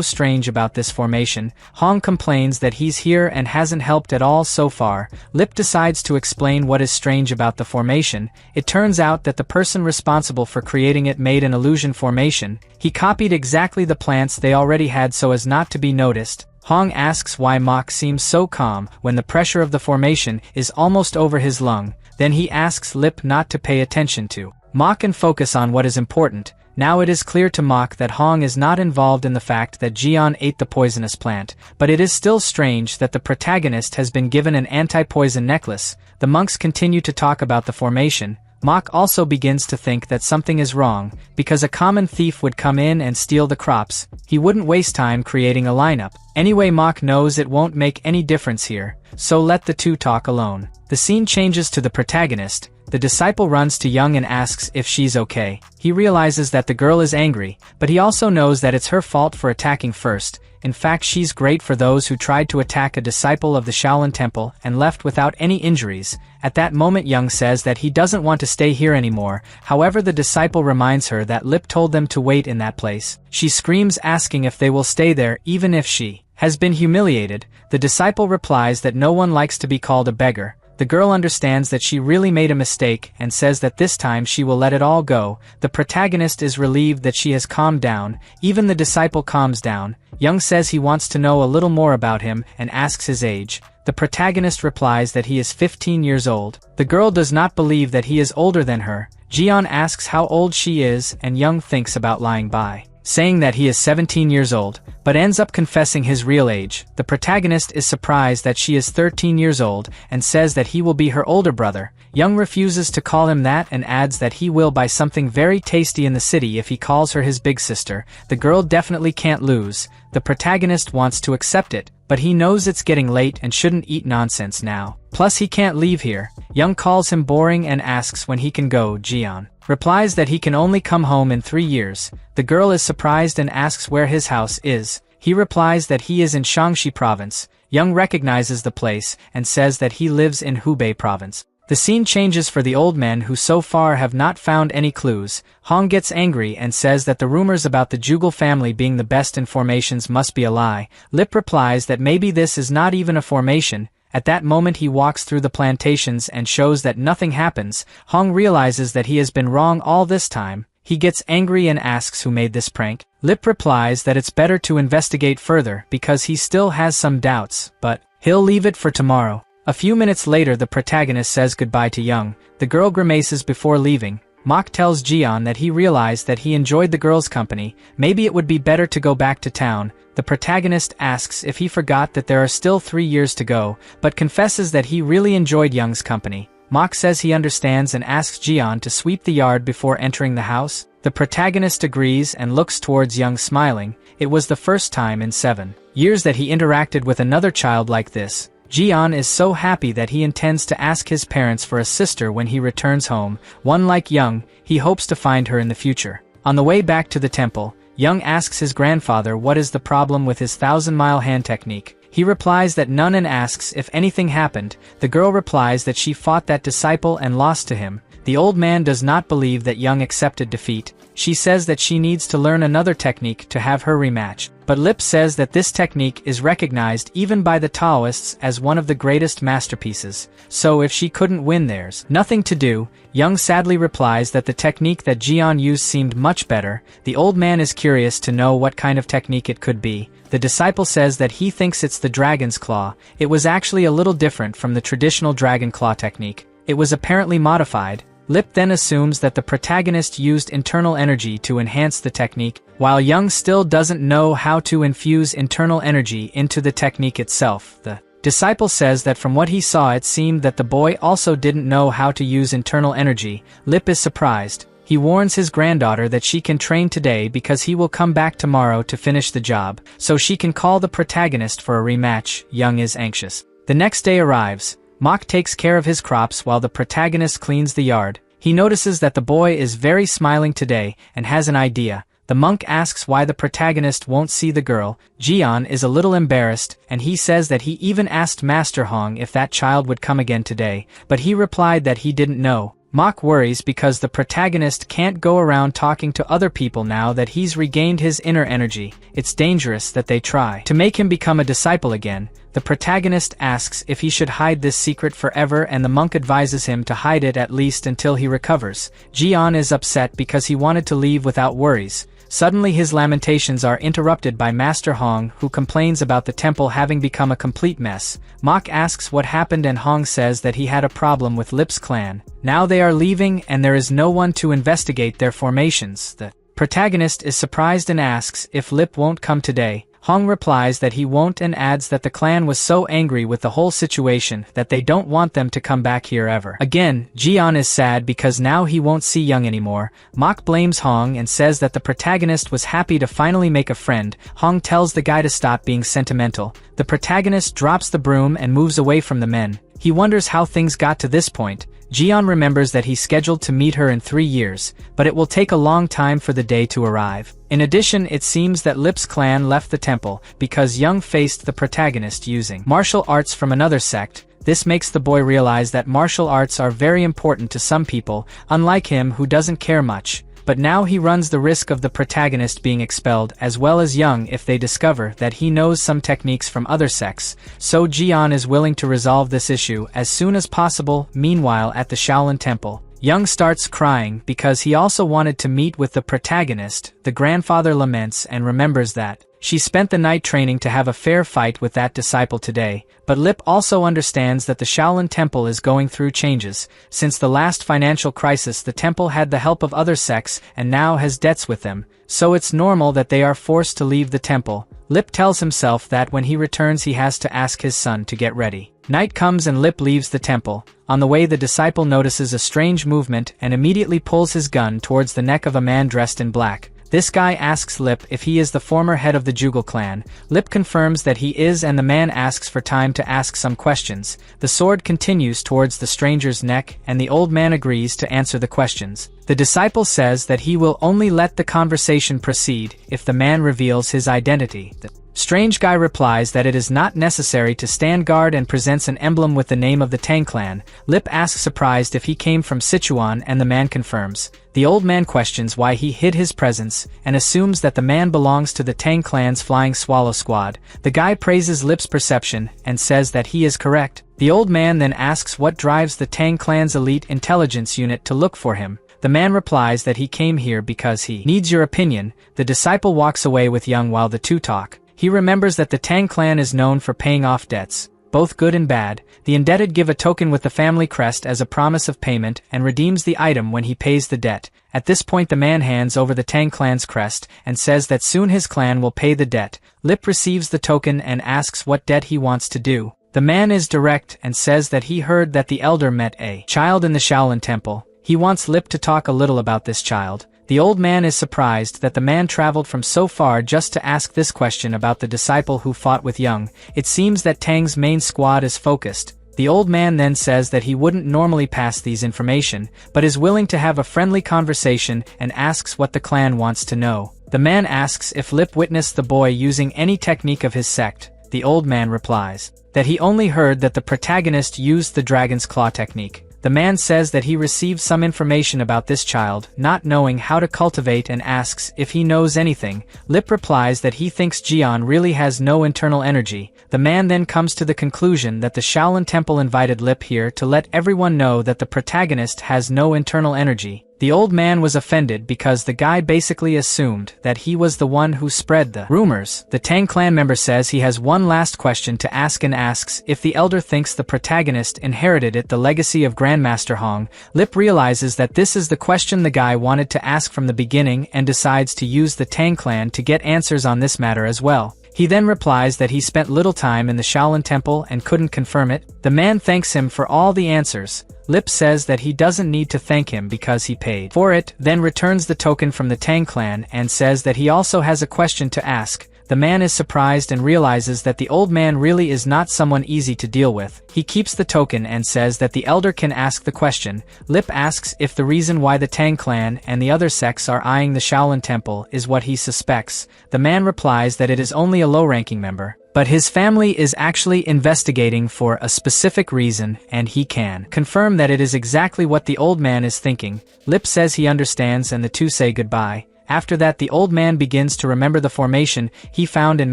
strange about this formation. Hong complains that he's here and hasn't helped at all so far. Lip decides to explain what is strange about the formation. It turns out that the person responsible for creating it made an illusion formation. He copied exactly the plants they already had so as not to be noticed. Hong asks why Mok seems so calm when the pressure of the formation is almost over his lung. Then he asks Lip not to pay attention to Mok and focus on what is important. Now it is clear to Mok that Hong is not involved in the fact that Jian ate the poisonous plant, but it is still strange that the protagonist has been given an anti-poison necklace. The monks continue to talk about the formation. Mok also begins to think that something is wrong, because a common thief would come in and steal the crops. He wouldn't waste time creating a lineup. Anyway, Mok knows it won't make any difference here, so let the two talk alone. The scene changes to the protagonist. The disciple runs to Young and asks if she's okay. He realizes that the girl is angry, but he also knows that it's her fault for attacking first. In fact, she's great for those who tried to attack a disciple of the Shaolin Temple and left without any injuries. At that moment, Young says that he doesn't want to stay here anymore. However, the disciple reminds her that Lip told them to wait in that place. She screams, asking if they will stay there even if she has been humiliated. The disciple replies that no one likes to be called a beggar. The girl understands that she really made a mistake and says that this time she will let it all go. The protagonist is relieved that she has calmed down. Even the disciple calms down. Young says he wants to know a little more about him and asks his age. The protagonist replies that he is 15 years old. The girl does not believe that he is older than her. Jian asks how old she is and Young thinks about lying by saying that he is 17 years old, but ends up confessing his real age. The protagonist is surprised that she is 13 years old and says that he will be her older brother. Young refuses to call him that and adds that he will buy something very tasty in the city if he calls her his big sister. The girl definitely can't lose. The protagonist wants to accept it, but he knows it's getting late and shouldn't eat nonsense now. Plus he can't leave here. Young calls him boring and asks when he can go. Jian replies that he can only come home in 3 years. The girl is surprised and asks where his house is. He replies that he is in Shaanxi province. Young recognizes the place and says that he lives in Hubei province. The scene changes for the old men who so far have not found any clues. Hong gets angry and says that the rumors about the Jugal family being the best in formations must be a lie. Lip replies that maybe this is not even a formation. At that moment he walks through the plantations and shows that nothing happens. Hong realizes that he has been wrong all this time. He gets angry and asks who made this prank. Lip replies that it's better to investigate further because he still has some doubts, but he'll leave it for tomorrow. A few minutes later the protagonist says goodbye to Young. The girl grimaces before leaving. Mok tells Jian that he realized that he enjoyed the girl's company. Maybe it would be better to go back to town. The protagonist asks if he forgot that there are still 3 years to go, but confesses that he really enjoyed Young's company. Mok says he understands and asks Jian to sweep the yard before entering the house. The protagonist agrees and looks towards Young smiling. It was the first time in 7 years that he interacted with another child like this. Jian is so happy that he intends to ask his parents for a sister when he returns home. One like Young, he hopes to find her in the future. On the way back to the temple, Young asks his grandfather what is the problem with his 1,000-mile hand technique. He replies that none and asks if anything happened. The girl replies that she fought that disciple and lost to him. The old man does not believe that Young accepted defeat. She says that she needs to learn another technique to have her rematch. but Lip says that this technique is recognized even by the Taoists as one of the greatest masterpieces, so if she couldn't win there's nothing to do. Young sadly replies that the technique that Jian used seemed much better. The old man is curious to know what kind of technique it could be. The disciple says that he thinks it's the dragon's claw. It was actually a little different from the traditional dragon claw technique. It was apparently modified. Lip then assumes that the protagonist used internal energy to enhance the technique, while Young still doesn't know how to infuse internal energy into the technique itself. The disciple says that from what he saw it seemed that the boy also didn't know how to use internal energy. Lip is surprised. He warns his granddaughter that she can train today because he will come back tomorrow to finish the job, so she can call the protagonist for a rematch. Young is anxious. The next day arrives. Mok takes care of his crops while the protagonist cleans the yard. He notices that the boy is very smiling today and has an idea. The monk asks why the protagonist won't see the girl. Jian is a little embarrassed, and he says that he even asked Master Hong if that child would come again today, but he replied that he didn't know. Mok worries because the protagonist can't go around talking to other people now that he's regained his inner energy. It's dangerous that they try to make him become a disciple again. The protagonist asks if he should hide this secret forever, and the monk advises him to hide it at least until he recovers. Jian is upset because he wanted to leave without worries. Suddenly his lamentations are interrupted by Master Hong, who complains about the temple having become a complete mess. Mok asks what happened and Hong says that he had a problem with Lip's clan. Now they are leaving and there is no one to investigate their formations. The protagonist is surprised and asks if Lip won't come today. Hong replies that he won't and adds that the clan was so angry with the whole situation that they don't want them to come back here ever. Again, Jian is sad because now he won't see Young anymore. Mok blames Hong and says that the protagonist was happy to finally make a friend. Hong tells the guy to stop being sentimental. The protagonist drops the broom and moves away from the men. He wonders how things got to this point. Jian remembers that he's scheduled to meet her in 3 years, but it will take a long time for the day to arrive. In addition, it seems that Lip's clan left the temple because Young faced the protagonist using martial arts from another sect. This makes the boy realize that martial arts are very important to some people, unlike him who doesn't care much. But now he runs the risk of the protagonist being expelled as well as Young if they discover that he knows some techniques from other sects, so Jian is willing to resolve this issue as soon as possible. Meanwhile, at the Shaolin Temple, Young starts crying because he also wanted to meet with the protagonist. The grandfather laments and remembers that she spent the night training to have a fair fight with that disciple today, but Lip also understands that the Shaolin Temple is going through changes. Since the last financial crisis, the temple had the help of other sects and now has debts with them, so it's normal that they are forced to leave the temple. Lip tells himself that when he returns he has to ask his son to get ready. Night comes and Lip leaves the temple. On the way, the disciple notices a strange movement and immediately pulls his gun towards the neck of a man dressed in black. This guy asks Lip if he is the former head of the Jugal clan. Lip confirms that he is, and the man asks for time to ask some questions. The sword continues towards the stranger's neck and the old man agrees to answer the questions. The disciple says that he will only let the conversation proceed if the man reveals his identity. The strange guy replies that it is not necessary to stand guard and presents an emblem with the name of the Tang clan. Lip asks surprised if he came from Sichuan and the man confirms. The old man questions why he hid his presence and assumes that the man belongs to the Tang clan's Flying Swallow Squad. The guy praises Lip's perception and says that he is correct. The old man then asks what drives the Tang clan's elite intelligence unit to look for him. The man replies that he came here because he needs your opinion. The disciple walks away with Young while the two talk. He remembers that the Tang clan is known for paying off debts, both good and bad. The indebted give a token with the family crest as a promise of payment and redeems the item when he pays the debt. At this point the man hands over the Tang clan's crest and says that soon his clan will pay the debt. Lip receives the token and asks what debt he wants to do. The man is direct and says that he heard that the elder met a child in the Shaolin Temple. He wants Lip to talk a little about this child. The old man is surprised that the man traveled from so far just to ask this question about the disciple who fought with Young. It seems that Tang's main squad is focused. The old man then says that he wouldn't normally pass these information, but is willing to have a friendly conversation and asks what the clan wants to know. The man asks if Lip witnessed the boy using any technique of his sect. The old man replies that he only heard that the protagonist used the dragon's claw technique. The man says that he received some information about this child, not knowing how to cultivate, and asks if he knows anything. Lip replies that he thinks Jian really has no internal energy. The man then comes to the conclusion that the Shaolin Temple invited Lip here to let everyone know that the protagonist has no internal energy. The old man was offended because the guy basically assumed that he was the one who spread the rumors. The Tang clan member says he has one last question to ask and asks if the elder thinks the protagonist inherited the legacy of Grandmaster Hong. Lip realizes that this is the question the guy wanted to ask from the beginning and decides to use the Tang clan to get answers on this matter as well. He then replies that he spent little time in the Shaolin Temple and couldn't confirm it. The man thanks him for all the answers. Lip says that he doesn't need to thank him because he paid for it, then returns the token from the Tang clan and says that he also has a question to ask. The man is surprised and realizes that the old man really is not someone easy to deal with. He keeps the token and says that the elder can ask the question. Lip asks if the reason why the Tang clan and the other sects are eyeing the Shaolin Temple is what he suspects. The man replies that it is only a low-ranking member, but his family is actually investigating for a specific reason, and he can confirm that it is exactly what the old man is thinking. Lip says he understands and the two say goodbye. After that, the old man begins to remember the formation he found in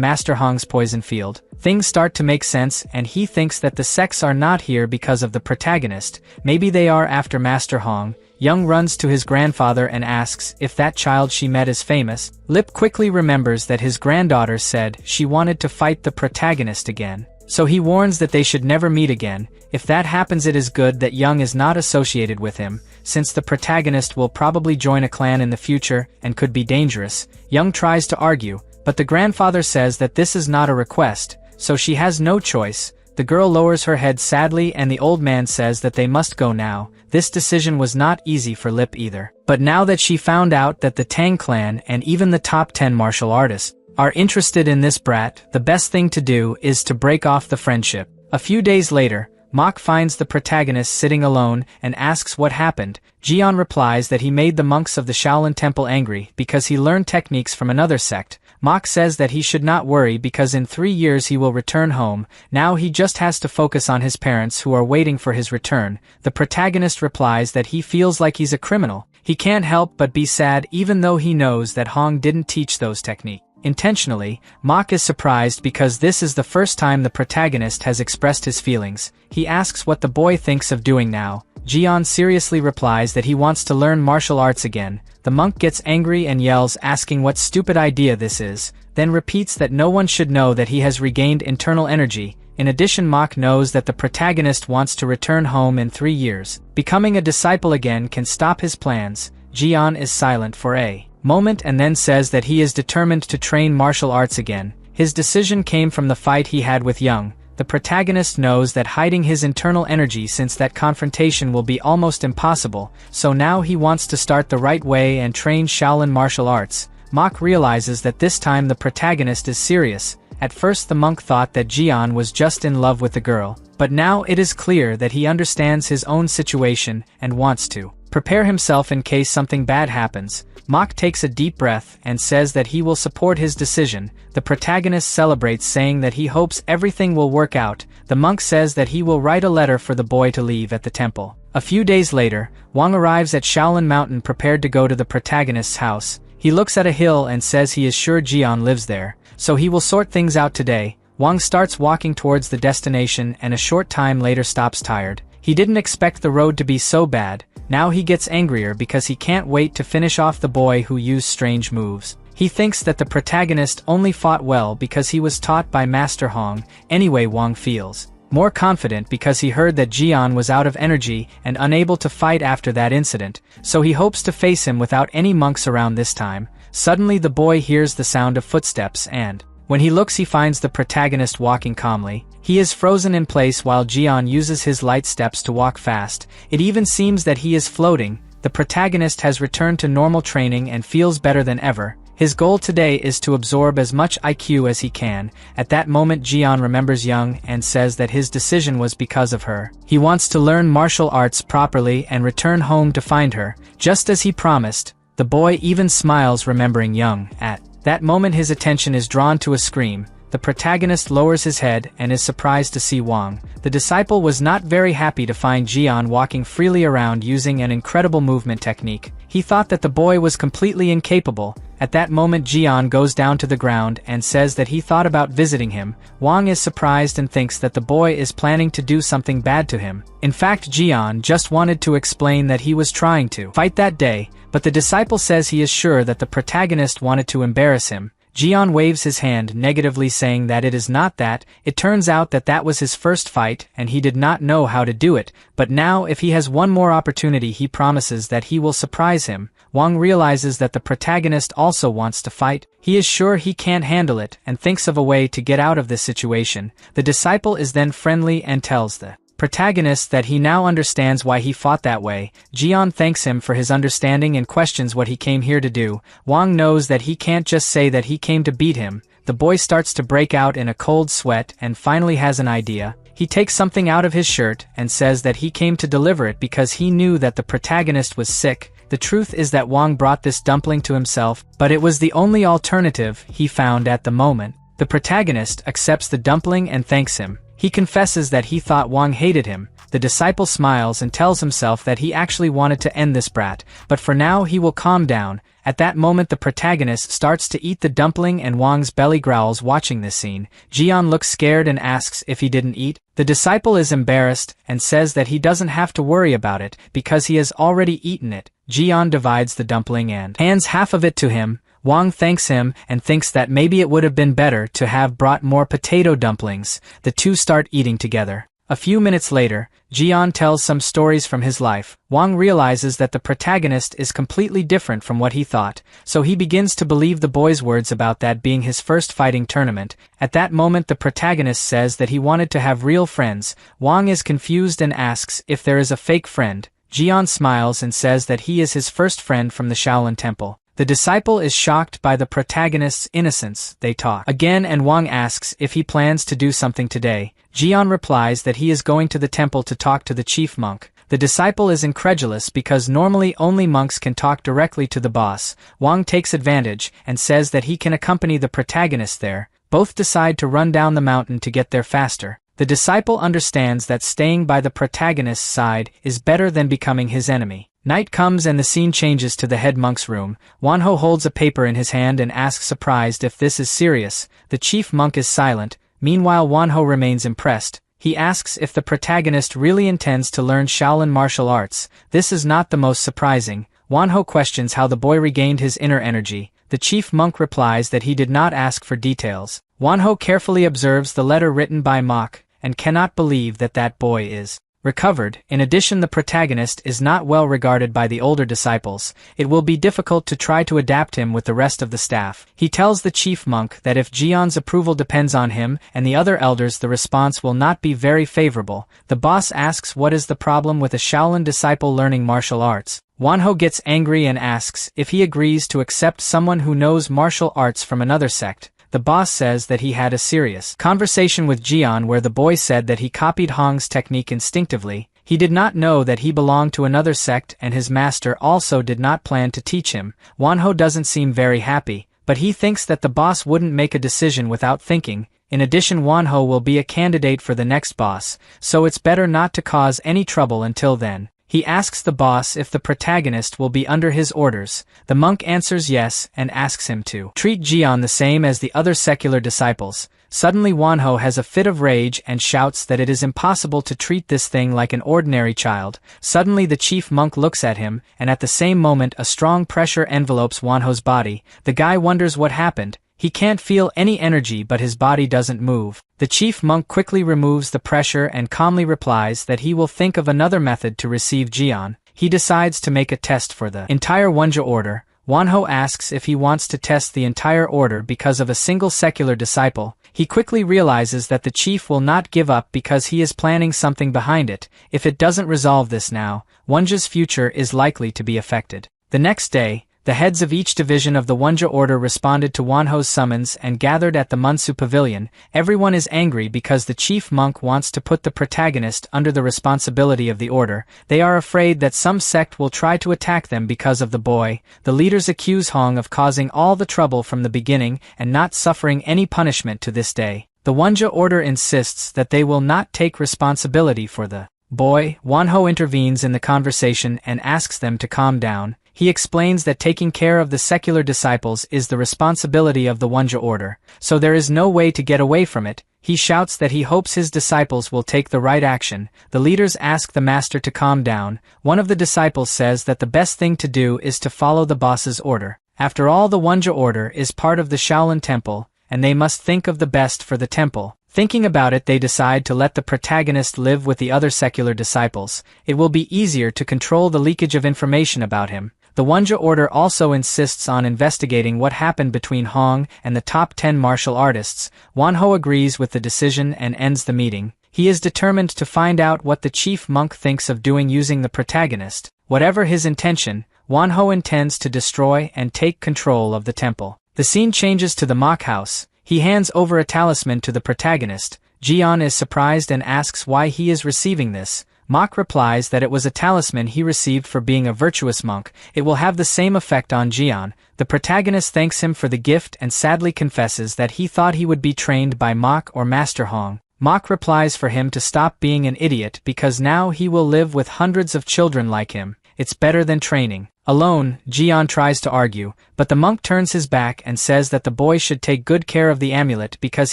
Master Hong's poison field. Things start to make sense, and he thinks that the sects are not here because of the protagonist. Maybe they are after Master Hong. Young runs to his grandfather and asks if that child she met is famous. Lip quickly remembers that his granddaughter said she wanted to fight the protagonist again. So he warns that they should never meet again. If that happens, it is good that Young is not associated with him, since the protagonist will probably join a clan in the future and could be dangerous. Young tries to argue, but the grandfather says that this is not a request, so she has no choice. The girl lowers her head sadly and the old man says that they must go now. This decision was not easy for Lip either. But now that she found out that the Tang clan and even the top 10 martial artists are interested in this brat, the best thing to do is to break off the friendship. A few days later, Mok finds the protagonist sitting alone and asks what happened. Jian replies that he made the monks of the Shaolin Temple angry because he learned techniques from another sect. Mok says that he should not worry because in 3 years he will return home. Now he just has to focus on his parents who are waiting for his return. The protagonist replies that he feels like he's a criminal. He can't help but be sad even though he knows that Hong didn't teach those techniques intentionally. Mok is surprised because this is the first time the protagonist has expressed his feelings. He asks what the boy thinks of doing now. Jian seriously replies that he wants to learn martial arts again. The monk gets angry and yells, asking what stupid idea this is, then repeats that no one should know that he has regained internal energy. In addition, Mok knows that the protagonist wants to return home in 3 years. Becoming a disciple again can stop his plans. Jian is silent for a moment and then says that he is determined to train martial arts again. His decision came from the fight he had with Young. The protagonist knows that hiding his internal energy since that confrontation will be almost impossible, so now he wants to start the right way and train Shaolin martial arts. Mok realizes that this time the protagonist is serious. At first the monk thought that Jian was just in love with the girl, but now it is clear that he understands his own situation and wants to prepare himself in case something bad happens. Mok takes a deep breath and says that he will support his decision. The protagonist celebrates, saying that he hopes everything will work out. The monk says that he will write a letter for the boy to leave at the temple. A few days later, Wang arrives at Shaolin Mountain prepared to go to the protagonist's house. He looks at a hill and says he is sure Jian lives there, so he will sort things out today. Wang starts walking towards the destination and a short time later stops tired. He didn't expect the road to be so bad. Now he gets angrier because he can't wait to finish off the boy who used strange moves. He thinks that the protagonist only fought well because he was taught by Master Hong. Anyway, Wang feels more confident because he heard that Jian was out of energy and unable to fight after that incident, so he hopes to face him without any monks around this time. Suddenly the boy hears the sound of footsteps and, when he looks, he finds the protagonist walking calmly. He is frozen in place while Jian uses his light steps to walk fast. It even seems that he is floating. The protagonist has returned to normal training and feels better than ever. His goal today is to absorb as much IQ as he can. At that moment Jian remembers Young and says that his decision was because of her. He wants to learn martial arts properly and return home to find her, just as he promised. The boy even smiles remembering Young. At that moment his attention is drawn to a scream. the protagonist lowers his head and is surprised to see Wang. The disciple was not very happy to find Jian walking freely around using an incredible movement technique. He thought that the boy was completely incapable. At that moment Jian goes down to the ground and says that he thought about visiting him. Wang is surprised and thinks that the boy is planning to do something bad to him. In fact, Jian just wanted to explain that he was trying to fight that day, but the disciple says he is sure that the protagonist wanted to embarrass him. Jian waves his hand negatively saying that it is not that. It turns out that that was his first fight and he did not know how to do it, but now if he has one more opportunity he promises that he will surprise him. Wang realizes that the protagonist also wants to fight. He is sure he can't handle it and thinks of a way to get out of this situation. The disciple is then friendly and tells the protagonist that he now understands why he fought that way. Jian thanks him for his understanding and questions what he came here to do. Wang knows that he can't just say that he came to beat him. The boy starts to break out in a cold sweat and finally has an idea. He takes something out of his shirt and says that he came to deliver it because he knew that the protagonist was sick. The truth is that Wang brought this dumpling to himself, but it was the only alternative he found at the moment. The protagonist accepts the dumpling and thanks him. He confesses that he thought Wang hated him. The disciple smiles and tells himself that he actually wanted to end this brat, but for now he will calm down. At that moment the protagonist starts to eat the dumpling and Wang's belly growls watching this scene. Jian looks scared and asks if he didn't eat. The disciple is embarrassed and says that he doesn't have to worry about it because he has already eaten it. Jian divides the dumpling and hands half of it to him. Wang thanks him and thinks that maybe it would have been better to have brought more potato dumplings. The two start eating together. A few minutes later, Jian tells some stories from his life. Wang realizes that the protagonist is completely different from what he thought, so he begins to believe the boy's words about that being his first fighting tournament. At that moment the protagonist says that he wanted to have real friends. Wang is confused and asks if there is a fake friend. Jian smiles and says that he is his first friend from the Shaolin Temple. The disciple is shocked by the protagonist's innocence. They talk again and Wang asks if he plans to do something today. Jian replies that he is going to the temple to talk to the chief monk. The disciple is incredulous because normally only monks can talk directly to the boss. Wang takes advantage and says that he can accompany the protagonist there. Both decide to run down the mountain to get there faster. The disciple understands that staying by the protagonist's side is better than becoming his enemy. Night comes and the scene changes to the head monk's room. Wanho holds a paper in his hand and asks surprised if this is serious. The chief monk is silent. Meanwhile Wanho remains impressed. He asks if the protagonist really intends to learn Shaolin martial arts. This is not the most surprising. Wanho questions how the boy regained his inner energy. The chief monk replies that he did not ask for details. Wanho carefully observes the letter written by Mok and cannot believe that that boy is recovered. In addition, the protagonist is not well regarded by the older disciples. It will be difficult to try to adapt him with the rest of the staff. He tells the chief monk that if Jian's approval depends on him and the other elders, the response will not be very favorable. The boss asks what is the problem with a Shaolin disciple learning martial arts. Wanho gets angry and asks if he agrees to accept someone who knows martial arts from another sect. The boss says that he had a serious conversation with Jian where the boy said that he copied Hong's technique instinctively. He did not know that he belonged to another sect and his master also did not plan to teach him. Wanho doesn't seem very happy, but he thinks that the boss wouldn't make a decision without thinking. In addition, Wanho will be a candidate for the next boss, so it's better not to cause any trouble until then. He asks the boss if the protagonist will be under his orders. The monk answers yes and asks him to treat Jian the same as the other secular disciples. Suddenly Wanho has a fit of rage and shouts that it is impossible to treat this thing like an ordinary child. Suddenly the chief monk looks at him, and at the same moment a strong pressure envelopes Wanho's body. The guy wonders what happened. He can't feel any energy but his body doesn't move. The chief monk quickly removes the pressure and calmly replies that he will think of another method to receive Jian. He decides to make a test for the entire Wonja order. Wanho asks if he wants to test the entire order because of a single secular disciple. He quickly realizes that the chief will not give up because he is planning something behind it. If it doesn't resolve this now, Wonja's future is likely to be affected. The next day, The heads of each division of the Wonja order responded to Wanho's summons and gathered at the Munsu pavilion. Everyone is angry because the chief monk wants to put the protagonist under the responsibility of the order. They are afraid that some sect will try to attack them because of the boy. The leaders accuse Hong of causing all the trouble from the beginning and not suffering any punishment to this day. The Wonja order insists that they will not take responsibility for the boy. Wanho intervenes in the conversation and asks them to calm down. He explains that taking care of the secular disciples is the responsibility of the Wonja order, so there is no way to get away from it. He shouts that he hopes his disciples will take the right action. The leaders ask the master to calm down. One of the disciples says that the best thing to do is to follow the boss's order. After all, the Wonja order is part of the Shaolin Temple, and they must think of the best for the temple. Thinking about it, they decide to let the protagonist live with the other secular disciples. It will be easier to control the leakage of information about him. The Wonja order also insists on investigating what happened between Hong and the top 10 martial artists. Wanho agrees with the decision and ends the meeting. He is determined to find out what the chief monk thinks of doing using the protagonist. Whatever his intention, Wanho intends to destroy and take control of the temple. The scene changes to the mock house. He hands over a talisman to the protagonist. Jian is surprised and asks why he is receiving this. Mok replies that it was a talisman he received for being a virtuous monk. It will have the same effect on Jian. The protagonist thanks him for the gift and sadly confesses that he thought he would be trained by Mok or Master Hong. Mok replies for him to stop being an idiot because now he will live with hundreds of children like him. It's better than training. Alone, Jian tries to argue, but the monk turns his back and says that the boy should take good care of the amulet because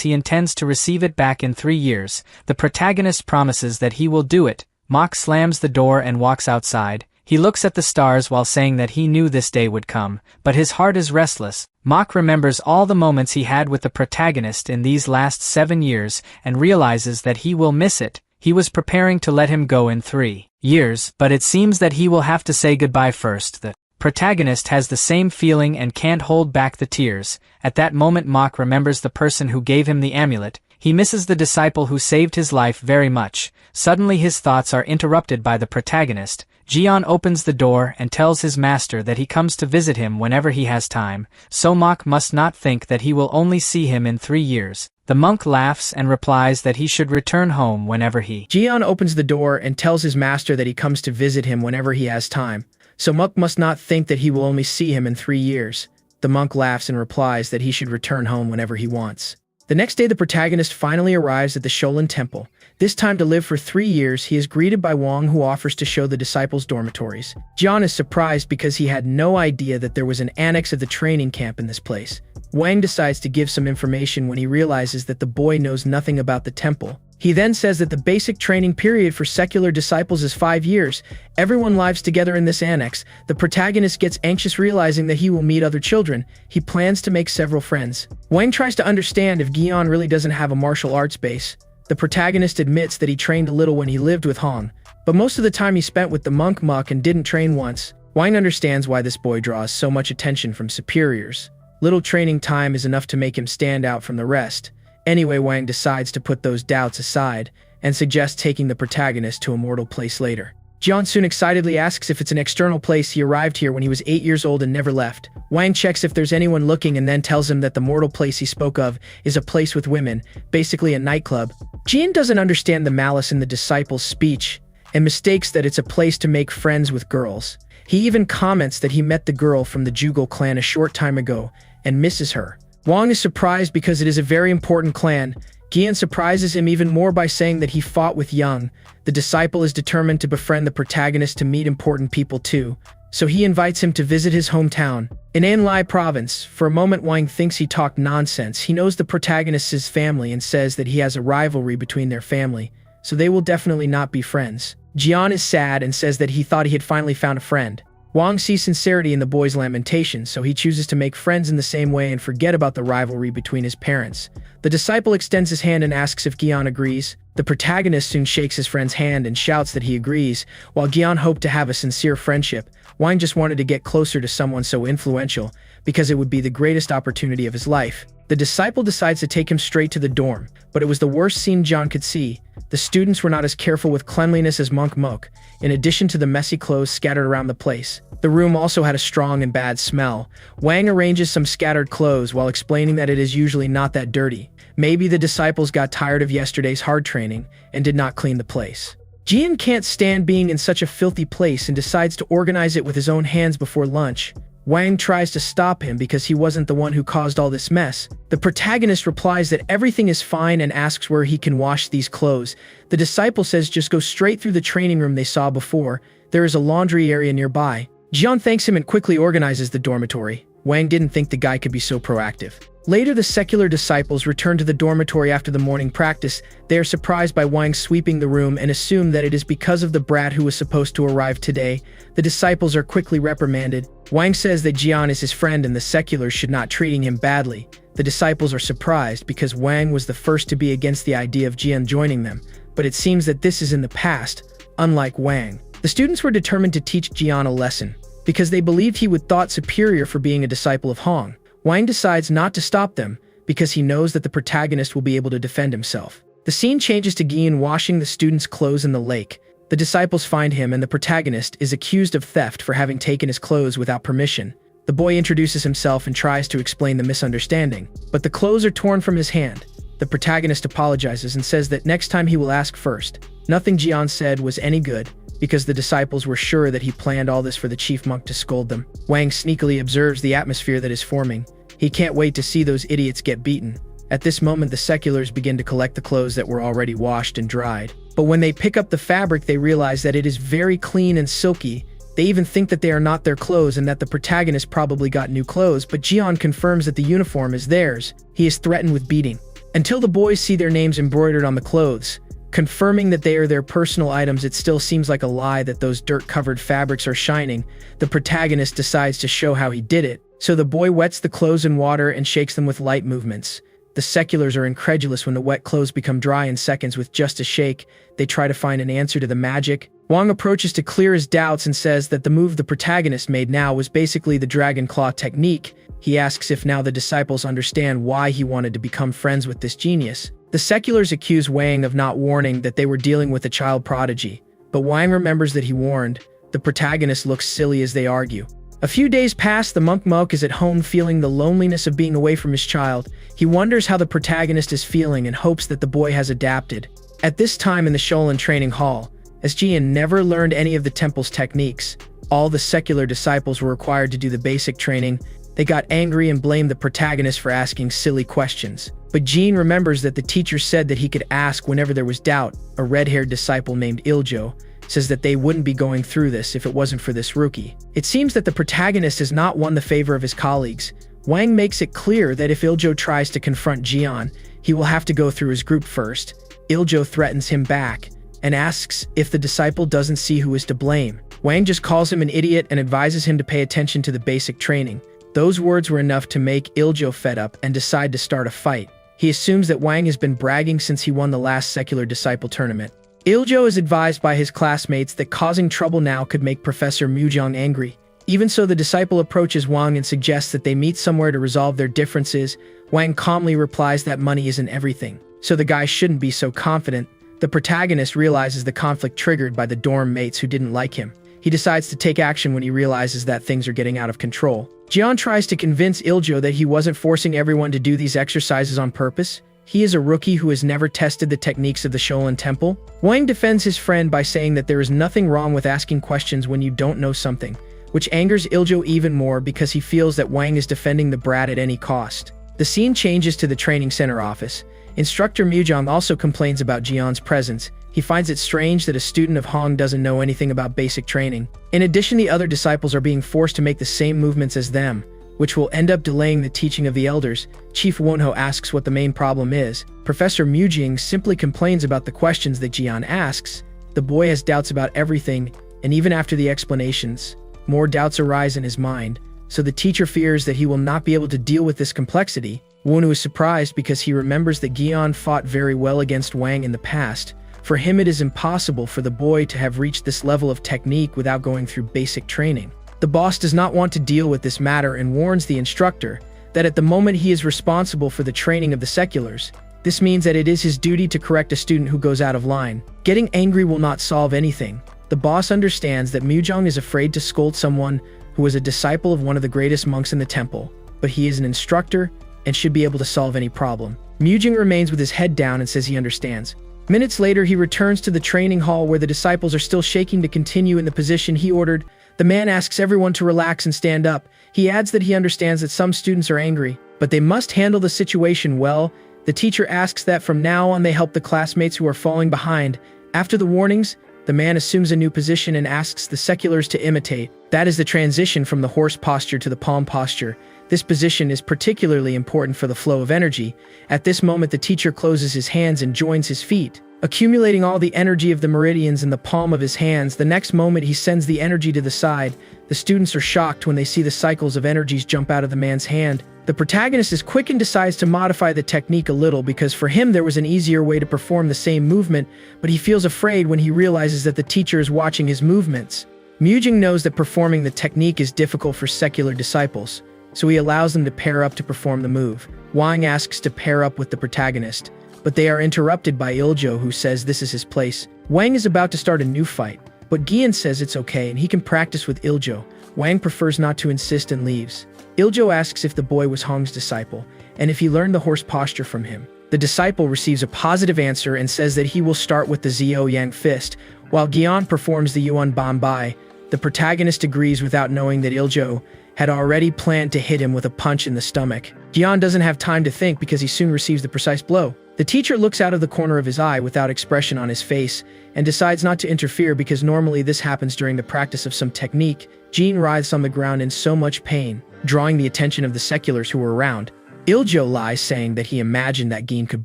he intends to receive it back in 3 years. The protagonist promises that he will do it. Mok slams the door and walks outside. He looks at the stars while saying that he knew this day would come, but his heart is restless. Mok remembers all the moments he had with the protagonist in these last 7 years and realizes that he will miss it. He was preparing to let him go in 3 years, but it seems that he will have to say goodbye first. The protagonist has the same feeling and can't hold back the tears. At that moment, Mok remembers the person who gave him the amulet. He misses the disciple who saved his life very much. Suddenly his thoughts are interrupted by the protagonist. Jian opens the door and tells his master that he comes to visit him whenever he has time, so Mok must not think that he will only see him in 3 years. The monk laughs and replies that he should return home whenever he. Jian opens the door and tells his master that he comes to visit him whenever he has time, so Mok must not think that he will only see him in 3 years. The monk laughs and replies that he should return home whenever he wants. The next day, the protagonist finally arrives at the Shaolin Temple. This time to live for 3 years, he is greeted by Wang, who offers to show the disciples' dormitories. Jian is surprised because he had no idea that there was an annex of the training camp in this place. Wang decides to give some information when he realizes that the boy knows nothing about the temple. He then says that the basic training period for secular disciples is 5 years. Everyone lives together in this annex. The protagonist gets anxious realizing that he will meet other children. He plans to make several friends. Wang tries to understand if Gian really doesn't have a martial arts base. The protagonist admits that he trained a little when he lived with Hong, but most of the time he spent with the monk Mok and didn't train once. Wang understands why this boy draws so much attention from superiors. Little training time is enough to make him stand out from the rest. Anyway, Wang decides to put those doubts aside and suggests taking the protagonist to a mortal place later. Jian soon excitedly asks if it's an external place. He arrived here when he was 8 years old and never left. Wang checks if there's anyone looking and then tells him that the mortal place he spoke of is a place with women, basically a nightclub. Jian doesn't understand the malice in the disciple's speech and mistakes that it's a place to make friends with girls. He even comments that he met the girl from the Jugal clan a short time ago and misses her. Wang is surprised because it is a very important clan. Gian surprises him even more by saying that he fought with Yang. The disciple is determined to befriend the protagonist to meet important people too, so he invites him to visit his hometown. In Anlai province, for a moment Wang thinks he talked nonsense. He knows the protagonist's family and says that he has a rivalry between their family, so they will definitely not be friends. Gian is sad and says that he thought he had finally found a friend. Wang sees sincerity in the boy's lamentations, so he chooses to make friends in the same way and forget about the rivalry between his parents. The disciple extends his hand and asks if Gian agrees. The protagonist soon shakes his friend's hand and shouts that he agrees. While Gian hoped to have a sincere friendship, Wang just wanted to get closer to someone so influential because it would be the greatest opportunity of his life. The disciple decides to take him straight to the dorm, but it was the worst scene John could see. The students were not as careful with cleanliness as Monk Mok, in addition to the messy clothes scattered around the place. The room also had a strong and bad smell. Wang arranges some scattered clothes while explaining that it is usually not that dirty. Maybe the disciples got tired of yesterday's hard training and did not clean the place. Jian can't stand being in such a filthy place and decides to organize it with his own hands before lunch. Wang tries to stop him because he wasn't the one who caused all this mess. The protagonist replies that everything is fine and asks where he can wash these clothes. The disciple says just go straight through the training room they saw before. There is a laundry area nearby. Jian thanks him and quickly organizes the dormitory. Wang didn't think the guy could be so proactive. Later, the secular disciples return to the dormitory after the morning practice. They are surprised by Wang sweeping the room and assume that it is because of the brat who was supposed to arrive today. The disciples are quickly reprimanded. Wang says that Jian is his friend and the seculars should not treating him badly. The disciples are surprised because Wang was the first to be against the idea of Jian joining them, but it seems that this is in the past, unlike Wang. The students were determined to teach Jian a lesson, because they believed he would thought superior for being a disciple of Hong. Wang decides not to stop them, because he knows that the protagonist will be able to defend himself. The scene changes to Gian washing the students' clothes in the lake. The disciples find him and the protagonist is accused of theft for having taken his clothes without permission. The boy introduces himself and tries to explain the misunderstanding, but the clothes are torn from his hand. The protagonist apologizes and says that next time he will ask first. Nothing Jian said was any good, because the disciples were sure that he planned all this for the chief monk to scold them. Wang sneakily observes the atmosphere that is forming. He can't wait to see those idiots get beaten. At this moment, the seculars begin to collect the clothes that were already washed and dried. But when they pick up the fabric, they realize that it is very clean and silky. They even think that they are not their clothes and that the protagonist probably got new clothes, but Jian confirms that the uniform is theirs. He is threatened with beating. Until the boys see their names embroidered on the clothes, confirming that they are their personal items, it still seems like a lie that those dirt-covered fabrics are shining. The protagonist decides to show how he did it. So the boy wets the clothes in water and shakes them with light movements. The seculars are incredulous when the wet clothes become dry in seconds with just a shake. They try to find an answer to the magic. Wang approaches to clear his doubts and says that the move the protagonist made now was basically the dragon claw technique. He asks if now the disciples understand why he wanted to become friends with this genius. The seculars accuse Wang of not warning that they were dealing with a child prodigy, but Wang remembers that he warned. The protagonist looks silly as they argue. A few days pass. The monk is at home feeling the loneliness of being away from his child. He wonders how the protagonist is feeling and hopes that the boy has adapted. At this time in the Sholen training hall, as Jian never learned any of the temple's techniques, all the secular disciples were required to do the basic training. They got angry and blamed the protagonist for asking silly questions. But Jian remembers that the teacher said that he could ask whenever there was doubt. A red-haired disciple named Iljo says that they wouldn't be going through this if it wasn't for this rookie. It seems that the protagonist has not won the favor of his colleagues. Wang makes it clear that if Iljo tries to confront Jian, he will have to go through his group first. Iljo threatens him back and asks if the disciple doesn't see who is to blame. Wang just calls him an idiot and advises him to pay attention to the basic training. Those words were enough to make Iljo fed up and decide to start a fight. He assumes that Wang has been bragging since he won the last secular disciple tournament. Iljo is advised by his classmates that causing trouble now could make Professor Mujiang angry. Even so, the disciple approaches Wang and suggests that they meet somewhere to resolve their differences. Wang calmly replies that money isn't everything, so the guy shouldn't be so confident. The protagonist realizes the conflict triggered by the dorm mates who didn't like him. He decides to take action when he realizes that things are getting out of control. Jian tries to convince Iljo that he wasn't forcing everyone to do these exercises on purpose. He is a rookie who has never tested the techniques of the Sholen Temple. Wang defends his friend by saying that there is nothing wrong with asking questions when you don't know something, which angers Iljo even more because he feels that Wang is defending the brat at any cost. The scene changes to the training center office. Instructor Mujiang also complains about Jian's presence. He finds it strange that a student of Hong doesn't know anything about basic training. In addition, the other disciples are being forced to make the same movements as them, which will end up delaying the teaching of the elders. Chief Wonho asks what the main problem is. Professor Mujing simply complains about the questions that Jian asks. The boy has doubts about everything, and even after the explanations, more doubts arise in his mind, so the teacher fears that he will not be able to deal with this complexity. Wonho is surprised because he remembers that Gian fought very well against Wang in the past. For him, it is impossible for the boy to have reached this level of technique without going through basic training. The boss does not want to deal with this matter and warns the instructor that at the moment he is responsible for the training of the seculars. This means that it is his duty to correct a student who goes out of line. Getting angry will not solve anything. The boss understands that Mujong is afraid to scold someone who was a disciple of one of the greatest monks in the temple, but he is an instructor and should be able to solve any problem. Mujong remains with his head down and says he understands. Minutes later, he returns to the training hall where the disciples are still shaking to continue in the position he ordered. The man asks everyone to relax and stand up. He adds that he understands that some students are angry, but they must handle the situation well. The teacher asks that from now on they help the classmates who are falling behind. After the warnings, the man assumes a new position and asks the seculars to imitate. That is the transition from the horse posture to the palm posture. This position is particularly important for the flow of energy. At this moment, the teacher closes his hands and joins his feet, accumulating all the energy of the meridians in the palm of his hands. The next moment, he sends the energy to the side. The students are shocked when they see the cycles of energies jump out of the man's hand. The protagonist is quick and decides to modify the technique a little because for him there was an easier way to perform the same movement, but he feels afraid when he realizes that the teacher is watching his movements. Mujong knows that performing the technique is difficult for secular disciples, so he allows them to pair up to perform the move. Wang asks to pair up with the protagonist, but they are interrupted by Iljo, who says this is his place. Wang is about to start a new fight, but Gian says it's okay and he can practice with Iljo. Wang prefers not to insist and leaves. Iljo asks if the boy was Hong's disciple, and if he learned the horse posture from him. The disciple receives a positive answer and says that he will start with the Zio Yang fist, while Gian performs the Yuan Ban Bai. The protagonist agrees without knowing that Iljo had already planned to hit him with a punch in the stomach. Gian doesn't have time to think because he soon receives the precise blow. The teacher looks out of the corner of his eye without expression on his face and decides not to interfere because normally this happens during the practice of some technique. Jean writhes on the ground in so much pain, drawing the attention of the seculars who were around. Iljo lies, saying that he imagined that Jean could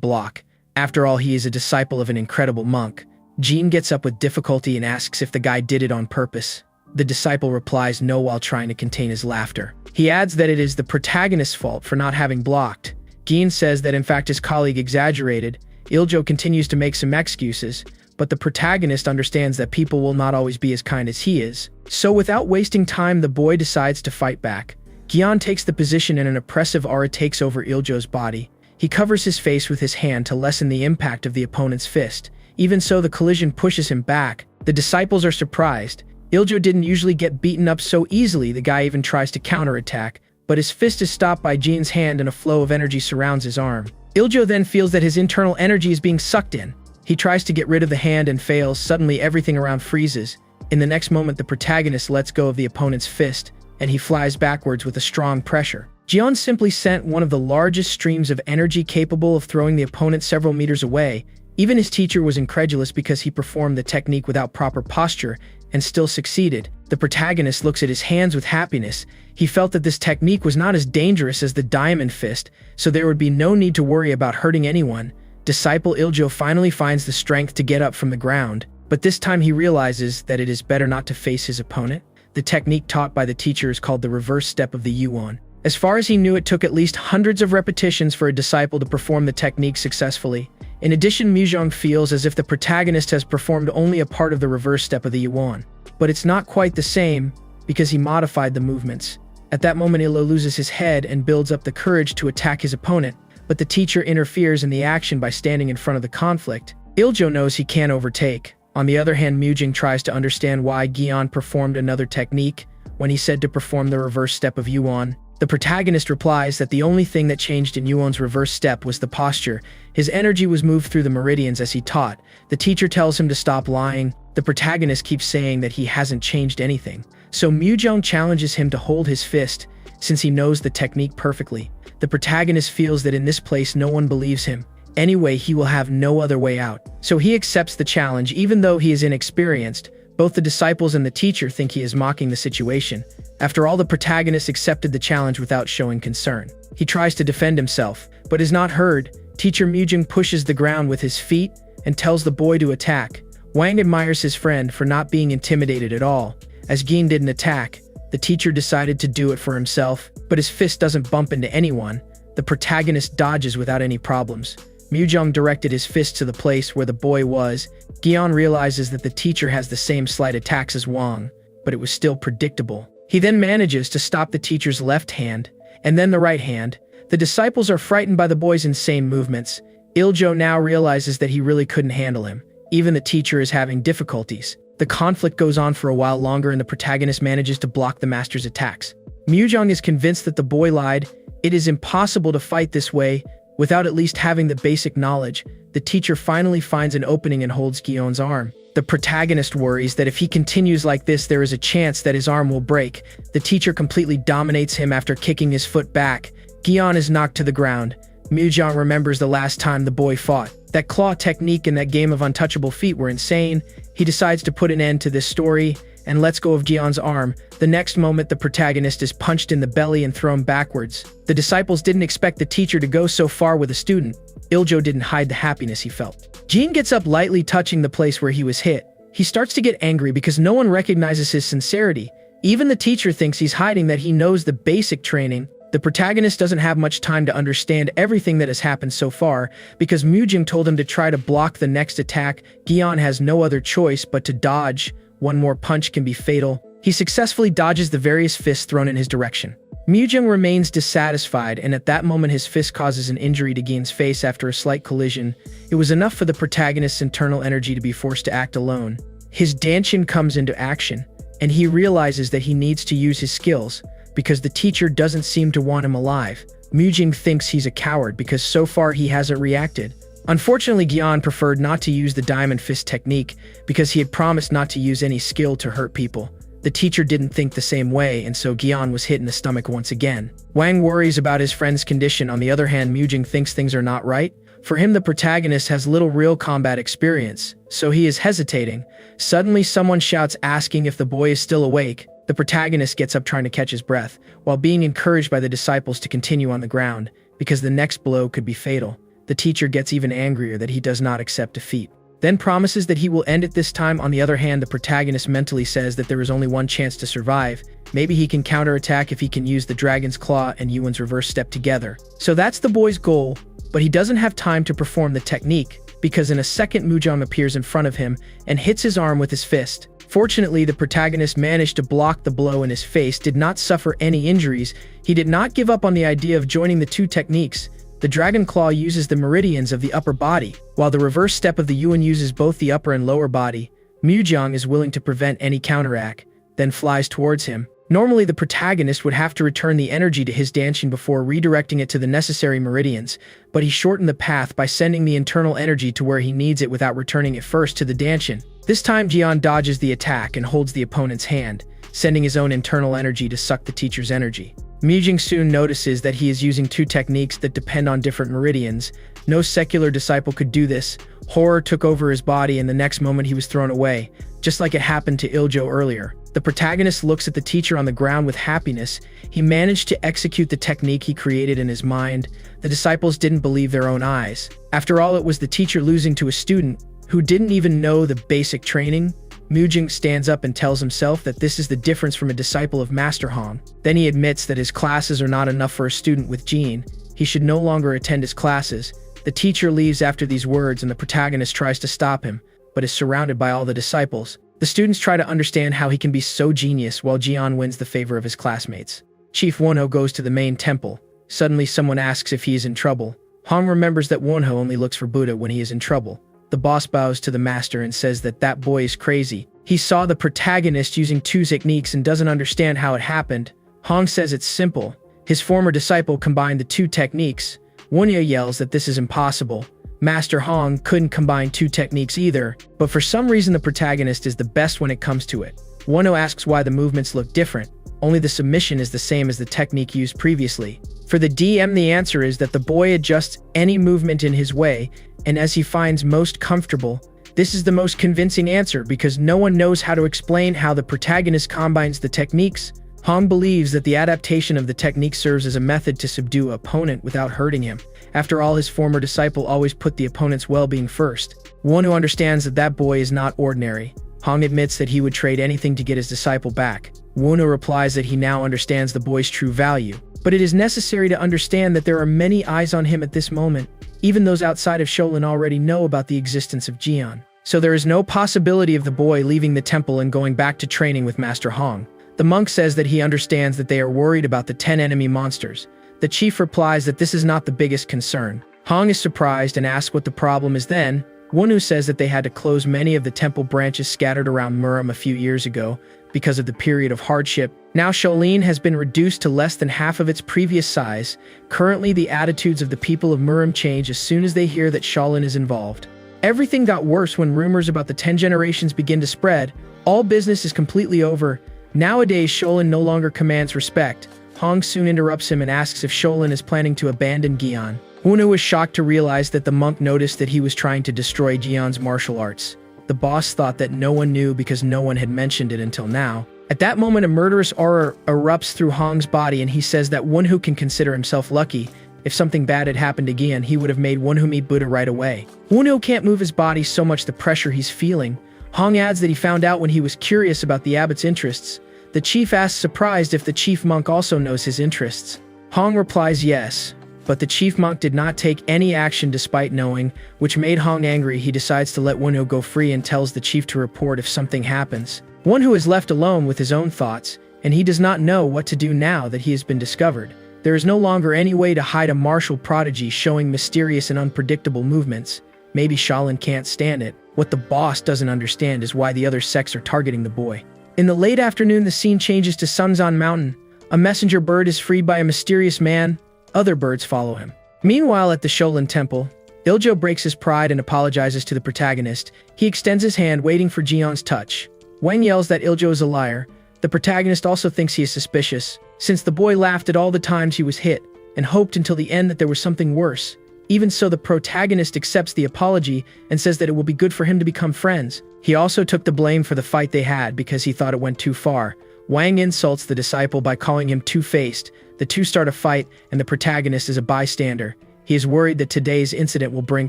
block. After all, he is a disciple of an incredible monk. Jean gets up with difficulty and asks if the guy did it on purpose. The disciple replies no while trying to contain his laughter. He adds that it is the protagonist's fault for not having blocked. Jean says that in fact his colleague exaggerated. Iljo continues to make some excuses, but the protagonist understands that people will not always be as kind as he is. So without wasting time, the boy decides to fight back. Gian takes the position and an oppressive aura takes over Iljo's body. He covers his face with his hand to lessen the impact of the opponent's fist. Even so, the collision pushes him back. The disciples are surprised. Iljo didn't usually get beaten up so easily. The guy even tries to counterattack, but his fist is stopped by Jean's hand and a flow of energy surrounds his arm. Iljo then feels that his internal energy is being sucked in. He tries to get rid of the hand and fails. Suddenly everything around freezes. In the next moment, the protagonist lets go of the opponent's fist, and he flies backwards with a strong pressure. Jian simply sent one of the largest streams of energy capable of throwing the opponent several meters away. Even his teacher was incredulous because he performed the technique without proper posture and still succeeded. The protagonist looks at his hands with happiness. He felt that this technique was not as dangerous as the diamond fist, so there would be no need to worry about hurting anyone. Disciple Iljo finally finds the strength to get up from the ground, but this time he realizes that it is better not to face his opponent. The technique taught by the teacher is called the reverse step of the Yuan. As far as he knew, it took at least hundreds of repetitions for a disciple to perform the technique successfully. In addition, Mujong feels as if the protagonist has performed only a part of the reverse step of the Yuan. But it's not quite the same, because he modified the movements. At that moment, Iljo loses his head and builds up the courage to attack his opponent, but the teacher interferes in the action by standing in front of the conflict. Iljo knows he can't overtake. On the other hand, Mujong tries to understand why Gian performed another technique when he said to perform the reverse step of Yuan. The protagonist replies that the only thing that changed in Yuan's reverse step was the posture. His energy was moved through the meridians as he taught. The teacher tells him to stop lying. The protagonist keeps saying that he hasn't changed anything. So Mujong challenges him to hold his fist, since he knows the technique perfectly. The protagonist feels that in this place no one believes him. Anyway, he will have no other way out. So he accepts the challenge even though he is inexperienced. Both the disciples and the teacher think he is mocking the situation. After all, the protagonist accepted the challenge without showing concern. He tries to defend himself, but is not heard. Teacher Mujong pushes the ground with his feet and tells the boy to attack. Wang admires his friend for not being intimidated at all. As Gin didn't attack, the teacher decided to do it for himself, but his fist doesn't bump into anyone. The protagonist dodges without any problems. Mujong directed his fist to the place where the boy was. Gian realizes that the teacher has the same slight attacks as Wang, but it was still predictable. He then manages to stop the teacher's left hand, and then the right hand. The disciples are frightened by the boy's insane movements. Iljo now realizes that he really couldn't handle him. Even the teacher is having difficulties. The conflict goes on for a while longer and the protagonist manages to block the master's attacks. Mujang is convinced that the boy lied. It is impossible to fight this way without at least having the basic knowledge. The teacher finally finds an opening and holds Gyeon's arm. The protagonist worries that if he continues like this, there is a chance that his arm will break. The teacher completely dominates him after kicking his foot back. Gyeon is knocked to the ground. Mujang remembers the last time the boy fought. That claw technique and that game of untouchable feet were insane. He decides to put an end to this story and lets go of Gyeon's arm. The next moment, the protagonist is punched in the belly and thrown backwards. The disciples didn't expect the teacher to go so far with a student. Iljo didn't hide the happiness he felt. Jin gets up, lightly touching the place where he was hit. He starts to get angry because no one recognizes his sincerity. Even the teacher thinks he's hiding that he knows the basic training. The protagonist doesn't have much time to understand everything that has happened so far because Mujang told him to try to block the next attack. Gyeon has no other choice but to dodge. One more punch can be fatal. He successfully dodges the various fists thrown in his direction. Mujang remains dissatisfied, and at that moment his fist causes an injury to Gyeon's face after a slight collision. It was enough for the protagonist's internal energy to be forced to act alone. His dancing comes into action, and he realizes that he needs to use his skills because the teacher doesn't seem to want him alive. Mujang thinks he's a coward because so far he hasn't reacted. Unfortunately, Gyeon preferred not to use the diamond fist technique because he had promised not to use any skill to hurt people. The teacher didn't think the same way, and so Gyeon was hit in the stomach once again. Wang worries about his friend's condition. On the other hand, Mujang thinks things are not right. For him, the protagonist has little real combat experience, so he is hesitating. Suddenly, someone shouts asking if the boy is still awake. The protagonist gets up trying to catch his breath, while being encouraged by the disciples to continue on the ground, because the next blow could be fatal. The teacher gets even angrier that he does not accept defeat, then promises that he will end it this time. On the other hand, the protagonist mentally says that there is only one chance to survive. Maybe he can counterattack if he can use the dragon's claw and Yuan's reverse step together. So that's the boy's goal, but he doesn't have time to perform the technique, because in a second Mujang appears in front of him and hits his arm with his fist. Fortunately, the protagonist managed to block the blow in his face, did not suffer any injuries. He did not give up on the idea of joining the two techniques. The Dragon Claw uses the meridians of the upper body, while the reverse step of the Yuan uses both the upper and lower body. Mujang is willing to prevent any counterattack, then flies towards him. Normally, the protagonist would have to return the energy to his dancing before redirecting it to the necessary meridians, but he shortened the path by sending the internal energy to where he needs it without returning it first to the dancing. This time, Gyeon dodges the attack and holds the opponent's hand, sending his own internal energy to suck the teacher's energy. Mujang soon notices that he is using two techniques that depend on different meridians. No secular disciple could do this. Horror took over his body, and the next moment he was thrown away, just like it happened to Iljo earlier. The protagonist looks at the teacher on the ground with happiness. He managed to execute the technique he created in his mind. The disciples didn't believe their own eyes. After all, it was the teacher losing to a student who didn't even know the basic training. Mujang stands up and tells himself that this is the difference from a disciple of Master Hong. Then he admits that his classes are not enough for a student with Jin. He should no longer attend his classes. The teacher leaves after these words, and the protagonist tries to stop him, but is surrounded by all the disciples. The students try to understand how he can be so genius, while Jian wins the favor of his classmates. Chief Wonho goes to the main temple. Suddenly, someone asks if he is in trouble. Hong remembers that Wonho only looks for Buddha when he is in trouble. The boss bows to the master and says that that boy is crazy. He saw the protagonist using two techniques and doesn't understand how it happened. Hong says it's simple. His former disciple combined the two techniques. Wonho yells that this is impossible. Master Hong couldn't combine two techniques either, but for some reason the protagonist is the best when it comes to it. Wonho asks why the movements look different. Only the submission is the same as the technique used previously. For the DM, the answer is that the boy adjusts any movement in his way, and as he finds most comfortable. This is the most convincing answer because no one knows how to explain how the protagonist combines the techniques. Hong believes that the adaptation of the technique serves as a method to subdue an opponent without hurting him. After all, his former disciple always put the opponent's well-being first. Wonho understands that that boy is not ordinary. Hong admits that he would trade anything to get his disciple back. Wonho replies that he now understands the boy's true value. But it is necessary to understand that there are many eyes on him at this moment. Even those outside of Shaolin already know about the existence of Jian. So there is no possibility of the boy leaving the temple and going back to training with Master Hong. The monk says that he understands that they are worried about the 10 enemy monsters. The chief replies that this is not the biggest concern. Hong is surprised and asks what the problem is then. Wonwoo says that they had to close many of the temple branches scattered around Murim a few years ago because of the period of hardship. Now Shaolin has been reduced to less than half of its previous size. Currently, the attitudes of the people of Murim change as soon as they hear that Shaolin is involved. Everything got worse when rumors about the 10 generations begin to spread. All business is completely over. Nowadays, Shaolin no longer commands respect. Hong soon interrupts him and asks if Shaolin is planning to abandon Gian. Wonwoo was shocked to realize that the monk noticed that he was trying to destroy Jian's martial arts. The boss thought that no one knew because no one had mentioned it until now. At that moment, a murderous aura erupts through Hong's body and he says that Wonwoo can consider himself lucky. If something bad had happened to Gian, he would have made Wonwoo meet Buddha right away. Wonwoo can't move his body, so much the pressure he's feeling. Hong adds that he found out when he was curious about the abbot's interests. The chief asks, surprised, if the chief monk also knows his interests. Hong replies yes, but the chief monk did not take any action despite knowing, which made Hong angry. He decides to let Wonwoo go free and tells the chief to report if something happens. Wonwoo is left alone with his own thoughts, and he does not know what to do now that he has been discovered. There is no longer any way to hide a martial prodigy showing mysterious and unpredictable movements. Maybe Shaolin can't stand it. What the boss doesn't understand is why the other sects are targeting the boy. In the late afternoon, the scene changes to Sunzan Mountain. A messenger bird is freed by a mysterious man. Other birds follow him. Meanwhile, at the Shaolin Temple, Iljo breaks his pride and apologizes to the protagonist. He extends his hand, waiting for Jian's touch. Wang yells that Iljo is a liar. The protagonist also thinks he is suspicious, since the boy laughed at all the times he was hit, and hoped until the end that there was something worse. Even so, the protagonist accepts the apology and says that it will be good for him to become friends. He also took the blame for the fight they had because he thought it went too far. Wang insults the disciple by calling him two-faced. The two start a fight, and the protagonist is a bystander. He is worried that today's incident will bring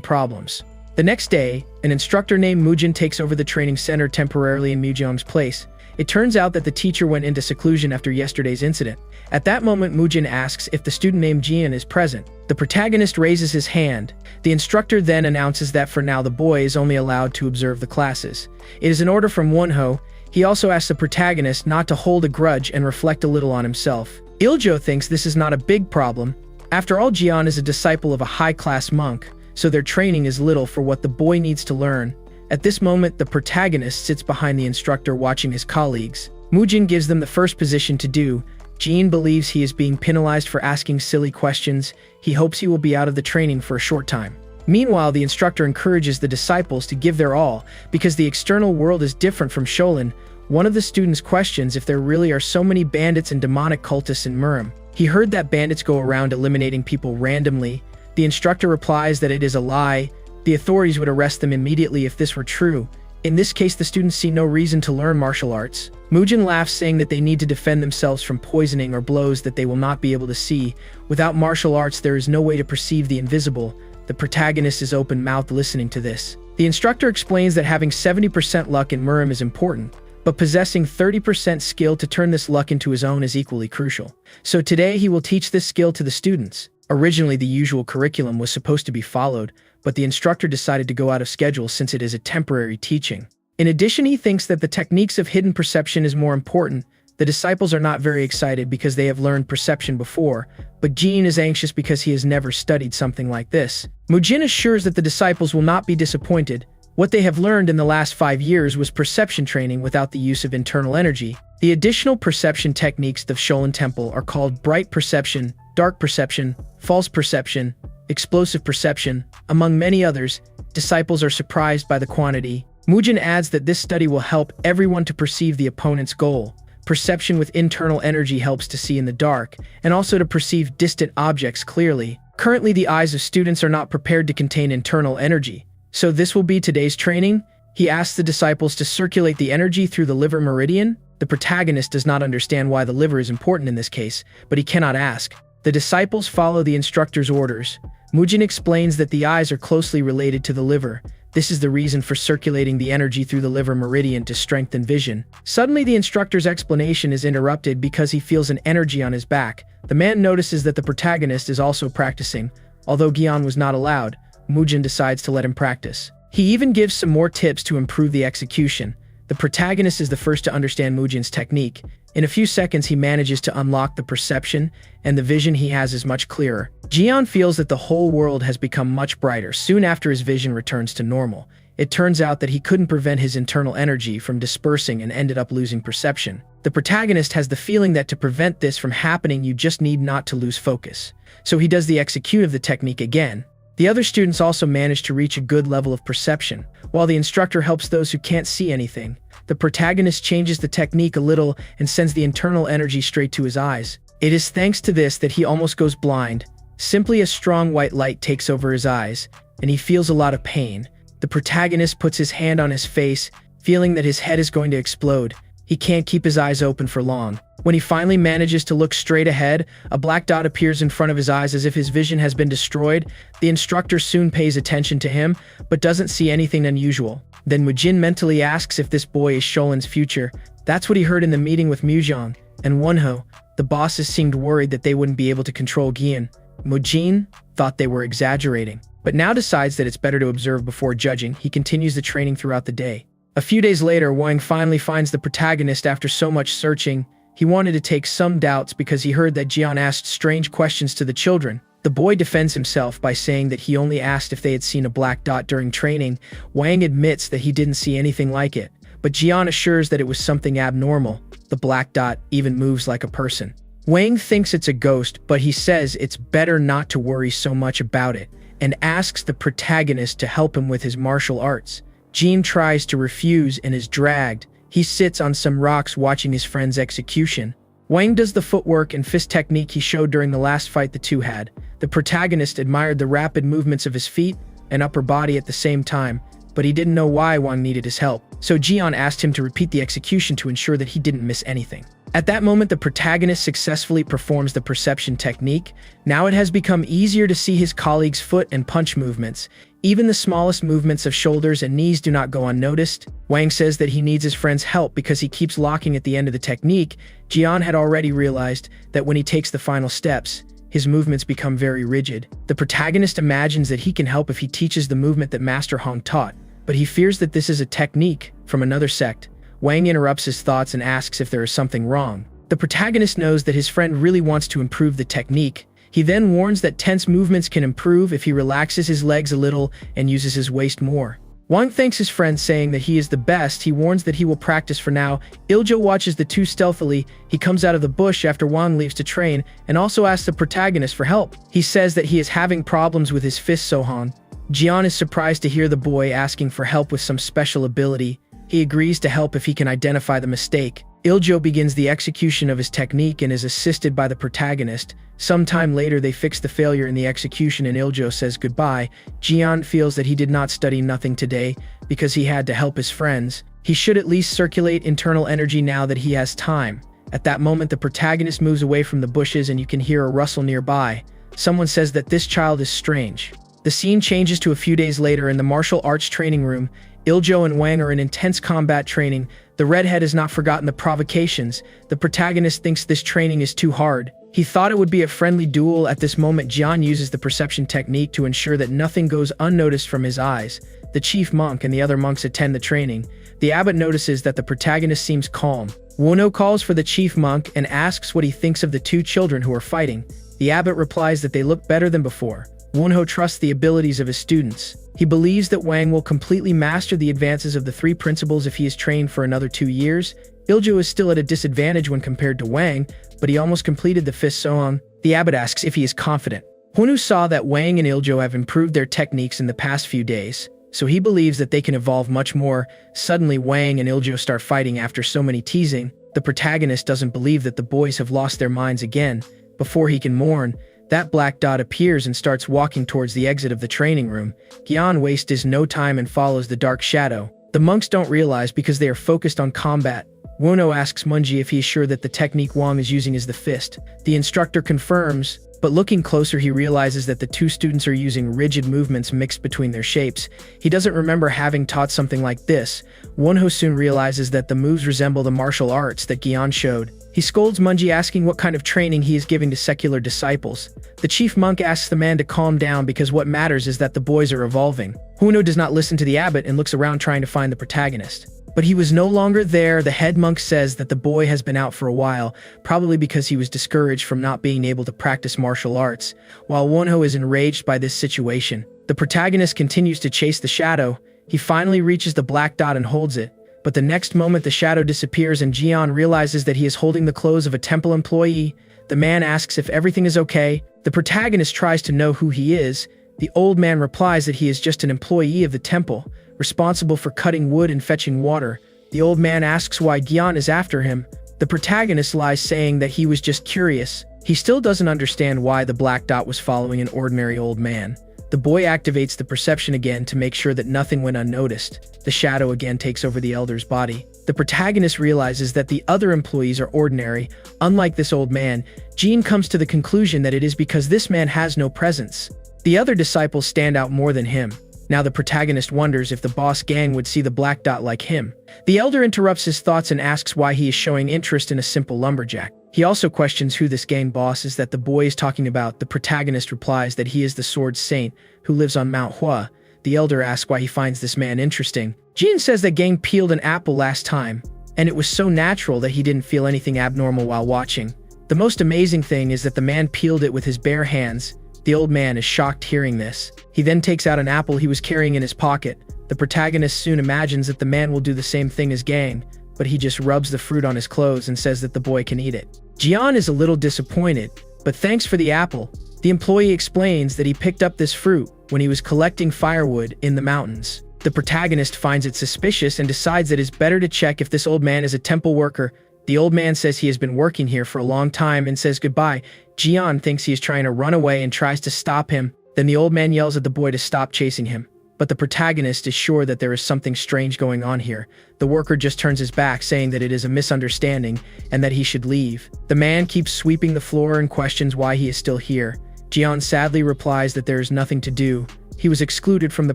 problems. The next day, an instructor named Mujin takes over the training center temporarily in Mujong's place. It turns out that the teacher went into seclusion after yesterday's incident. At that moment, Mujin asks if the student named Jian is present. The protagonist raises his hand. The instructor then announces that for now the boy is only allowed to observe the classes. It is an order from Wonho. He also asks the protagonist not to hold a grudge and reflect a little on himself. Iljo thinks this is not a big problem. After all, Jian is a disciple of a high-class monk, so their training is little for what the boy needs to learn. At this moment, the protagonist sits behind the instructor watching his colleagues. Mujin gives them the first position to do. Jean believes he is being penalized for asking silly questions. He hopes he will be out of the training for a short time. Meanwhile, the instructor encourages the disciples to give their all, because the external world is different from Shaolin. One of the students questions if there really are so many bandits and demonic cultists in Murim. He heard that bandits go around eliminating people randomly. The instructor replies that it is a lie. The authorities would arrest them immediately if this were true. In this case, the students see no reason to learn martial arts. Mujin laughs, saying that they need to defend themselves from poisoning or blows that they will not be able to see. Without martial arts, there is no way to perceive the invisible. The protagonist is open-mouthed listening to this. The instructor explains that having 70% luck in Murim is important, but possessing 30% skill to turn this luck into his own is equally crucial. So today he will teach this skill to the students. Originally, the usual curriculum was supposed to be followed, but the instructor decided to go out of schedule since it is a temporary teaching. In addition, he thinks that the techniques of hidden perception is more important. The disciples are not very excited because they have learned perception before, but Jean is anxious because he has never studied something like this. Mujin assures that the disciples will not be disappointed. What they have learned in the last 5 years was perception training without the use of internal energy. The additional perception techniques of Shaolin Temple are called bright perception, dark perception, false perception, explosive perception, among many others. Disciples are surprised by the quantity. Mujin adds that this study will help everyone to perceive the opponent's goal. Perception with internal energy helps to see in the dark, and also to perceive distant objects clearly. Currently, the eyes of students are not prepared to contain internal energy. So this will be today's training. He asks the disciples to circulate the energy through the liver meridian. The protagonist does not understand why the liver is important in this case, but he cannot ask. The disciples follow the instructor's orders. Mujin explains that the eyes are closely related to the liver. This is the reason for circulating the energy through the liver meridian to strengthen vision. Suddenly, the instructor's explanation is interrupted because he feels an energy on his back. The man notices that the protagonist is also practicing. Although Gian was not allowed, Mujin decides to let him practice. He even gives some more tips to improve the execution. The protagonist is the first to understand Mujin's technique. In a few seconds, he manages to unlock the perception, and the vision he has is much clearer. Jian feels that the whole world has become much brighter soon after his vision returns to normal. It turns out that he couldn't prevent his internal energy from dispersing and ended up losing perception. The protagonist has the feeling that to prevent this from happening, you just need not to lose focus. So he does the execute of the technique again. The other students also manage to reach a good level of perception, while the instructor helps those who can't see anything. The protagonist changes the technique a little and sends the internal energy straight to his eyes. It is thanks to this that he almost goes blind. Simply a strong white light takes over his eyes, and he feels a lot of pain. The protagonist puts his hand on his face, feeling that his head is going to explode. He can't keep his eyes open for long. When he finally manages to look straight ahead, a black dot appears in front of his eyes as if his vision has been destroyed. The instructor soon pays attention to him, but doesn't see anything unusual. Then Mujin mentally asks if this boy is Sholin's future. That's what he heard in the meeting with Mujang and Wonho. The bosses seemed worried that they wouldn't be able to control Gian. Mujin thought they were exaggerating, but now decides that it's better to observe before judging. He continues the training throughout the day. A few days later, Wang finally finds the protagonist after so much searching. He wanted to take some doubts because he heard that Jian asked strange questions to the children. The boy defends himself by saying that he only asked if they had seen a black dot during training. Wang admits that he didn't see anything like it, but Jian assures that it was something abnormal. The black dot even moves like a person. Wang thinks it's a ghost, but he says it's better not to worry so much about it, and asks the protagonist to help him with his martial arts. Jean tries to refuse and is dragged. He sits on some rocks watching his friend's execution. Wang does the footwork and fist technique he showed during the last fight the two had. The protagonist admired the rapid movements of his feet and upper body at the same time, but he didn't know why Wang needed his help. So Jian asked him to repeat the execution to ensure that he didn't miss anything. At that moment, the protagonist successfully performs the perception technique. Now it has become easier to see his colleague's foot and punch movements. Even the smallest movements of shoulders and knees do not go unnoticed. Wang says that he needs his friend's help because he keeps locking at the end of the technique. Jian had already realized that when he takes the final steps, his movements become very rigid. The protagonist imagines that he can help if he teaches the movement that Master Hong taught, but he fears that this is a technique from another sect. Wang interrupts his thoughts and asks if there is something wrong. The protagonist knows that his friend really wants to improve the technique. He then warns that tense movements can improve if he relaxes his legs a little and uses his waist more. Wang thanks his friend, saying that he is the best. He warns that he will practice for now. Iljo watches the two stealthily. He comes out of the bush after Wang leaves to train and also asks the protagonist for help. He says that he is having problems with his fist Sohan. Jian is surprised to hear the boy asking for help with some special ability. He agrees to help if he can identify the mistake. Iljo begins the execution of his technique and is assisted by the protagonist. Sometime later, they fix the failure in the execution and Iljo says goodbye. Jian feels that he did not study nothing today because he had to help his friends. He should at least circulate internal energy now that he has time. At that moment, the protagonist moves away from the bushes and you can hear a rustle nearby. Someone says that this child is strange. The scene changes to a few days later in the martial arts training room. Iljo and Wang are in intense combat training. The redhead has not forgotten the provocations. The protagonist thinks this training is too hard. He thought it would be a friendly duel. At this moment, Jian uses the perception technique to ensure that nothing goes unnoticed from his eyes. The chief monk and the other monks attend the training. The abbot notices that the protagonist seems calm. Wono calls for the chief monk and asks what he thinks of the two children who are fighting. The abbot replies that they look better than before. Wonho trusts the abilities of his students. He believes that Wang will completely master the advances of the three principles if he is trained for another 2 years. Iljo is still at a disadvantage when compared to Wang, but he almost completed the fifth Sohon. The abbot asks if he is confident. Wonho saw that Wang and Iljo have improved their techniques in the past few days, so he believes that they can evolve much more. Suddenly, Wang and Iljo start fighting after so many teasing. The protagonist doesn't believe that the boys have lost their minds again. Before he can mourn, that black dot appears and starts walking towards the exit of the training room. Gian wastes no time and follows the dark shadow. The monks don't realize because they are focused on combat. Wono asks Munji if he is sure that the technique Wang is using is the fist. The instructor confirms, but looking closer he realizes that the two students are using rigid movements mixed between their shapes. He doesn't remember having taught something like this. Wonho soon realizes that the moves resemble the martial arts that Gian showed. He scolds Munji, asking what kind of training he is giving to secular disciples. The chief monk asks the man to calm down because what matters is that the boys are evolving. Huno does not listen to the abbot and looks around trying to find the protagonist. But he was no longer there. The head monk says that the boy has been out for a while, probably because he was discouraged from not being able to practice martial arts. While Wonho is enraged by this situation, the protagonist continues to chase the shadow. He finally reaches the black dot and holds it. But the next moment the shadow disappears and Jian realizes that he is holding the clothes of a temple employee. The man asks if everything is okay. The protagonist tries to know who he is. The old man replies that he is just an employee of the temple, responsible for cutting wood and fetching water. The old man asks why Gian is after him. The protagonist lies, saying that he was just curious. He still doesn't understand why the black dot was following an ordinary old man. The boy activates the perception again to make sure that nothing went unnoticed. The shadow again takes over the elder's body. The protagonist realizes that the other employees are ordinary. Unlike this old man, Jean comes to the conclusion that it is because this man has no presence. The other disciples stand out more than him. Now the protagonist wonders if the boss gang would see the black dot like him. The elder interrupts his thoughts and asks why he is showing interest in a simple lumberjack. He also questions who this gang boss is that the boy is talking about. The protagonist replies that he is the sword saint who lives on Mount Hua. The elder asks why he finds this man interesting. Jean says that gang peeled an apple last time, and it was so natural that he didn't feel anything abnormal while watching. The most amazing thing is that the man peeled it with his bare hands. The old man is shocked hearing this. He then takes out an apple he was carrying in his pocket. The protagonist soon imagines that the man will do the same thing as gang, but he just rubs the fruit on his clothes and says that the boy can eat it. Jian is a little disappointed, but thanks for the apple. The employee explains that he picked up this fruit when he was collecting firewood in the mountains. The protagonist finds it suspicious and decides that it's better to check if this old man is a temple worker. The old man says he has been working here for a long time and says goodbye. Jian thinks he is trying to run away and tries to stop him. Then the old man yells at the boy to stop chasing him. But the protagonist is sure that there is something strange going on here. The worker just turns his back, saying that it is a misunderstanding and that he should leave. The man keeps sweeping the floor and questions why he is still here. Jian sadly replies that there is nothing to do. He was excluded from the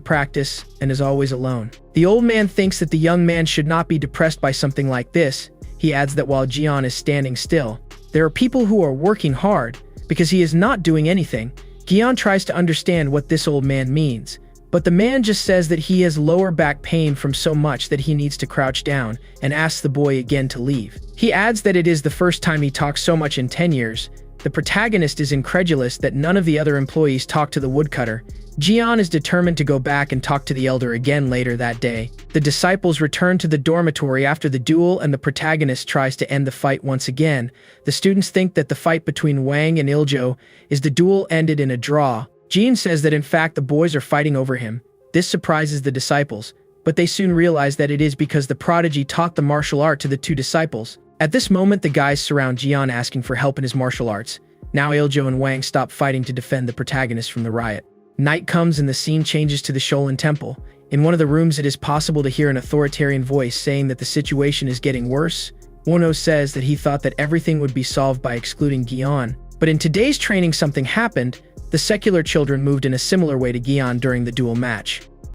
practice and is always alone. The old man thinks that the young man should not be depressed by something like this. He adds that while Jian is standing still, there are people who are working hard because he is not doing anything. Gian tries to understand what this old man means, but the man just says that he has lower back pain from so much that he needs to crouch down and asks the boy again to leave. He adds that it is the first time he talks so much in 10 years. The protagonist is incredulous that none of the other employees talk to the woodcutter. Jian is determined to go back and talk to the elder again later that day. The disciples return to the dormitory after the duel and the protagonist tries to end the fight once again. The students think that the fight between Wang and Iljo is the duel ended in a draw. Jean says that in fact the boys are fighting over him. This surprises the disciples, but they soon realize that it is because the prodigy taught the martial art to the two disciples. At this moment the guys surround Jian asking for help in his martial arts. Now Iljo and Wang stop fighting to defend the protagonist from the riot. Night comes and the scene changes to the Shaolin Temple. In one of the rooms it is possible to hear an authoritarian voice saying that the situation is getting worse. Wono says that he thought that everything would be solved by excluding Gian, but in today's training something happened. The secular children moved in a similar way to Gian during the duel match.